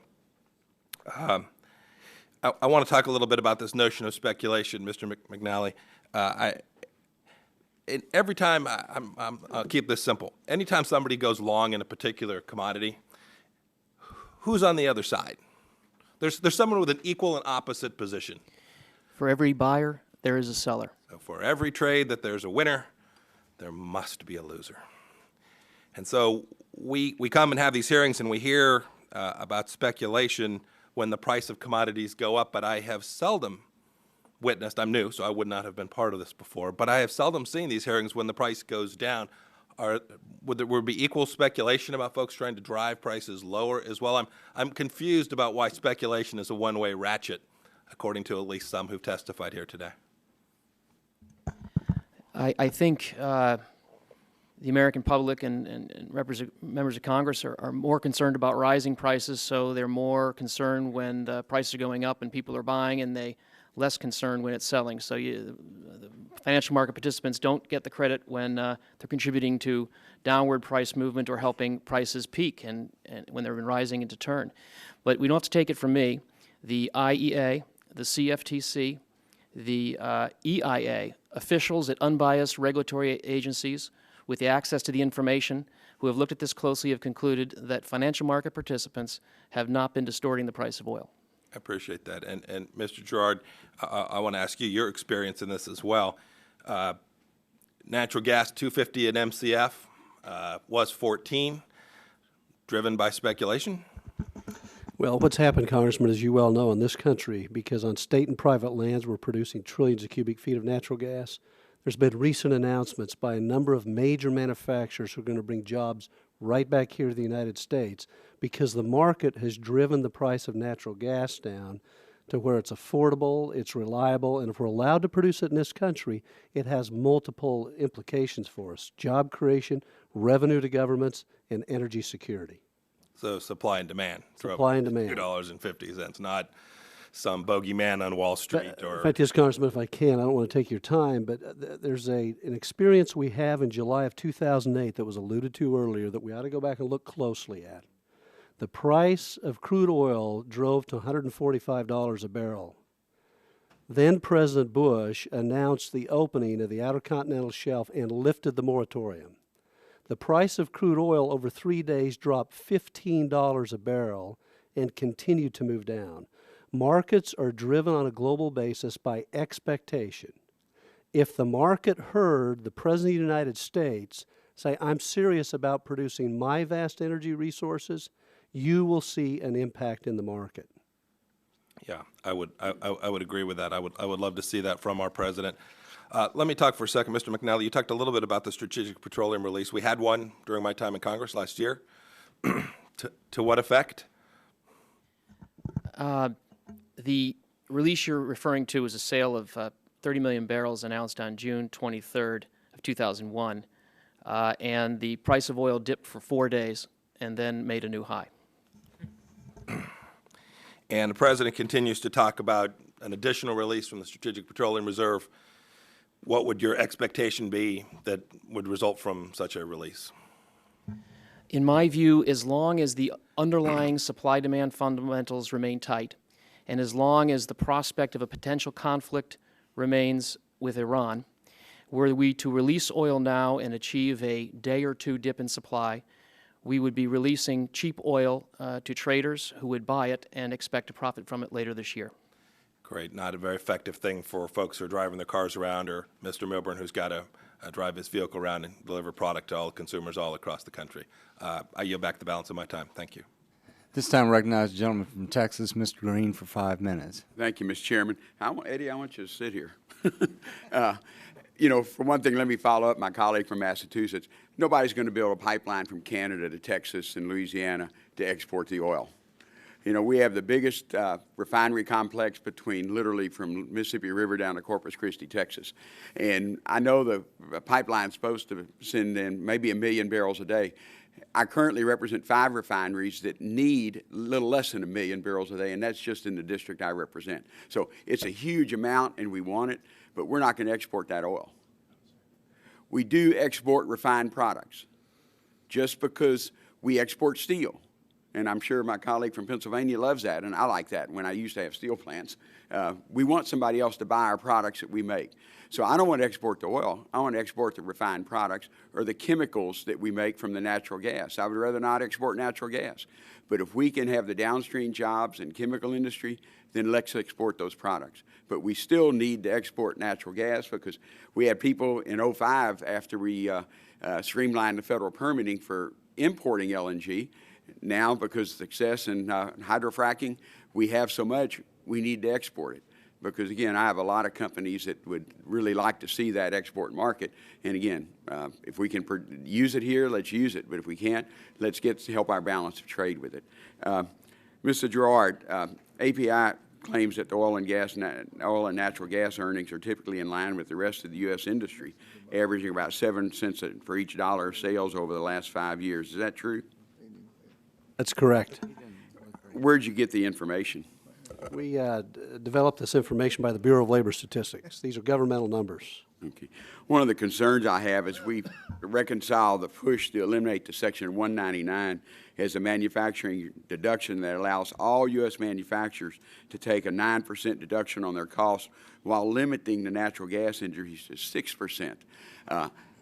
I want to talk a little bit about this notion of speculation, Mr. McNally. Every time I'll keep this simple. Anytime somebody goes long in a particular commodity, who's on the other side? There's someone with an equal and opposite position. For every buyer, there is a seller. So for every trade that there's a winner, there must be a loser. And so we come and have these hearings and we hear about speculation when the price of commodities go up, but I have seldom witnessed, I'm new, so I would not have been part of this before, but I have seldom seen these hearings when the price goes down. Would there be equal speculation about folks trying to drive prices lower as well? I'm confused about why speculation is a one-way ratchet, according to at least some who've testified here today. I think the American public and members of Congress are more concerned about rising prices, so they're more concerned when the prices are going up and people are buying, and they less concerned when it's selling. So the financial market participants don't get the credit when they're contributing to downward price movement or helping prices peak and when they're rising into turn. But we don't have to take it from me. The IEA, the CFTC, the EIA, officials at unbiased regulatory agencies with the access to the information who have looked at this closely have concluded that financial market participants have not been distorting the price of oil. I appreciate that. And Mr. Gerard, I want to ask you your experience in this as well. Natural gas, $2.50 an MCF, was 14, driven by speculation? Well, what's happened, Congressman, as you well know, in this country, because on state and private lands we're producing trillions of cubic feet of natural gas, there's been recent announcements by a number of major manufacturers who are going to bring jobs right back here to the United States because the market has driven the price of natural gas down to where it's affordable, it's reliable, and if we're allowed to produce it in this country, it has multiple implications for us: job creation, revenue to governments, and energy security. So supply and demand. Supply and demand. $2.50, not some bogeyman on Wall Street. Or in fact, yes, Congressman, if I can, I don't want to take your time, but there's an experience we have in July of 2008 that was alluded to earlier that we ought to go back and look closely at. The price of crude oil drove to $145 a barrel. Then President Bush announced the opening of the Outer Continental Shelf and lifted the moratorium. The price of crude oil over 3 days dropped $15 a barrel and continued to move down. Markets are driven on a global basis by expectation. If the market heard the President of the United States say, I'm serious about producing my vast energy resources, you will see an impact in the market. Yeah, I would agree with that. I would love to see that from our president. Let me talk for a second, Mr. McNally. You talked a little bit about the Strategic Petroleum Release. We had one during my time in Congress last year. To what effect? The release you're referring to was a sale of 30 million barrels announced on June 23rd of 2001, and the price of oil dipped for 4 days and then made a new high. And the president continues to talk about an additional release from the Strategic Petroleum Reserve. What would your expectation be that would result from such a release? In my view, as long as the underlying supply-demand fundamentals remain tight, and as long as the prospect of a potential conflict remains with Iran, were we to release oil now and achieve a day or two dip in supply, we would be releasing cheap oil to traders who would buy it and expect to profit from it later this year. Great. Not a very effective thing for folks who are driving their cars around, or Mr. Milburn, who's got to drive his vehicle around and deliver product to all consumers all across the country. I yield back the balance of my time. Thank you. This time recognize the gentleman from Texas, Mr. Green, for 5 minutes. Thank you, Mr. Chairman. Eddie, I want you to sit here. You know, for one thing, let me follow up my colleague from Massachusetts. Nobody's going to build a pipeline from Canada to Texas and Louisiana to export the oil. You know, we have the biggest refinery complex literally from Mississippi River down to Corpus Christi, Texas. And I know the pipeline's supposed to send in maybe 1 million barrels a day. I currently represent 5 refineries that need a little less than 1 million barrels a day, and that's just in the district I represent. So it's a huge amount, and we want it, but we're not going to export that oil. We do export refined products just because we export steel. And I'm sure my colleague from Pennsylvania loves that, and I like that when I used to have steel plants. We want somebody else to buy our products that we make. So I don't want to export the oil. I want to export the refined products or the chemicals that we make from the natural gas. I would rather not export natural gas. But if we can have the downstream jobs in chemical industry, then let's export those products. But we still need to export natural gas because we had people in 2005 after we streamlined the federal permitting for importing LNG. Now, because of success in hydrofracking, we have so much, we need to export it. because, again, I have a lot of companies that would really like to see that export market. And, again, if we can use it here, let's use it. But if we can't, let's help our balance of trade with it. Mr. Gerard, API claims that the oil and natural gas earnings are typically in line with the rest of the U.S. industry, averaging about 7 cents for each dollar of sales over the last 5 years. Is that true? That's correct. Where'd you get the information? We developed this information by the Bureau of Labor Statistics. These are governmental numbers. Okay. One of the concerns I have is we reconcile the push to eliminate the Section 199 as a manufacturing deduction that allows all U.S. manufacturers to take a 9% deduction on their costs while limiting the natural gas industry to 6%.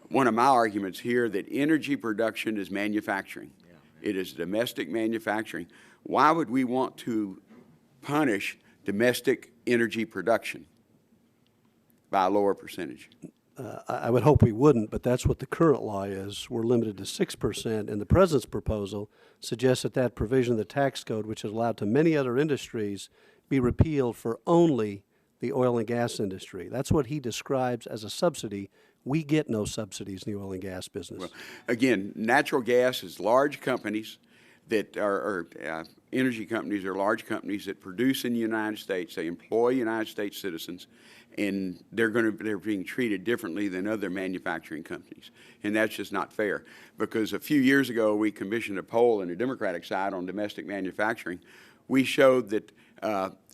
One of my arguments here that energy production is manufacturing. It is domestic manufacturing. Why would we want to punish domestic energy production by a lower percentage? I would hope we wouldn't, but that's what the current law is. We're limited to 6%, and the President's proposal suggests that that provision of the tax code, which is allowed to many other industries, be repealed for only the oil and gas industry. That's what he describes as a subsidy. We get no subsidies in the oil and gas business. Well, again, natural gas is large companies that are energy companies are large companies that produce in the United States. They employ United States citizens, and they're being treated differently than other manufacturing companies. And that's just not fair, because a few years ago we commissioned a poll on the Democratic side on domestic manufacturing. We showed that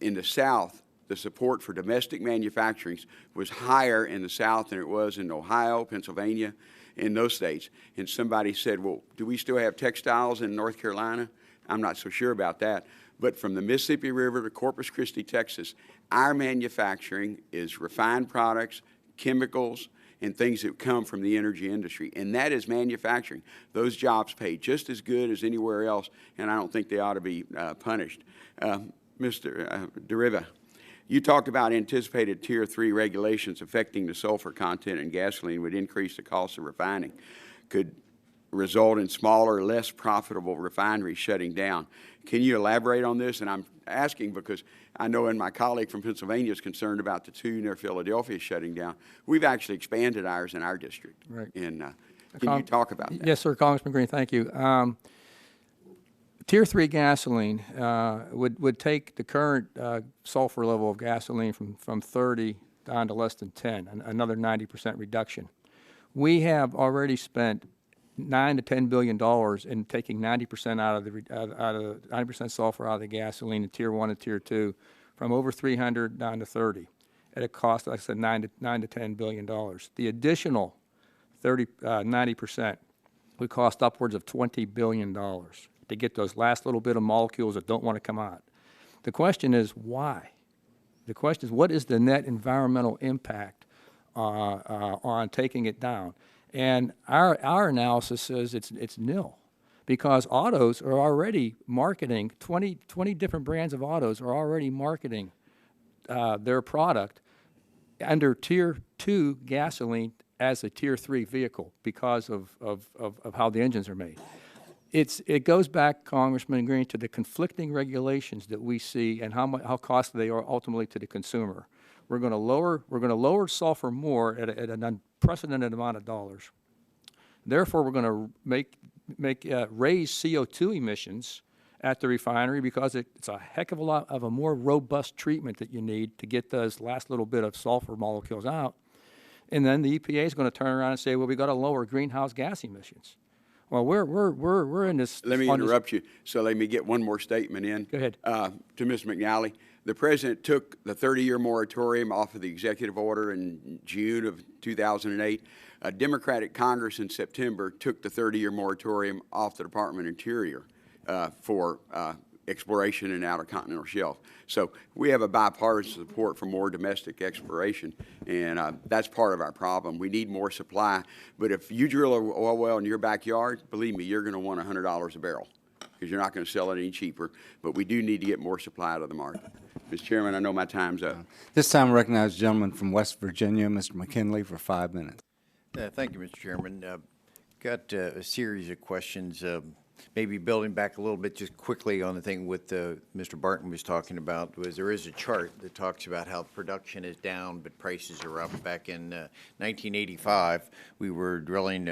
in the South, the support for domestic manufacturing was higher in the South than it was in Ohio, Pennsylvania, in those states. And somebody said, well, do we still have textiles in North Carolina? I'm not so sure about that. But from the Mississippi River to Corpus Christi, Texas, our manufacturing is refined products, chemicals, and things that come from the energy industry. And that is manufacturing. Those jobs pay just as good as anywhere else, and I don't think they ought to be punished. Mr. DeRiva, you talked about anticipated Tier 3 regulations affecting the sulfur content in gasoline would increase the cost of refining, could result in smaller, less profitable refineries shutting down. Can you elaborate on this? And I'm asking because I know my colleague from Pennsylvania is concerned about the two near Philadelphia shutting down. We've actually expanded ours in our district. Right. And can you talk about that? Yes, sir, Congressman Green, thank you. Tier 3 gasoline would take the current sulfur level of gasoline from 30 down to less than 10, another 90% reduction. We have already spent $9 to $10 billion in taking 90% out of the 90% sulfur out of the gasoline in Tier 1 and Tier 2 from over 300 down to 30 at a cost, like I said, $9 to $10 billion. The additional 90% would cost upwards of $20 billion to get those last little bit of molecules that don't want to come out. The question is why? The question is what is the net environmental impact on taking it down? And our analysis says it's nil, because autos are already marketing, 20 different brands of autos are already marketing their product under Tier 2 gasoline as a Tier 3 vehicle because of how the engines are made. It goes back, Congressman Green, to the conflicting regulations that we see and how costly they are ultimately to the consumer. We're going to lower sulfur more at an unprecedented amount of dollars. Therefore, we're going to raise CO2 emissions at the refinery because it's a heck of a lot of a more robust treatment that you need to get those last little bit of sulfur molecules out. And then the EPA is going to turn around and say, well, we got to lower greenhouse gas emissions. Well, we're in this. Let me interrupt you. So let me get one more statement in. Go ahead. To Ms. McNally, the President took the 30-year moratorium off of the executive order in June of 2008. A Democratic Congress in September took the 30-year moratorium off the Department of Interior for exploration in outer continental shelf. So we have a bipartisan support for more domestic exploration, and that's part of our problem. We need more supply, but if you drill an oil well in your backyard, believe me, you're going to want $100 a barrel because you're not going to sell it any cheaper, but we do need to get more supply out of the market. Mr. Chairman, I know my time's up. This time I recognize the gentleman from West Virginia, Mr. McKinley, for 5 minutes. Thank you, Mr. Chairman. Got a series of questions. maybe building back a little bit just quickly on the thing with Mr. Barton was talking about, was there is a chart that talks about how production is down but prices are up. Back in 1985, we were drilling,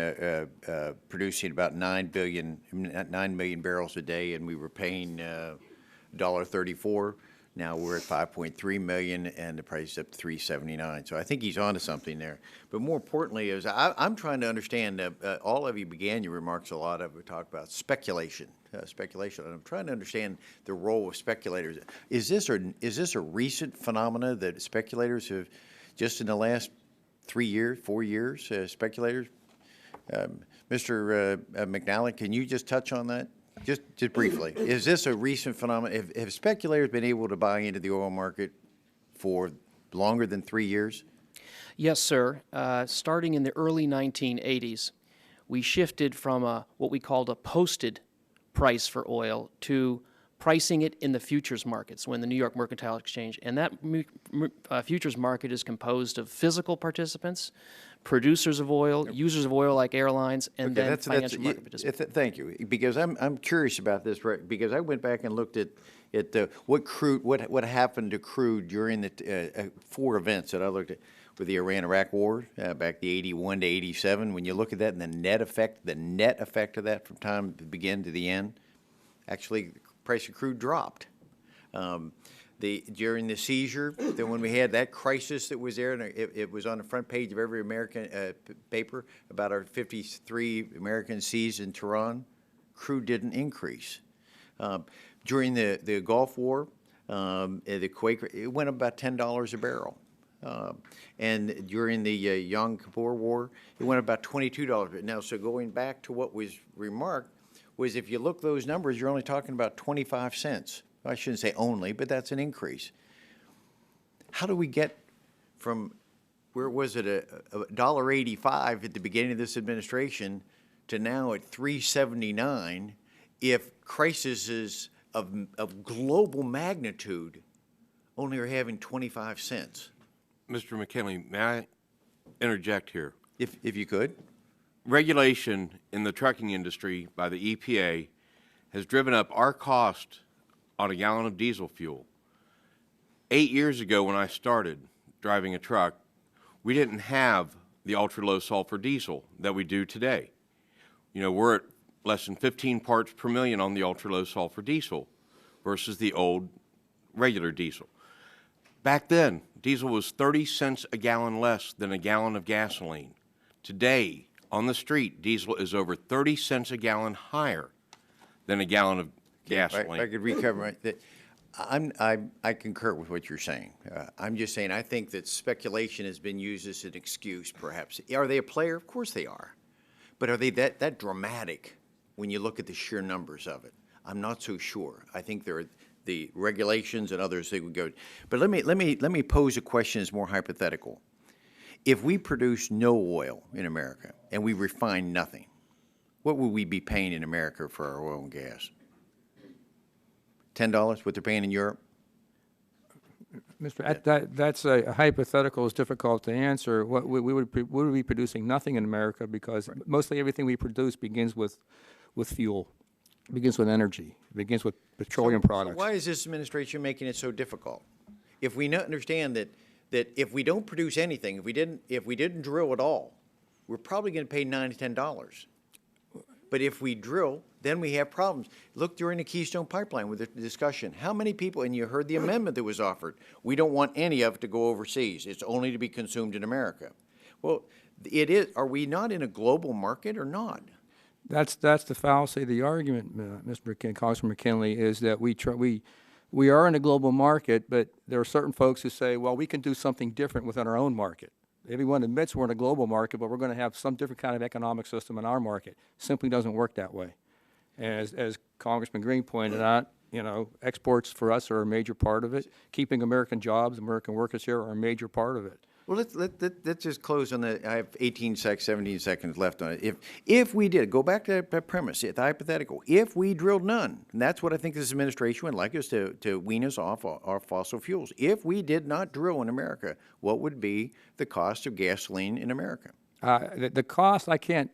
producing about 9 million barrels a day, and we were paying $1.34. Now we're at 5.3 million, and the price is up to 379. So I think he's onto something there. But more importantly, is I'm trying to understand. All of you began your remarks a lot of talk about speculation, speculation, and I'm trying to understand the role of speculators. Is this a recent phenomena that speculators have, just in the last 3 years, 4 years, speculators? Mr. McNally, can you just touch on that? Just briefly, is this a recent phenomenon? Have speculators been able to buy into the oil market for longer than 3 years? Yes, sir. Starting in the early 1980s, we shifted from what we called a posted price for oil to pricing it in the futures markets when the New York Mercantile Exchange. And that futures market is composed of physical participants, producers of oil, users of oil like airlines, and then financial market participants. Thank you, because I'm curious about this, right? Because I went back and looked at what happened to crude during the 4 events that I looked at, with the Iran-Iraq war back the 81 to 87. When you look at that and the net effect of that from time to begin to the end, actually the price of crude dropped. During the seizure, then when we had that crisis that was there, and it was on the front page of every American paper about our 53 American seized in Tehran, crude didn't increase. During the Gulf War, the Kuwait, it went up about $10 a barrel. And during the Yom Kippur War, it went up about $22. Now, so going back to what was remarked, was if you look those numbers, you're only talking about 25 cents. I shouldn't say only, but that's an increase. How do we get from, where was it, $1.85 at the beginning of this administration to now at $3.79 if crises of global magnitude only are having 25 cents? Mr. McKinley, may I interject here? If you could. Regulation in the trucking industry by the EPA has driven up our cost on a gallon of diesel fuel. 8 years ago when I started driving a truck, we didn't have the ultra-low sulfur diesel that we do today. You know, we're at less than 15 parts per million on the ultra-low sulfur diesel versus the old regular diesel. Back then, diesel was 30 cents a gallon less than a gallon of gasoline. Today, on the street, diesel is over 30 cents a gallon higher than a gallon of gasoline. If I could recover that. I concur with what you're saying. I'm just saying I think that speculation has been used as an excuse, perhaps. Are they a player? Of course they are. But are they that dramatic when you look at the sheer numbers of it? I'm not so sure. I think there are the regulations and others that would go. But let me pose a question that's more hypothetical. If we produce no oil in America and we refine nothing, what would we be paying in America for our oil and gas? $10, what they're paying in Europe? Mr. That's a hypothetical. It's difficult to answer. We would be producing nothing in America because mostly everything we produce begins with fuel. It begins with energy. It begins with petroleum products. So why is this administration making it so difficult? If we understand that if we don't produce anything, if we didn't drill at all, we're probably going to pay $9 to $10. But if we drill, then we have problems. Look during the Keystone Pipeline with the discussion. How many people, and you heard the amendment that was offered, we don't want any of it to go overseas. It's only to be consumed in America. Well, it is. Are we not in a global market or not? That's the fallacy of the argument, Mr. McKinley, Congressman McKinley, is that we are in a global market, but there are certain folks who say, well, we can do something different within our own market. Everyone admits we're in a global market, but we're going to have some different kind of economic system in our market. Simply doesn't work that way. As Congressman Green pointed out, you know, exports for us are a major part of it. Keeping American jobs, American workers here are a major part of it. Well, let's just close on the. I have 17 seconds left on it. If we did, go back to that premise, the hypothetical. If we drilled none, and that's what I think this administration would like us to wean us off our fossil fuels. If we did not drill in America, what would be the cost of gasoline in America? The cost, I can't.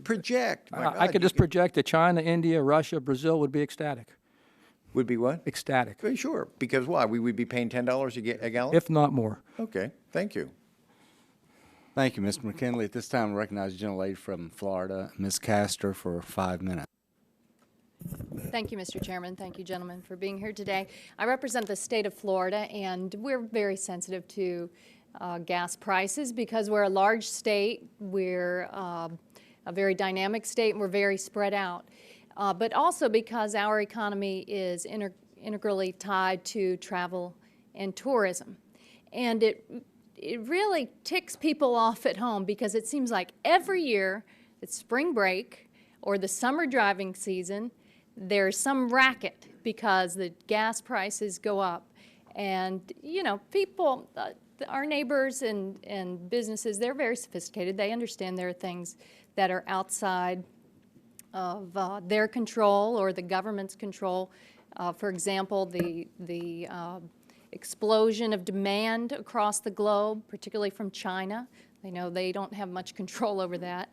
Project. My I God, could you just project that China, India, Russia, Brazil would be ecstatic. Would be what? Ecstatic. Well, sure. Because why? We would be paying $10 a gallon? If not more. Okay. Thank you. Thank you, Mr. McKinley. At this time, I recognize the gentlelady from Florida, Ms. Castor, for 5 minutes. Thank you, Mr. Chairman. Thank you, gentlemen, for being here today. I represent the state of Florida, and we're very sensitive to gas prices because we're a large state, we're a very dynamic state, and we're very spread out. But also because our economy is integrally tied to travel and tourism. And it really ticks people off at home because it seems like every year it's spring break or the summer driving season, there's some racket because the gas prices go up. And, you know, people, our neighbors and businesses, they're very sophisticated. They understand there are things that are outside of their control or the government's control. For example, the explosion of demand across the globe, particularly from China. They know they don't have much control over that.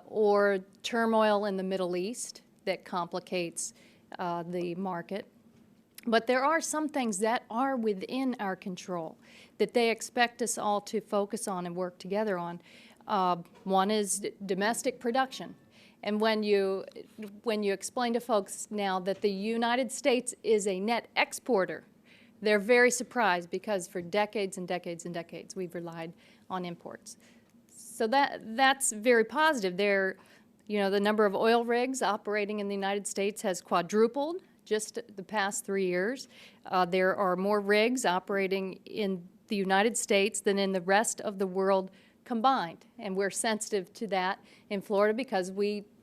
Or turmoil in the Middle East that complicates the market. But there are some things that are within our control that they expect us all to focus on and work together on. One is domestic production. And when you explain to folks now that the United States is a net exporter, they're very surprised because for decades and decades and decades we've relied on imports. So that's very positive. You know, the number of oil rigs operating in the United States has quadrupled just the past 3 years. There are more rigs operating in the United States than in the rest of the world combined. And we're sensitive to that in Florida because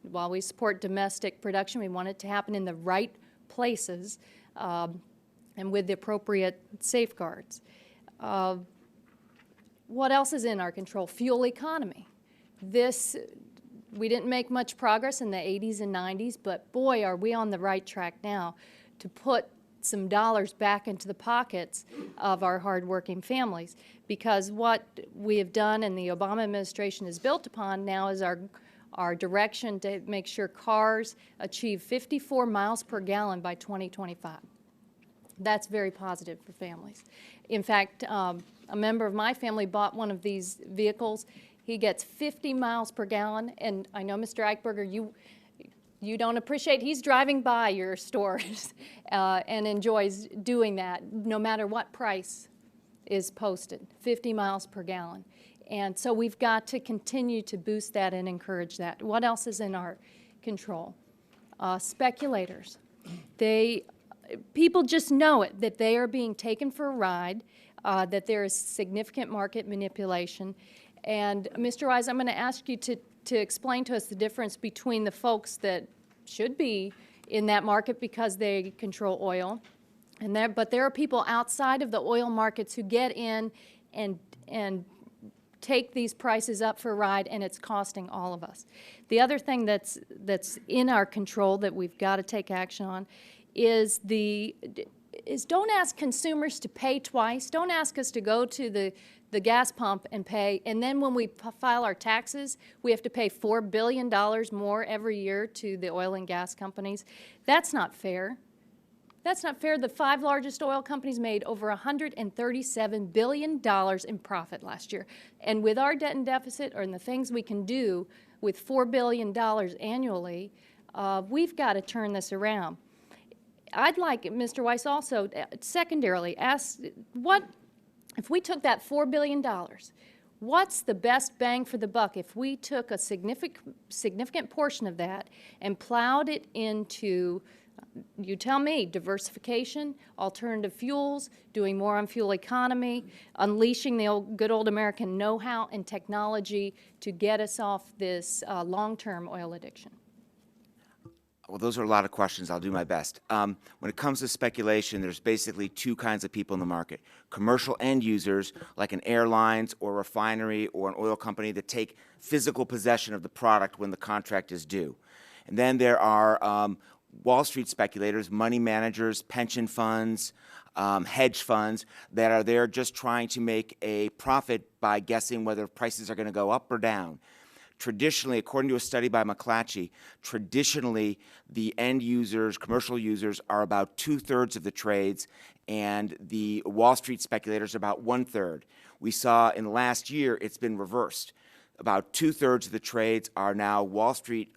while we support domestic production, we want it to happen in the right places and with the appropriate safeguards. What else is in our control? Fuel economy. We didn't make much progress in the 80s and 90s, but boy, are we on the right track now to put some dollars back into the pockets of our hardworking families. Because what we have done and the Obama administration is built upon now is our direction to make sure cars achieve 54 miles per gallon by 2025. That's very positive for families. In fact, a member of my family bought one of these vehicles. He gets 50 miles per gallon, and I know, Mr. Eichberger, you don't appreciate, he's driving by your stores and enjoys doing that no matter what price is posted, 50 miles per gallon. And so we've got to continue to boost that and encourage that. What else is in our control? Speculators. People just know it, that they are being taken for a ride, that there is significant market manipulation. And Mr. Wise, I'm going to ask you to explain to us the difference between the folks that should be in that market because they control oil, but there are people outside of the oil markets who get in and take these prices up for a ride, and it's costing all of us. The other thing that's in our control that we've got to take action on is don't ask consumers to pay twice. Don't ask us to go to the gas pump and pay, and then when we file our taxes, we have to pay $4 billion more every year to the oil and gas companies. That's not fair. That's not fair. The 5 largest oil companies made over $137 billion in profit last year. And with our debt and deficit, or in the things we can do with $4 billion annually, we've got to turn this around. I'd like, Mr. Weiss, also, secondarily, ask if we took that $4 billion, what's the best bang for the buck if we took a significant portion of that and plowed it into, you tell me, diversification, alternative fuels, doing more on fuel economy, unleashing the good old American know-how and technology to get us off this long-term oil addiction? Well, those are a lot of questions. I'll do my best. When it comes to speculation, there's basically 2 kinds of people in the market. Commercial end users, like an airlines or refinery or an oil company that take physical possession of the product when the contract is due. And then there are Wall Street speculators, money managers, pension funds, hedge funds that are there just trying to make a profit by guessing whether prices are going to go up or down. Traditionally, according to a study by McClatchy, traditionally the end users, commercial users, are about 2/3 of the trades, and the Wall Street speculators about 1/3. We saw in the last year it's been reversed. About 2/3 of the trades are now Wall Street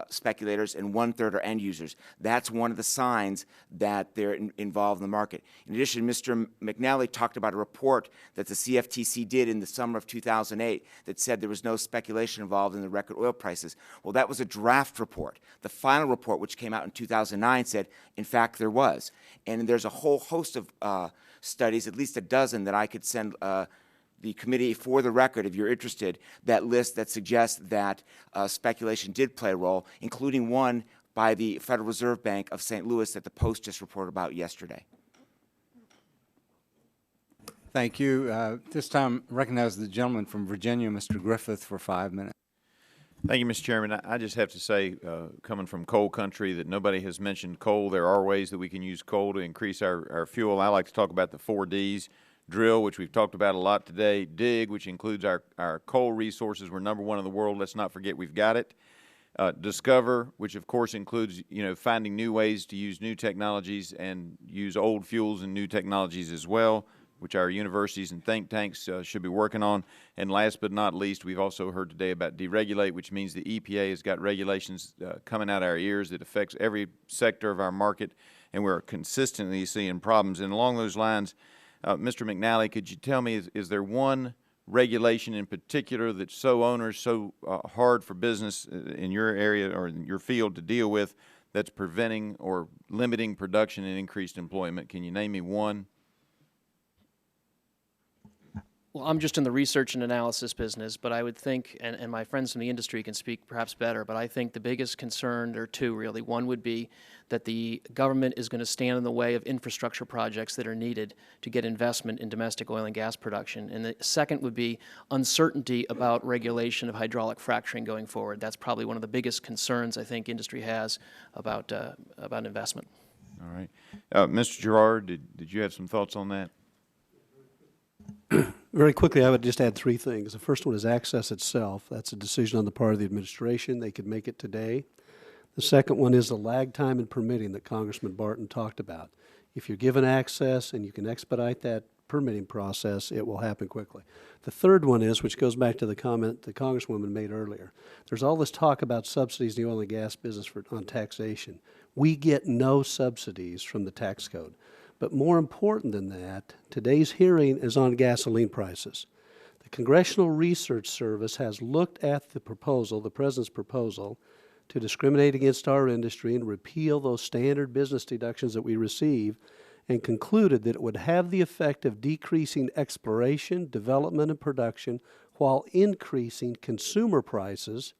speculators, and 1/3 are end users. That's one of the signs that they're involved in the market. In addition, Mr. McNally talked about a report that the CFTC did in the summer of 2008 that said there was no speculation involved in the record oil prices. Well, that was a draft report. The final report, which came out in 2009, said, in fact, there was. And there's a whole host of studies, at least a dozen, that I could send the committee for the record, if you're interested, that list that suggests that speculation did play a role, including one by the Federal Reserve Bank of St. Louis that the Post just reported about yesterday. Thank you. This time, recognize the gentleman from Virginia, Mr. Griffith, for 5 minutes. Thank you, Mr. Chairman. I just have to say, coming from coal country, that nobody has mentioned coal. There are ways that we can use coal to increase our fuel. I like to talk about the 4 Ds. Drill, which we've talked about a lot today. Dig, which includes our coal resources. We're #1 in the world. Let's not forget we've got it. Discover, which of course includes, finding new ways to use new technologies and use old fuels and new technologies as well, which our universities and think tanks should be working on. And last but not least, we've also heard today about deregulate, which means the EPA has got regulations coming out our ears that affects every sector of our market, and we're consistently seeing problems. And along those lines, Mr. McNally, could you tell me, is there one regulation in particular that's so onerous, so hard for business in your area or in your field to deal with that's preventing or limiting production and increased employment? Can you name me one? Well, I'm just in the research and analysis business, but I would think, and my friends from the industry can speak perhaps better, but I think the biggest concern, or two really, one would be that the government is going to stand in the way of infrastructure projects that are needed to get investment in domestic oil and gas production. And the second would be uncertainty about regulation of hydraulic fracturing going forward. That's probably one of the biggest concerns I think industry has about investment. All right. Mr. Gerard, did you have some thoughts on that? Very quickly, I would just add 3 things. The first one is access itself. That's a decision on the part of the administration. They could make it today. The second one is the lag time in permitting that Congressman Barton talked about. If you're given access and you can expedite that permitting process, it will happen quickly. The third one is, which goes back to the comment the Congresswoman made earlier, there's all this talk about subsidies in the oil and gas business on taxation. We get no subsidies from the tax code. But more important than that, today's hearing is on gasoline prices. The Congressional Research Service has looked at the proposal, the President's proposal, to discriminate against our industry and repeal those standard business deductions that we receive, and concluded that it would have the effect of decreasing exploration, development, and production while increasing consumer prices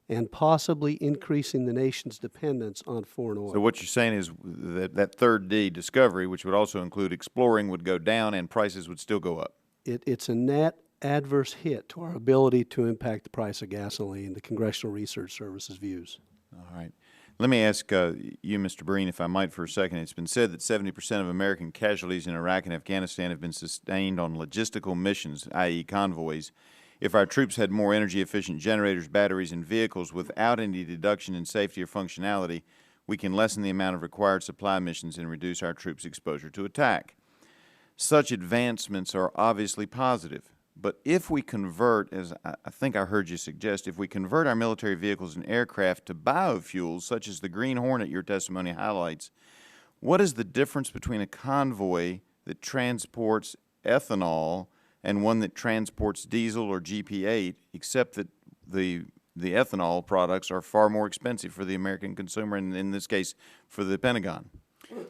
and possibly increasing the nation's dependence on foreign oil. So what you're saying is that 3rd D, discovery, which would also include exploring, would go down and prices would still go up. It's a net adverse hit to our ability to impact the price of gasoline, the Congressional Research Service's views. All right. Let me ask you, Mr. Breen, if I might for a second. It's been said that 70% of American casualties in Iraq and Afghanistan have been sustained on logistical missions, i.e. convoys. If our troops had more energy-efficient generators, batteries, and vehicles without any deduction in safety or functionality, we can lessen the amount of required supply missions and reduce our troops' exposure to attack. Such advancements are obviously positive, but if we convert, as I think I heard you suggest, if we convert our military vehicles and aircraft to biofuels, such as the Green Hornet your testimony highlights, what is the difference between a convoy that transports ethanol and one that transports diesel or GP8, except that the ethanol products are far more expensive for the American consumer, and in this case, for the Pentagon?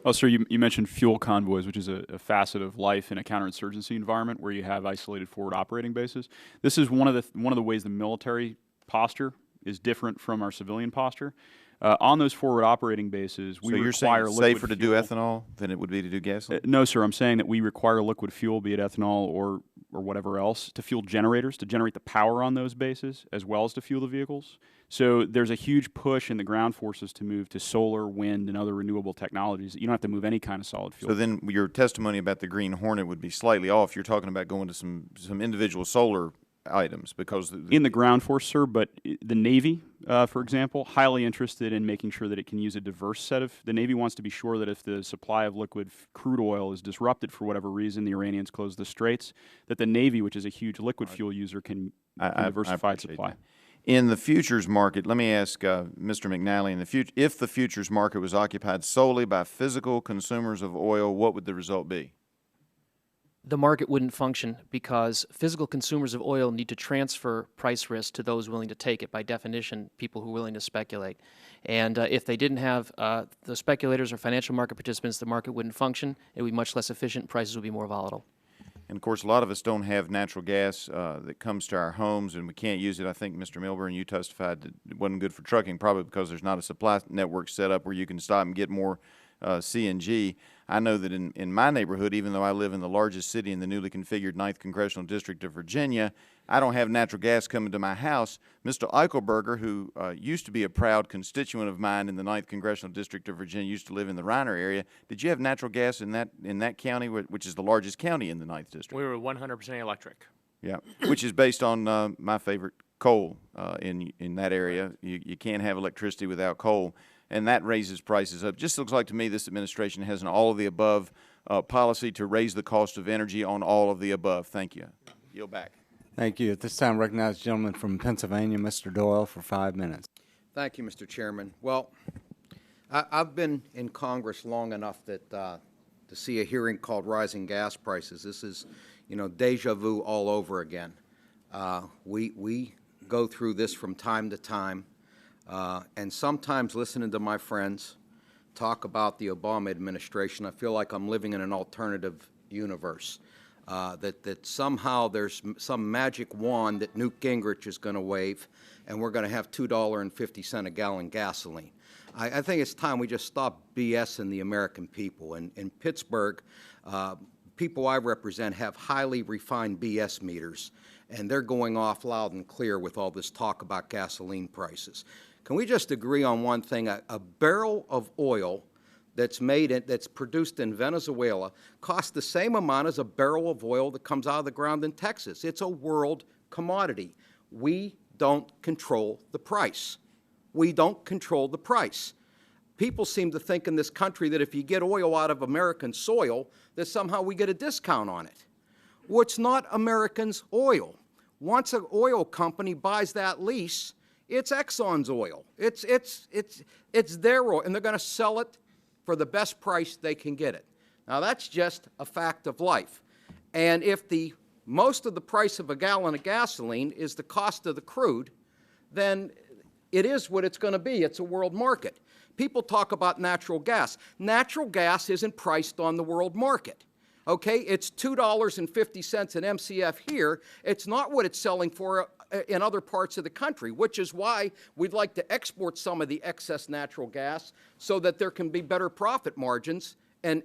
Oh, sir, you mentioned fuel convoys, which is a facet of life in a counterinsurgency environment where you have isolated forward operating bases. This is one of the ways the military posture is different from our civilian posture. On those forward operating bases, we require liquid fuel. So you're saying it's safer to do ethanol than it would be to do gasoline? No, sir. I'm saying that we require liquid fuel, be it ethanol or or whatever else to fuel generators, to generate the power on those bases, as well as to fuel the vehicles. So there's a huge push in the ground forces to move to solar, wind, and other renewable technologies. You don't have to move any kind of solid fuel. So then your testimony about the Green Hornet would be slightly off. You're talking about going to some individual solar items because in the ground force, sir, but the Navy, for example, highly interested in making sure that it can use a diverse set of. The Navy wants to be sure that if the supply of liquid crude oil is disrupted for whatever reason, the Iranians close the straits, that the Navy, which is a huge liquid fuel user, can diversified supply. That. In the futures market, let me ask Mr. McNally, if the futures market was occupied solely by physical consumers of oil, what would the result be? The market wouldn't function because physical consumers of oil need to transfer price risk to those willing to take it, by definition, people who are willing to speculate. And if they didn't have the speculators or financial market participants, the market wouldn't function. It would be much less efficient. Prices would be more volatile. And, of course, a lot of us don't have natural gas that comes to our homes, and we can't use it. I think, Mr. Milburn, you testified that it wasn't good for trucking, probably because there's not a supply network set up where you can stop and get more CNG. I know that in my neighborhood, even though I live in the largest city in the newly configured 9th Congressional District of Virginia, I don't have natural gas coming to my house. Mr. Eichelberger, who used to be a proud constituent of mine in the 9th Congressional District of Virginia, used to live in the Reiner area. Did you have natural gas in that county, which is the largest county in the 9th District? We were 100% electric. Yeah, which is based on my favorite, coal in that area. You can't have electricity without coal. And that raises prices up. Just looks like to me this administration has an all-of-the-above policy to raise the cost of energy on all of the above. Thank you. Yield back. Thank you. At this time, recognize the gentleman from Pennsylvania, Mr. Doyle, for 5 minutes. Thank you, Mr. Chairman. Well, I've been in Congress long enough that to see a hearing called Rising Gas Prices. This is, deja vu all over again. We go through this from time to time. And sometimes listening to my friends talk about the Obama administration, I feel like I'm living in an alternative universe, that somehow there's some magic wand that Newt Gingrich is going to wave, and we're going to have $2.50 a gallon gasoline. I think it's time we just stop BSing the American people. In Pittsburgh, people I represent have highly refined BS meters, and they're going off loud and clear with all this talk about gasoline prices. Can we just agree on one thing? A barrel of oil that's produced in Venezuela costs the same amount as a barrel of oil that comes out of the ground in Texas. It's a world commodity. We don't control the price. We don't control the price. People seem to think in this country that if you get oil out of American soil, that somehow we get a discount on it. Well, it's not Americans' oil. Once an oil company buys that lease, it's Exxon's oil. It's their oil, and they're going to sell it for the best price they can get it. Now, that's just a fact of life. And if most of the price of a gallon of gasoline is the cost of the crude, then it is what it's going to be. It's a world market. People talk about natural gas. Natural gas isn't priced on the world market. Okay, it's $2.50 an MCF here. It's not what it's selling for in other parts of the country, which is why we'd like to export some of the excess natural gas so that there can be better profit margins, and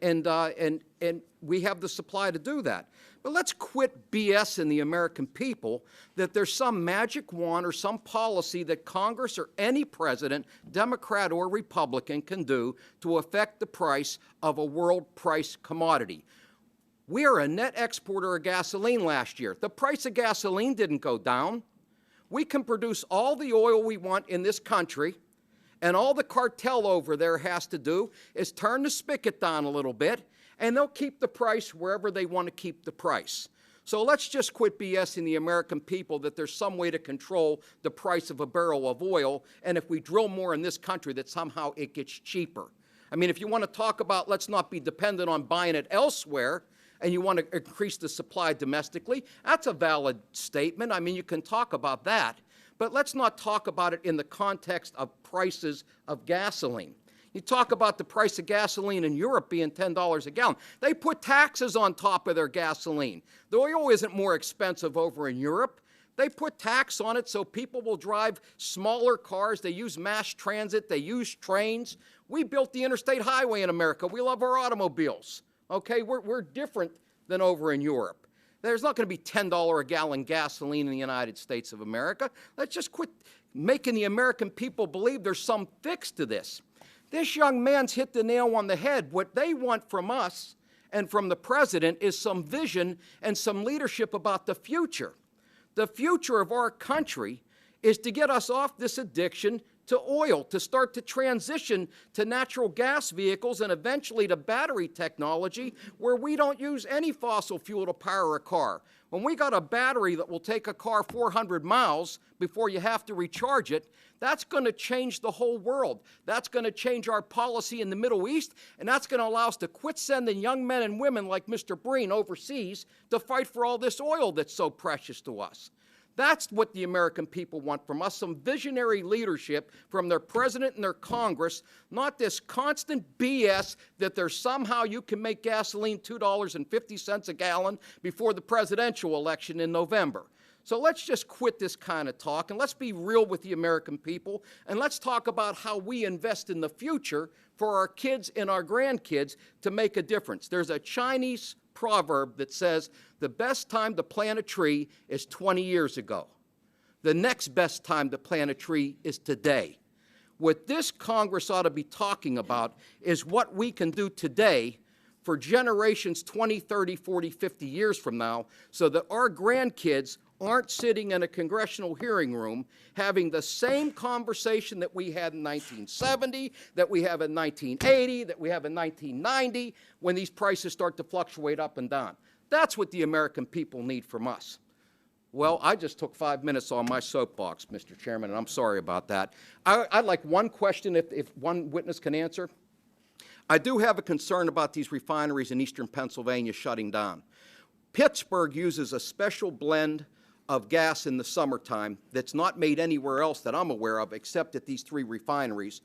we have the supply to do that. But let's quit BS in the American people that there's some magic wand or some policy that Congress or any president, Democrat or Republican, can do to affect the price of a world price commodity. We are a net exporter of gasoline last year. The price of gasoline didn't go down. We can produce all the oil we want in this country, and all the cartel over there has to do is turn the spigot down a little bit, and they'll keep the price wherever they want to keep the price. So let's just quit BSing the American people that there's some way to control the price of a barrel of oil, and if we drill more in this country, that somehow it gets cheaper. I mean, if you want to talk about let's not be dependent on buying it elsewhere, and you want to increase the supply domestically, that's a valid statement. I mean, you can talk about that. But let's not talk about it in the context of prices of gasoline. You talk about the price of gasoline in Europe being $10 a gallon. They put taxes on top of their gasoline. The oil isn't more expensive over in Europe. They put tax on it so people will drive smaller cars. They use mass transit. They use trains. We built the interstate highway in America. We love our automobiles. Okay, we're different than over in Europe. There's not going to be $10 a gallon gasoline in the United States of America. Let's just quit making the American people believe there's some fix to this. This young man's hit the nail on the head. What they want from us and from the president is some vision and some leadership about the future. The future of our country is to get us off this addiction to oil, to start to transition to natural gas vehicles and eventually to battery technology where we don't use any fossil fuel to power a car. When we got a battery that will take a car 400 miles before you have to recharge it, that's going to change the whole world. That's going to change our policy in the Middle East, and that's going to allow us to quit sending young men and women like Mr. Breen overseas to fight for all this oil that's so precious to us. That's what the American people want from us, some visionary leadership from their president and their Congress, not this constant BS that there's somehow you can make gasoline $2.50 a gallon before the presidential election in November. So let's just quit this kind of talk and let's be real with the American people and let's talk about how we invest in the future for our kids and our grandkids to make a difference. There's a Chinese proverb that says the best time to plant a tree is 20 years ago. The next best time to plant a tree is today. What this Congress ought to be talking about is what we can do today for generations 20, 30, 40, 50 years from now so that our grandkids aren't sitting in a congressional hearing room having the same conversation that we had in 1970, that we have in 1980, that we have in 1990, when these prices start to fluctuate up and down. That's what the American people need from us. Well, I just took 5 minutes on my soapbox, Mr. Chairman, and I'm sorry about that. I'd like one question if one witness can answer. I do have a concern about these refineries in eastern Pennsylvania shutting down. Pittsburgh uses a special blend of gas in the summertime that's not made anywhere else that I'm aware of except at these 3 refineries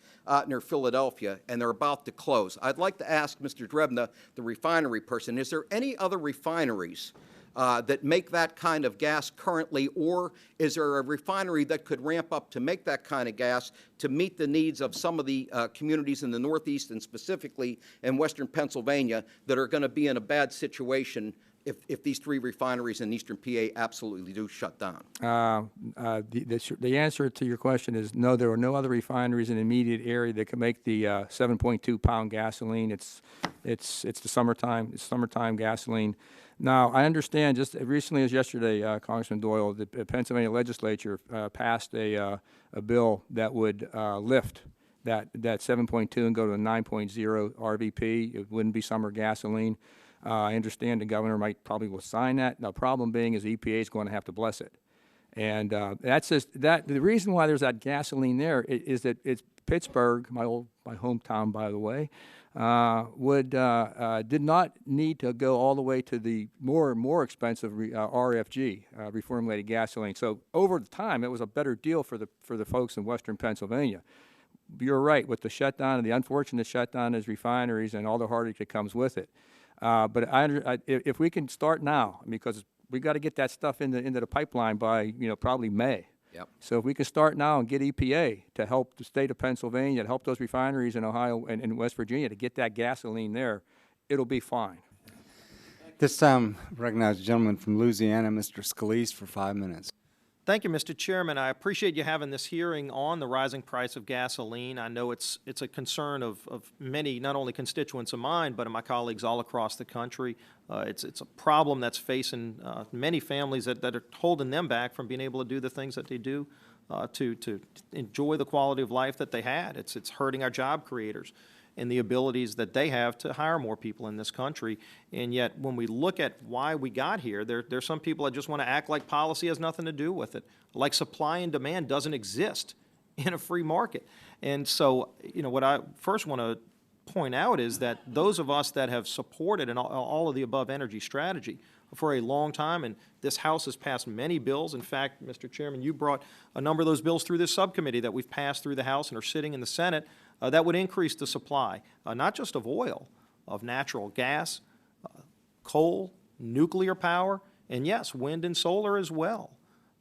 near Philadelphia, and they're about to close. I'd like to ask Mr. Drebna, the refinery person, is there any other refineries that make that kind of gas currently, or is there a refinery that could ramp up to make that kind of gas to meet the needs of some of the communities in the Northeast and specifically in western Pennsylvania that are going to be in a bad situation if these 3 refineries in eastern PA absolutely do shut down? The answer to your question is no, there are no other refineries in the immediate area that can make the 7.2-pound gasoline. It's the summertime gasoline. Now, I understand just recently as yesterday, Congressman Doyle, the Pennsylvania legislature passed a bill that would lift that 7.2 and go to a 9.0 RVP. It wouldn't be summer gasoline. I understand the governor probably will sign that. The problem being is the EPA is going to have to bless it. And that's just that. The reason why there's that gasoline there is that it's Pittsburgh, my hometown, by the way, did not need to go all the way to the more expensive RFG, reformulated gasoline. So over the time, it was a better deal for the folks in western Pennsylvania. You're right with the shutdown and the unfortunate shutdown of refineries and all the heartache that comes with it. But if we can start now, because we got to get that stuff into the pipeline by probably May. Yep. So if we can start now and get EPA to help the state of Pennsylvania, to help those refineries in Ohio and West Virginia to get that gasoline there, it'll be fine. This time, recognize the gentleman from Louisiana, Mr. Scalise, for 5 minutes. Thank you, Mr. Chairman. I appreciate you having this hearing on the rising price of gasoline. I know it's a concern of many, not only constituents of mine, but of my colleagues all across the country. It's a problem that's facing many families that are holding them back from being able to do the things that they do to enjoy the quality of life that they had. It's hurting our job creators and the abilities that they have to hire more people in this country. And yet, when we look at why we got here, there's some people that just want to act like policy has nothing to do with it, like supply and demand doesn't exist in a free market. And so, what I first want to point out is that those of us that have supported all of the above energy strategy for a long time, and this House has passed many bills. In fact, Mr. Chairman, you brought a number of those bills through this subcommittee that we've passed through the House and are sitting in the Senate that would increase the supply, not just of oil, of natural gas, coal, nuclear power, and yes, wind and solar as well.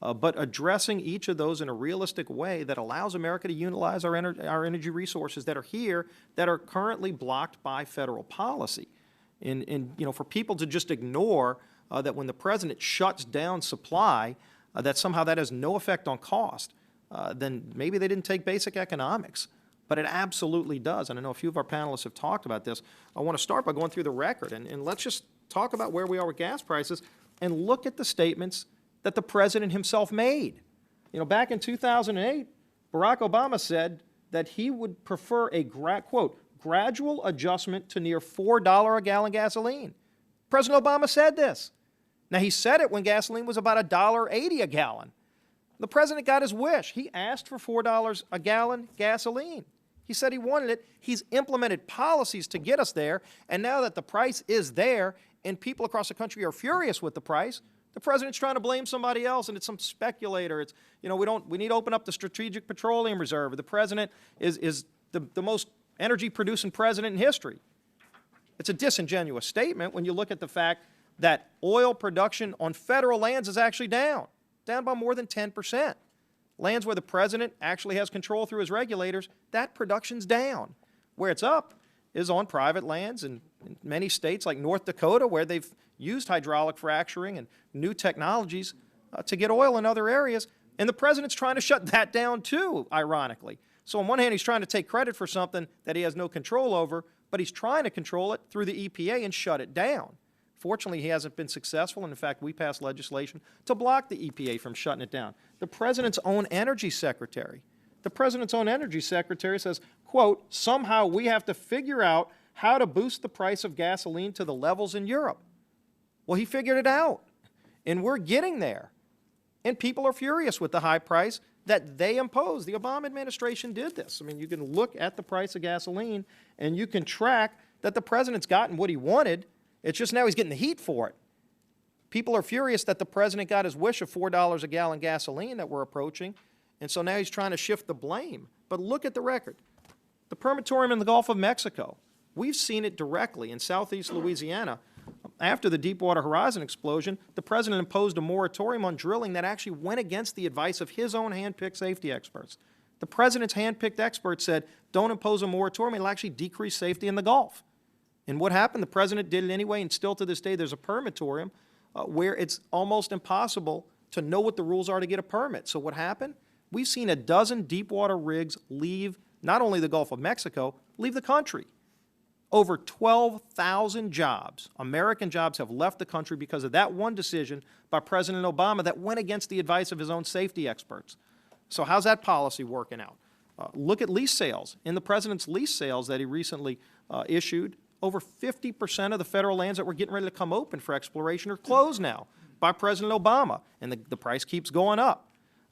But addressing each of those in a realistic way that allows America to utilize our energy resources that are here that are currently blocked by federal policy. And for people to just ignore that when the president shuts down supply, that somehow that has no effect on cost, then maybe they didn't take basic economics. But it absolutely does. And I know a few of our panelists have talked about this. I want to start by going through the record. And let's just talk about where we are with gas prices and look at the statements that the president himself made. You know, back in 2008, Barack Obama said that he would prefer a, quote, gradual adjustment to near $4 a gallon gasoline. President Obama said this. Now, he said it when gasoline was about $1.80 a gallon. The president got his wish. He asked for $4 a gallon gasoline. He said he wanted it. He's implemented policies to get us there. And now that the price is there and people across the country are furious with the price, the president's trying to blame somebody else, and it's some speculator. It's, you know, we need to open up the Strategic Petroleum Reserve. The president is the most energy-producing president in history. It's a disingenuous statement when you look at the fact that oil production on federal lands is actually down by more than 10%. Lands where the president actually has control through his regulators, that production's down. Where it's up is on private lands in many states like North Dakota, where they've used hydraulic fracturing and new technologies to get oil in other areas. And the president's trying to shut that down too, ironically. So on one hand, he's trying to take credit for something that he has no control over, but he's trying to control it through the EPA and shut it down. Fortunately, he hasn't been successful, and in fact, we passed legislation to block the EPA from shutting it down. The president's own energy secretary says, quote, somehow we have to figure out how to boost the price of gasoline to the levels in Europe. Well, he figured it out, and we're getting there. And people are furious with the high price that they imposed. The Obama administration did this. I mean, you can look at the price of gasoline, and you can track that the president's gotten what he wanted. It's just now he's getting the heat for it. People are furious that the president got his wish of $4 a gallon gasoline that we're approaching, and so now he's trying to shift the blame. But look at the record. The permatorium in the Gulf of Mexico, we've seen it directly in southeast Louisiana. After the Deepwater Horizon explosion, the president imposed a moratorium on drilling that actually went against the advice of his own hand-picked safety experts. The president's hand-picked experts said, don't impose a moratorium, it'll actually decrease safety in the Gulf. And what happened? The president did it anyway, and still to this day there's a permatorium where it's almost impossible to know what the rules are to get a permit. So what happened? We've seen a dozen deepwater rigs leave not only the Gulf of Mexico, leave the country. Over 12,000 jobs, American jobs, have left the country because of that one decision by President Obama that went against the advice of his own safety experts. So how's that policy working out? Look at lease sales. In the president's lease sales that he recently issued, over 50% of the federal lands that were getting ready to come open for exploration are closed now by President Obama, and the price keeps going up.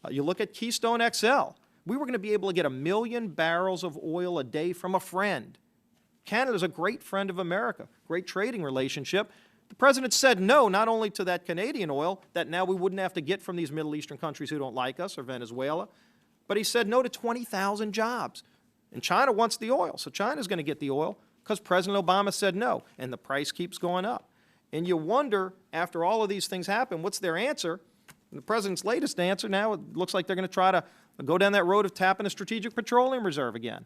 You look at Keystone XL. We were going to be able to get 1 million barrels of oil a day from a friend. Canada's a great friend of America, great trading relationship. The president said no, not only to that Canadian oil that now we wouldn't have to get from these Middle Eastern countries who don't like us, or Venezuela, but he said no to 20,000 jobs. And China wants the oil, so China's going to get the oil because President Obama said no, and the price keeps going up. And you wonder, after all of these things happen, what's their answer? And the president's latest answer now, it looks like they're going to try to go down that road of tapping the Strategic Petroleum Reserve again.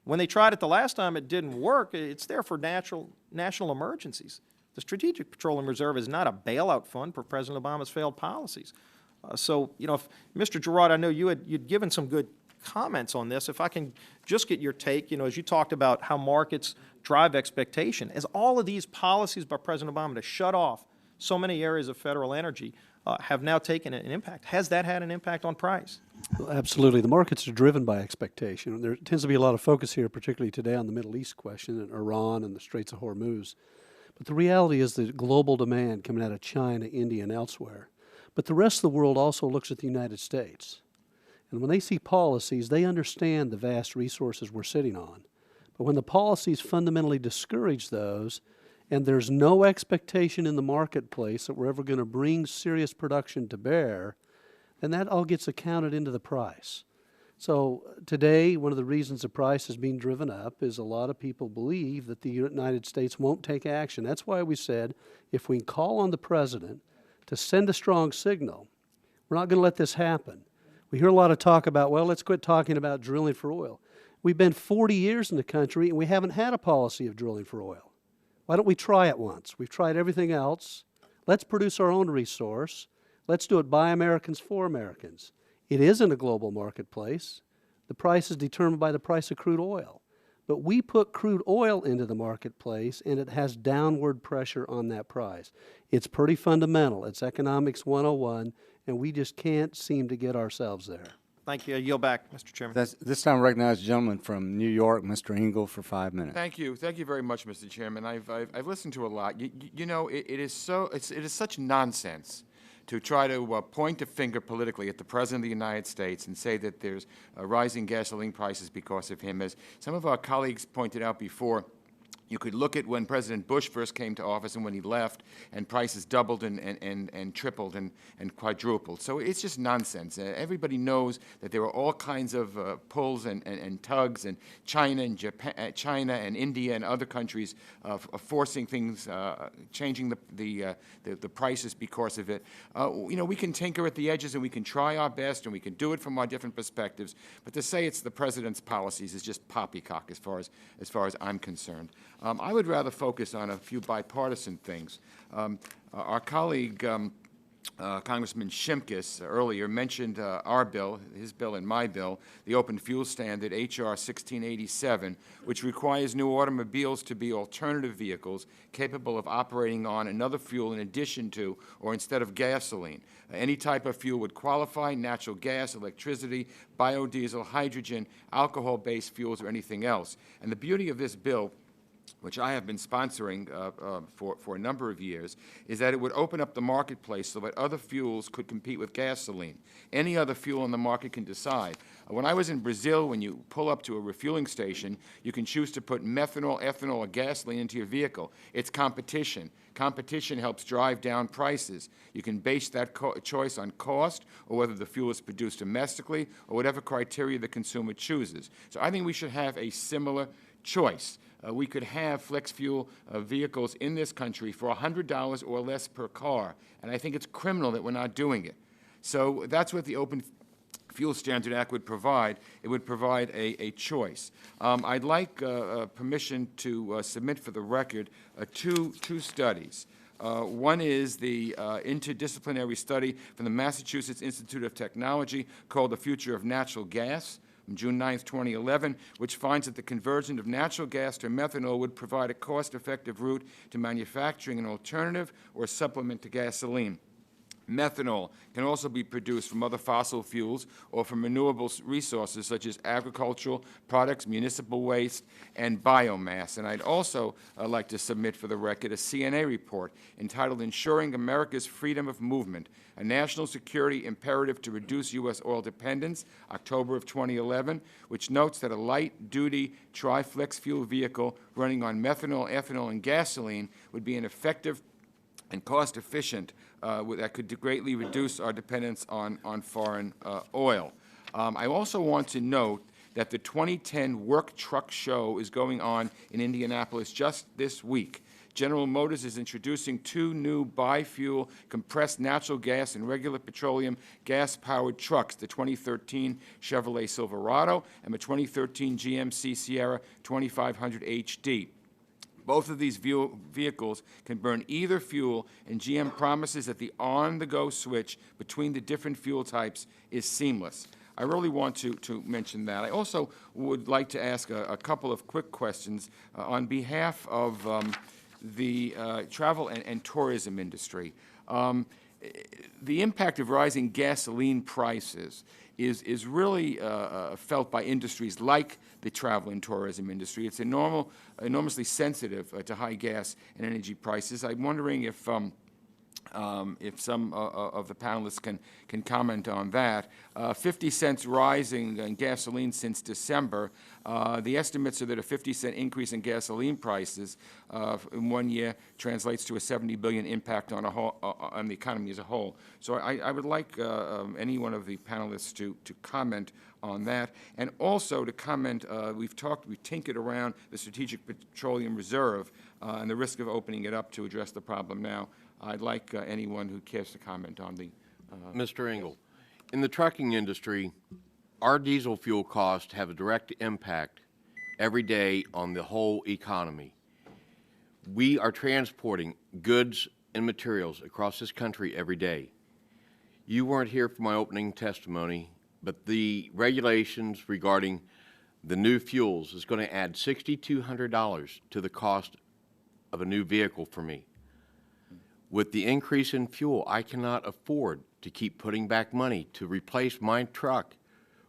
When they tried it the last time, it didn't work. It's there for national emergencies. The Strategic Petroleum Reserve is not a bailout fund for President Obama's failed policies. So, you know, if, Mr. Girard, I know you'd given some good comments on this. If I can just get your take, you know, as you talked about how markets drive expectation, as all of these policies by President Obama to shut off so many areas of federal energy have now taken an impact, has that had an impact on price? Well, absolutely. The markets are driven by expectation. There tends to be a lot of focus here, particularly today, on the Middle East question and Iran and the Straits of Hormuz. But the reality is the global demand coming out of China, India, and elsewhere. But the rest of the world also looks at the United States. And when they see policies, they understand the vast resources we're sitting on. But when the policies fundamentally discourage those, and there's no expectation in the marketplace that we're ever going to bring serious production to bear, then that all gets accounted into the price. So today, one of the reasons the price is being driven up is a lot of people believe that the United States won't take action. That's why we said if we call on the president to send a strong signal, we're not going to let this happen. We hear a lot of talk about, well, let's quit talking about drilling for oil. We've been 40 years in the country, and we haven't had a policy of drilling for oil. Why don't we try it once? We've tried everything else. Let's produce our own resource. Let's do it by Americans for Americans. It isn't a global marketplace. The price is determined by the price of crude oil. But we put crude oil into the marketplace, and it has downward pressure on that price. It's pretty fundamental. It's economics 101, and we just can't seem to get ourselves there. Thank you. I yield back, Mr. Chairman. This time I recognize the gentleman from New York, Mr. Engel, for 5 minutes. Thank you. Thank you very much, Mr. Chairman. I've listened to a lot. You know, it is such nonsense to try to point a finger politically at the President of the United States and say that there's rising gasoline prices because of him. As some of our colleagues pointed out before, you could look at when President Bush first came to office and when he left, and prices doubled and tripled and quadrupled. So it's just nonsense. Everybody knows that there are all kinds of pulls and tugs, and China and Japan, China and India and other countries forcing things, changing the prices because of it. You know, we can tinker at the edges and we can try our best and we can do it from our different perspectives. But to say it's the President's policies is just poppycock as far as I'm concerned. I would rather focus on a few bipartisan things. Our colleague, Congressman Shimkus, earlier mentioned our bill, his bill and my bill, the Open Fuel Standard, H.R. 1687, which requires new automobiles to be alternative vehicles capable of operating on another fuel in addition to or instead of gasoline. Any type of fuel would qualify: natural gas, electricity, biodiesel, hydrogen, alcohol-based fuels, or anything else. And the beauty of this bill, which I have been sponsoring for a number of years, is that it would open up the marketplace so that other fuels could compete with gasoline. Any other fuel in the market can decide. When I was in Brazil, when you pull up to a refueling station, you can choose to put methanol, ethanol, or gasoline into your vehicle. It's competition. Competition helps drive down prices. You can base that choice on cost or whether the fuel is produced domestically or whatever criteria the consumer chooses. So I think we should have a similar choice. We could have flex fuel vehicles in this country for $100 or less per car, and I think it's criminal that we're not doing it. So that's what the Open Fuel Standard Act would provide. It would provide a choice. I'd like permission to submit for the record two studies. One is the interdisciplinary study from the Massachusetts Institute of Technology called The Future of Natural Gas, from June 9, 2011, which finds that the conversion of natural gas to methanol would provide a cost-effective route to manufacturing an alternative or supplement to gasoline. Methanol can also be produced from other fossil fuels or from renewable resources such as agricultural products, municipal waste, and biomass. And I'd also like to submit for the record a CNA report entitled Ensuring America's Freedom of Movement, a National Security Imperative to Reduce U.S. Oil Dependence, October of 2011, which notes that a light-duty tri-flex fuel vehicle running on methanol, ethanol, and gasoline would be an effective and cost-efficient that could greatly reduce our dependence on foreign oil. I also want to note that the 2010 Work Truck Show is going on in Indianapolis just this week. General Motors is introducing two new bi-fuel compressed natural gas and regular petroleum gas-powered trucks, the 2013 Chevrolet Silverado and the 2013 GMC Sierra 2500 HD. Both of these vehicles can burn either fuel, and GM promises that the on-the-go switch between the different fuel types is seamless. I really want to mention that. I also would like to ask a couple of quick questions on behalf of the travel and tourism industry. The impact of rising gasoline prices is really felt by industries like the travel and tourism industry. It's enormously sensitive to high gas and energy prices. I'm wondering if some of the panelists can comment on that. 50 cents rising in gasoline since December. The estimates are that a 50-cent increase in gasoline prices in 1 year translates to a $70 billion impact on the economy as a whole. So I would like any one of the panelists to comment on that, and also to comment. We've tinkered around the Strategic Petroleum Reserve and the risk of opening it up to address the problem now. I'd like anyone who cares to comment on the. Mr. Engel, in the trucking industry, our diesel fuel costs have a direct impact every day on the whole economy. We are transporting goods and materials across this country every day. You weren't here for my opening testimony, but the regulations regarding the new fuels is going to add $6,200 to the cost of a new vehicle for me. With the increase in fuel, I cannot afford to keep putting back money to replace my truck,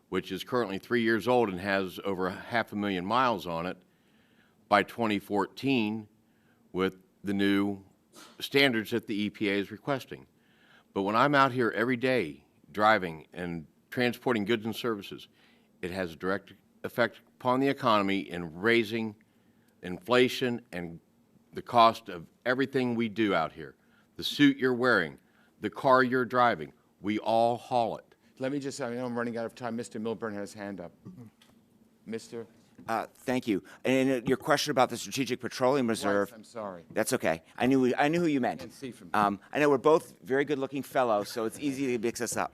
which is currently 3 years old and has over 500,000 miles on it, by 2014 with the new standards that the EPA is requesting. But when I'm out here every day driving and transporting goods and services, it has a direct effect upon the economy in raising inflation and the cost of everything we do out here. The suit you're wearing, the car you're driving, we all haul it. Let me just, I know I'm running out of time. Mr. Milburn has his hand up. Mr. Thank you. And your question about the Strategic Petroleum Reserve. Weiss, I'm sorry. That's okay. I knew who you meant. Can't see from I know we're both very good-looking fellows, so it's easy to mix us up.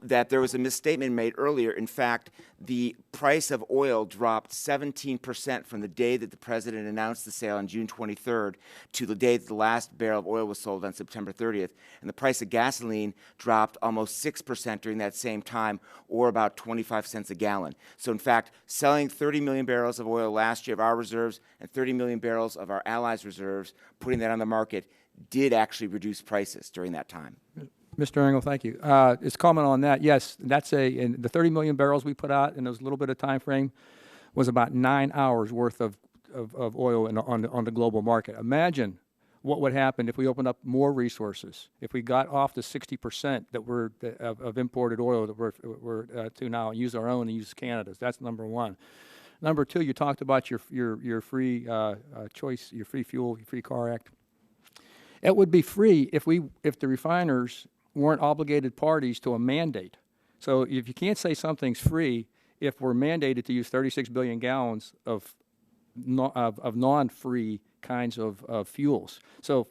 That there was a misstatement made earlier. In fact, the price of oil dropped 17% from the day that the President announced the sale on June 23rd to the day that the last barrel of oil was sold on September 30th. And the price of gasoline dropped almost 6% during that same time, or about 25 cents a gallon. So in fact, selling 30 million barrels of oil last year of our reserves and 30 million barrels of our allies' reserves, putting that on the market, did actually reduce prices during that time. Mr. Engel, thank you. It's comment on that. Yes, that's and the 30 million barrels we put out in those little bit of time frame was about 9 hours worth of oil on the global market. Imagine what would happen if we opened up more resources, if we got off the 60% of imported oil that we're to now and use our own and use Canada's. That's number one. Number two, you talked about your free choice, your free fuel, your free car act. It would be free if the refiners weren't obligated parties to a mandate. So if you can't say something's free, if we're mandated to use 36 billion gallons of non-free kinds of fuels. So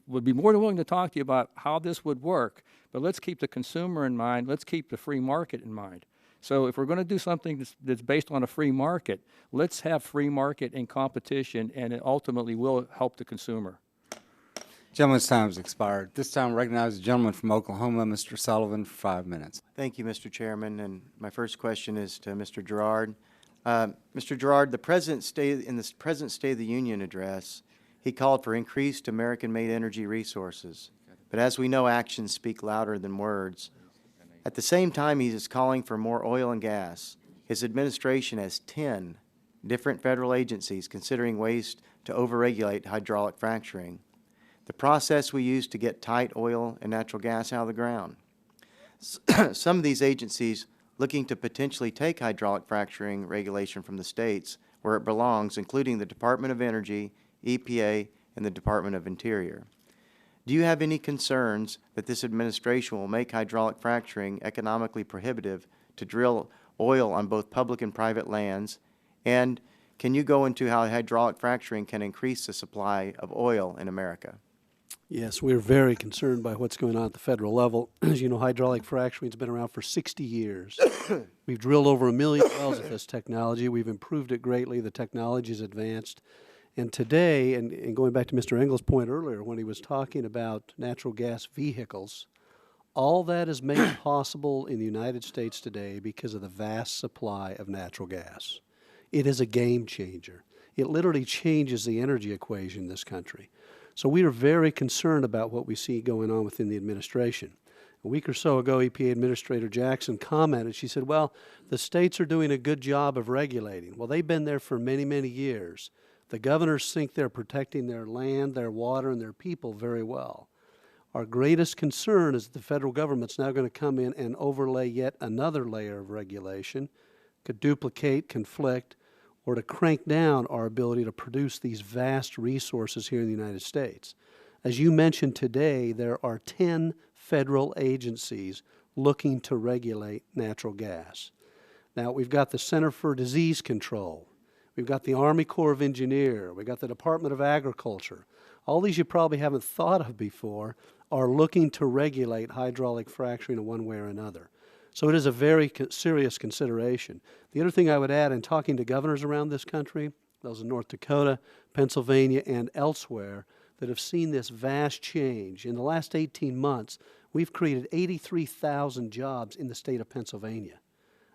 we'd be more than willing to talk to you about how this would work, but let's keep the consumer in mind, let's keep the free market in mind. So if we're going to do something that's based on a free market, let's have free market and competition, and it ultimately will help the consumer. Gentleman's time has expired. This time recognize the gentleman from Oklahoma, Mr. Sullivan, for 5 minutes. Thank you, Mr. Chairman. And my first question is to Mr. Gerard. Mr. Gerard, in the President's State of the Union address, he called for increased American-made energy resources. But as we know, actions speak louder than words. At the same time he is calling for more oil and gas, his administration has 10 different federal agencies considering ways to overregulate hydraulic fracturing, the process we use to get tight oil and natural gas out of the ground. Some of these agencies looking to potentially take hydraulic fracturing regulation from the states where it belongs, including the Department of Energy, EPA, and the Department of Interior. Do you have any concerns that this administration will make hydraulic fracturing economically prohibitive to drill oil on both public and private lands? And can you go into how hydraulic fracturing can increase the supply of oil in America? Yes, we're very concerned by what's going on at the federal level. As you know, hydraulic fracturing has been around for 60 years. We've drilled over 1 million wells with this technology. We've improved it greatly. The technology has advanced. And today, and going back to Mr. Engel's point earlier when he was talking about natural gas vehicles, all that is made possible in the United States today because of the vast supply of natural gas. It is a game changer. It literally changes the energy equation in this country. So we are very concerned about what we see going on within the administration. A week or so ago, EPA Administrator Jackson commented, she said, well, the states are doing a good job of regulating. Well, they've been there for many, many years. The governors think they're protecting their land, their water, and their people very well. Our greatest concern is that the federal government's now going to come in and overlay yet another layer of regulation, could duplicate, conflict, or to crank down our ability to produce these vast resources here in the United States. As you mentioned today, there are 10 federal agencies looking to regulate natural gas. Now, we've got the Center for Disease Control. We've got the Army Corps of Engineers. We've got the Department of Agriculture. All these you probably haven't thought of before are looking to regulate hydraulic fracturing in one way or another. So it is a very serious consideration. The other thing I would add in talking to governors around this country, those in North Dakota, Pennsylvania, and elsewhere, that have seen this vast change. In the last 18 months, we've created 83,000 jobs in the state of Pennsylvania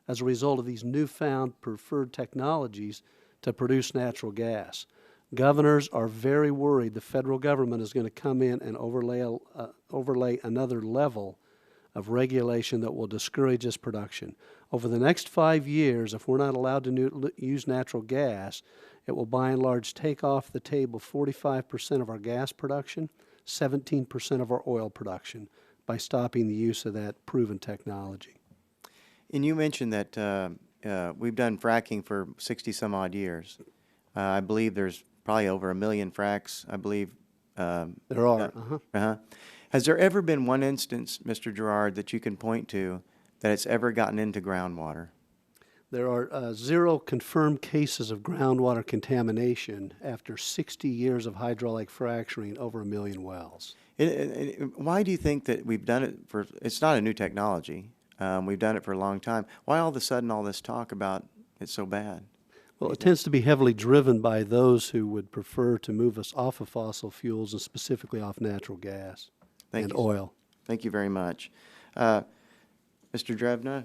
as a result of these newfound preferred technologies to produce natural gas. Governors are very worried the federal government is going to come in and overlay another level of regulation that will discourage this production. Over the next 5 years, if we're not allowed to use natural gas, it will by and large take off the table 45% of our gas production, 17% of our oil production by stopping the use of that proven technology. And you mentioned that we've done fracking for 60 some odd years. I believe there's probably over 1 million fracks, I believe. There are. Has there ever been one instance, Mr. Gerard, that you can point to that it's ever gotten into groundwater? There are 0 confirmed cases of groundwater contamination after 60 years of hydraulic fracturing over 1 million wells. Why do you think that we've done it for, it's not a new technology, we've done it for a long time. Why all of a sudden all this talk about it's so bad? Well, it tends to be heavily driven by those who would prefer to move us off of fossil fuels and specifically off natural gas and oil. Thank you very much. Mr. Drevna,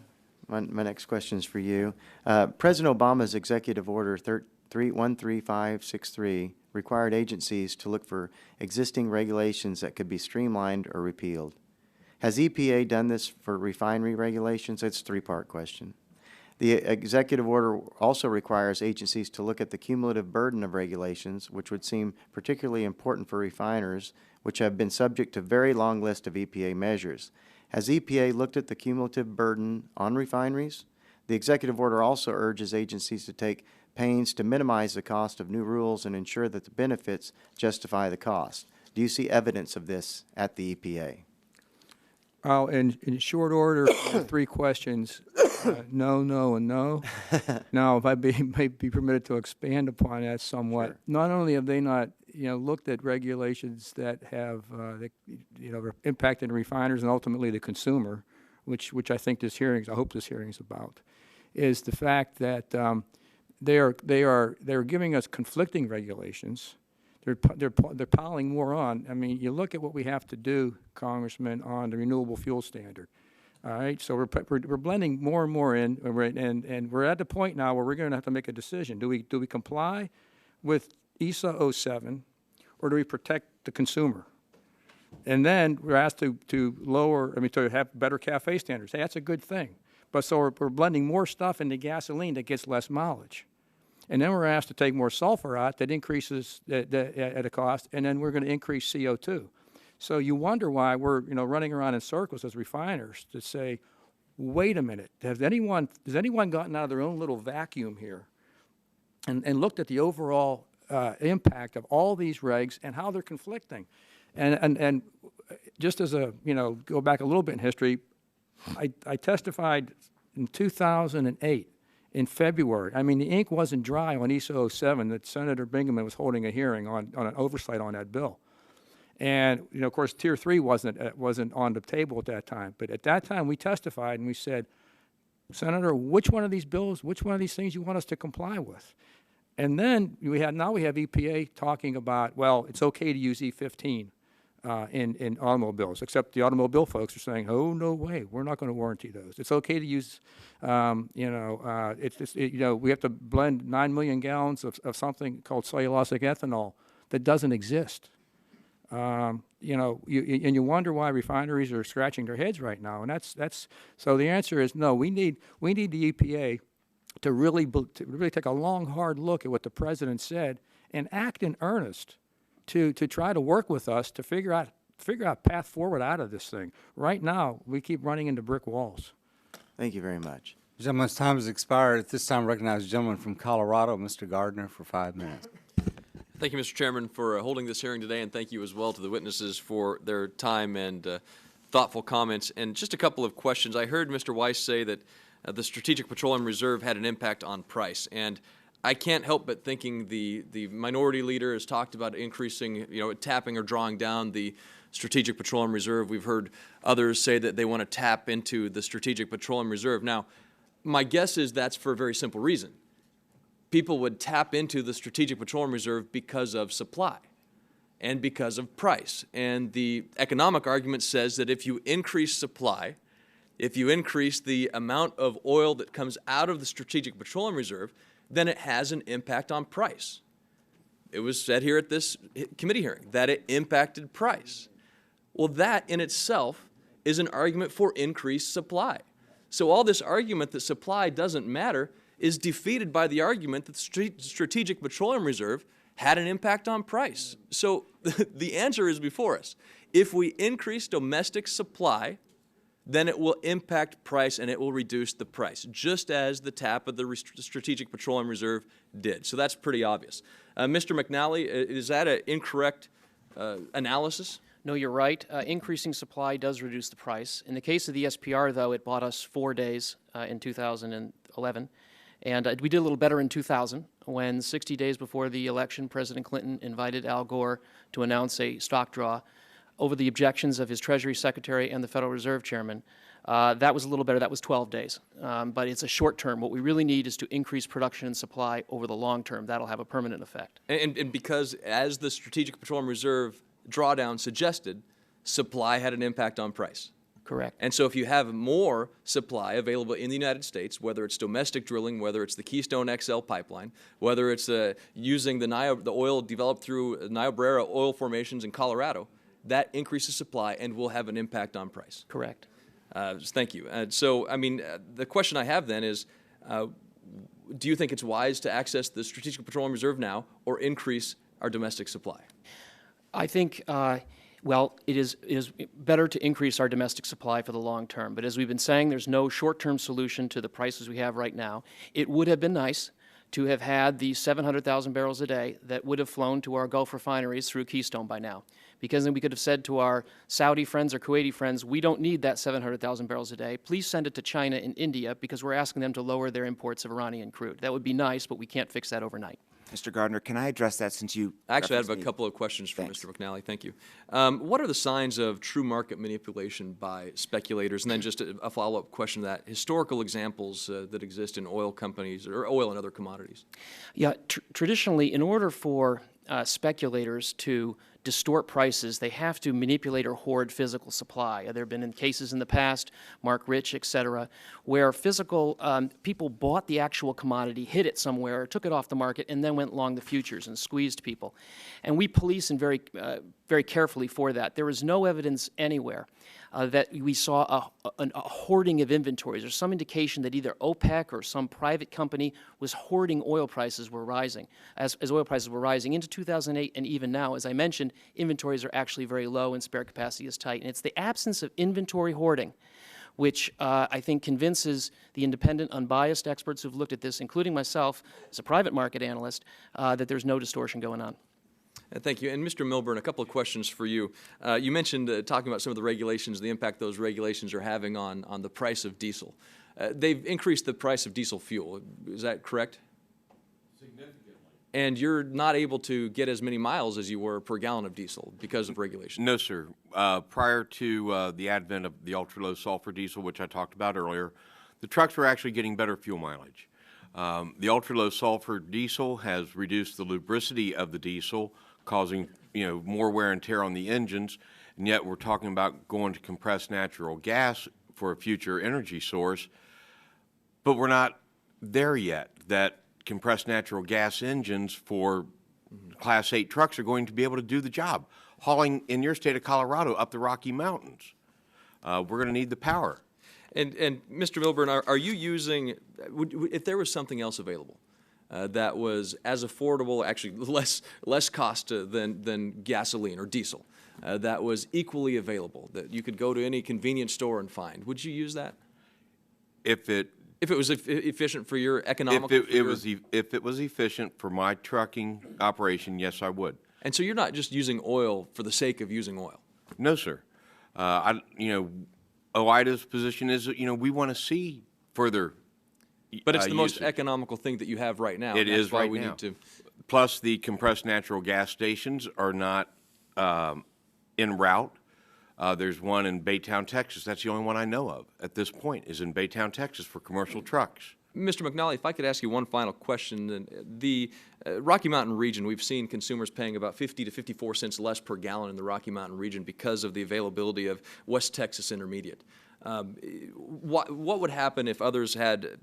my next question is for you. President Obama's Executive Order 13563 required agencies to look for existing regulations that could be streamlined or repealed. Has EPA done this for refinery regulations? It's a 3-part question. The executive order also requires agencies to look at the cumulative burden of regulations, which would seem particularly important for refiners, which have been subject to a very long list of EPA measures. Has EPA looked at the cumulative burden on refineries? The executive order also urges agencies to take pains to minimize the cost of new rules and ensure that the benefits justify the cost. Do you see evidence of this at the EPA? Well, in short order, 3 questions, no, no, and no. Now, if I may be permitted to expand upon that somewhat, sure. Not only have they not, looked at regulations that have, impacted refiners and ultimately the consumer, which I think I hope this hearing is about, is the fact that they're giving us conflicting regulations. They're piling more on. I mean, you look at what we have to do, Congressman, on the renewable fuel standard. All right, so we're blending more and more in, and we're at the point now where we're going to have to make a decision. Do we comply with ESA 07, or do we protect the consumer? And then we're asked to have better CAFE standards. Hey, that's a good thing. But so we're blending more stuff into gasoline that gets less mileage. And then we're asked to take more sulfur out that increases at a cost, and then we're going to increase CO2. So you wonder why we're running around in circles as refiners to say, wait a minute, has anyone gotten out of their own little vacuum here and looked at the overall impact of all these regs and how they're conflicting? And just as go back a little bit in history, I testified in 2008. In February. I mean, the ink wasn't dry on ESA 07 that Senator Bingaman was holding a hearing on an oversight on that bill. And, of course, Tier 3 wasn't on the table at that time. But at that time, we testified and we said, Senator, which one of these bills, which one of these things you want us to comply with? And then now we have EPA talking about, well, it's okay to use E15 in automobiles, except the automobile folks are saying, oh, no way, we're not going to warranty those. It's okay to use, we have to blend 9 million gallons of something called cellulosic ethanol that doesn't exist. And you wonder why refineries are scratching their heads right now. And so the answer is no, we need the EPA to really take a long, hard look at what the president said and act in earnest to try to work with us to figure out a path forward out of this thing. Right now, we keep running into brick walls. Thank you very much. The gentleman's time has expired. At this time, I recognize the gentleman from Colorado, Mr. Gardner, for 5 minutes. Thank you, Mr. Chairman, for holding this hearing today, and thank you as well to the witnesses for their time and thoughtful comments. And just a couple of questions. I heard Mr. Weiss say that the Strategic Petroleum Reserve had an impact on price, and I can't help but thinking the minority leader has talked about increasing, tapping or drawing down the Strategic Petroleum Reserve. We've heard others say that they want to tap into the Strategic Petroleum Reserve. Now, my guess is that's for a very simple reason. People would tap into the Strategic Petroleum Reserve because of supply. and because of price. And the economic argument says that if you increase supply, if you increase the amount of oil that comes out of the Strategic Petroleum Reserve, then it has an impact on price. It was said here at this committee hearing that it impacted price. Well, that in itself is an argument for increased supply. So all this argument that supply doesn't matter is defeated by the argument that the Strategic Petroleum Reserve had an impact on price. So the answer is before us. If we increase domestic supply, then it will impact price and it will reduce the price, just as the tap of the Strategic Petroleum Reserve did. So that's pretty obvious. Mr. McNally, is that an incorrect analysis? No, you're right. Increasing supply does reduce the price. In the case of the SPR, though, it bought us 4 days in 2011. And we did a little better in 2000 when 60 days before the election, President Clinton invited Al Gore to announce a stock draw over the objections of his Treasury Secretary and the Federal Reserve Chairman. That was a little better. That was 12 days. But it's a short term. What we really need is to increase production and supply over the long term. That'll have a permanent effect. And because, as the Strategic Petroleum Reserve drawdown suggested, supply had an impact on price. Correct. And so if you have more supply available in the United States, whether it's domestic drilling, whether it's the Keystone XL pipeline, whether it's using the oil developed through Niobrara oil formations in Colorado, that increases supply and will have an impact on price. Correct. Thank you. So, I mean, the question I have then is, do you think it's wise to access the Strategic Petroleum Reserve now or increase our domestic supply? I think, well, it is better to increase our domestic supply for the long term. But as we've been saying, there's no short-term solution to the prices we have right now. It would have been nice to have had the 700,000 barrels a day that would have flown to our Gulf refineries through Keystone by now. Because then we could have said to our Saudi friends or Kuwaiti friends, we don't need that 700,000 barrels a day. Please send it to China and India because we're asking them to lower their imports of Iranian crude. That would be nice, but we can't fix that overnight. Mr. Gardner, can I address that since you Actually, I have a referenced me? couple of questions for Thanks. Mr. McNally. Thank you. What are the signs of true market manipulation by speculators? And then just a follow-up question to that, historical examples that exist in oil companies or oil and other commodities. Yeah, traditionally, in order for speculators to distort prices, they have to manipulate or hoard physical supply. There have been cases in the past, Mark Rich, et cetera, where physical people bought the actual commodity, hid it somewhere, took it off the market, and then went long the futures and squeezed people. And we police and very carefully for that. There is no evidence anywhere that we saw a hoarding of inventories or some indication that either OPEC or some private company was hoarding oil prices were rising. As oil prices were rising into 2008 and even now, as I mentioned, inventories are actually very low and spare capacity is tight. And it's the absence of inventory hoarding which I think convinces the independent, unbiased experts who've looked at this, including myself as a private market analyst, that there's no distortion going on. Thank you. And Mr. Milburn, a couple of questions for you. You mentioned talking about some of the regulations, the impact those regulations are having on the price of diesel. They've increased the price of diesel fuel. Is that correct? Significantly. And you're not able to get as many miles as you were per gallon of diesel because of regulation? No, sir. Prior to the advent of the ultra-low sulfur diesel, which I talked about earlier, the trucks were actually getting better fuel mileage. The ultra-low sulfur diesel has reduced the lubricity of the diesel, causing more wear and tear on the engines, and yet we're talking about going to compressed natural gas for a future energy source, but we're not there yet. That compressed natural gas engines for Class 8 trucks are going to be able to do the job, hauling in your state of Colorado up the Rocky Mountains. We're going to need the power. And Mr. Milburn, are you using, if there was something else available that was as affordable, actually less cost than gasoline or diesel, that was equally available, that you could go to any convenience store and find, would you use that? If it was efficient for your economical... If it was efficient for my trucking operation, yes, I would. And so you're not just using oil for the sake of using oil? No, sir. OIDA's position is that, we want to see further But it's the most usage. economical thing that you have right now. It and that's is why right we now. Need to... Plus, the compressed natural gas stations are not en route. There's one in Baytown, Texas. That's the only one I know of at this point, is in Baytown, Texas, for commercial trucks. Mr. McNally, if I could ask you one final question. The Rocky Mountain region, we've seen consumers paying about 50 to 54 cents less per gallon in the Rocky Mountain region because of the availability of West Texas Intermediate. What would happen if others had,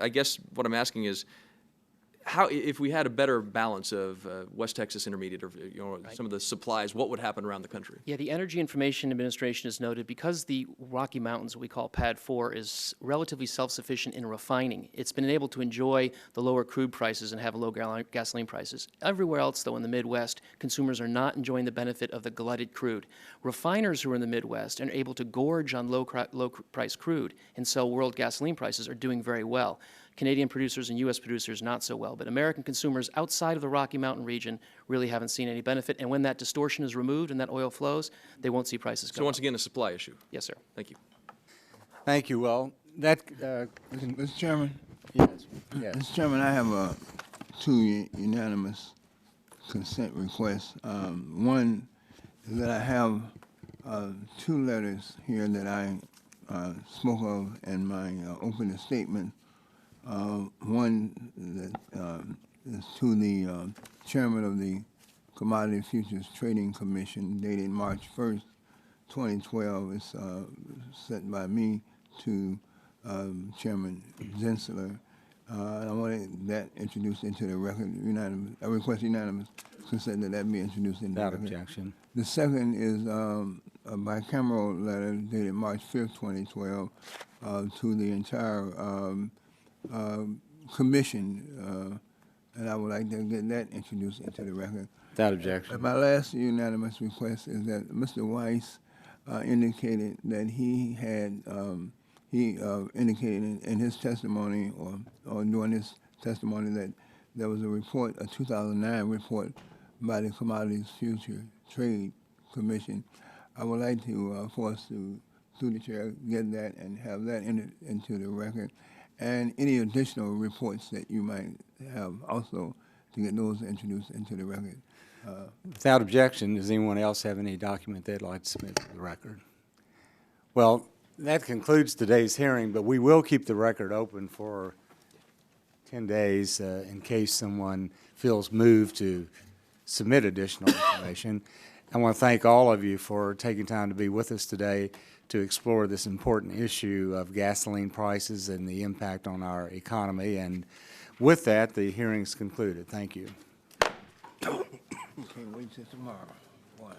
I guess what I'm asking is, how, if we had a better balance of West Texas Intermediate or some of the supplies, what would happen around the country? Yeah, the Energy Information Administration has noted because the Rocky Mountains, we call PAD 4, is relatively self-sufficient in refining, it's been able to enjoy the lower crude prices and have low gasoline prices. Everywhere else, though, in the Midwest, consumers are not enjoying the benefit of the glutted crude. Refiners who are in the Midwest and are able to gorge on low-price crude and sell world gasoline prices are doing very well. Canadian producers and U.S. producers not so well. But American consumers outside of the Rocky Mountain region really haven't seen any benefit. And when that distortion is removed and that oil flows, they won't see prices go up. So once again, a supply issue? Yes, sir. Thank you. Thank you. Well, that. Mr. Chairman? Yes. Yes. Mr. Chairman, I have two unanimous consent requests. One is that I have two letters here that I spoke of in my opening statement. One that is to the chairman of the Commodity Futures Trading Commission, dated March 1st, 2012. It's sent by me to Chairman Gensler. I wanted that introduced into the record. I request unanimous consent that that be introduced into the record. Without objection. The second is a bicameral letter dated March 5th, 2012, to the entire commission, and I would like to get that introduced into the record. Without objection. And my last unanimous request is that Mr. Weiss indicated that he had indicated in his testimony or during his testimony that there was a report, a 2009 report by the Commodities Future Trade Commission. I would like to for us to, through the chair, get that and have that into the record. And any additional reports that you might have also to get those introduced into the record. Without objection, does anyone else have any document they'd like to submit to the record? Well, that concludes today's hearing, but we will keep the record open for 10 days in case someone feels moved to submit additional information. I want to thank all of you for taking time to be with us today to explore this important issue of gasoline prices and the impact on our economy. And with that, the hearing is concluded. Thank you. Can't wait till tomorrow. Why?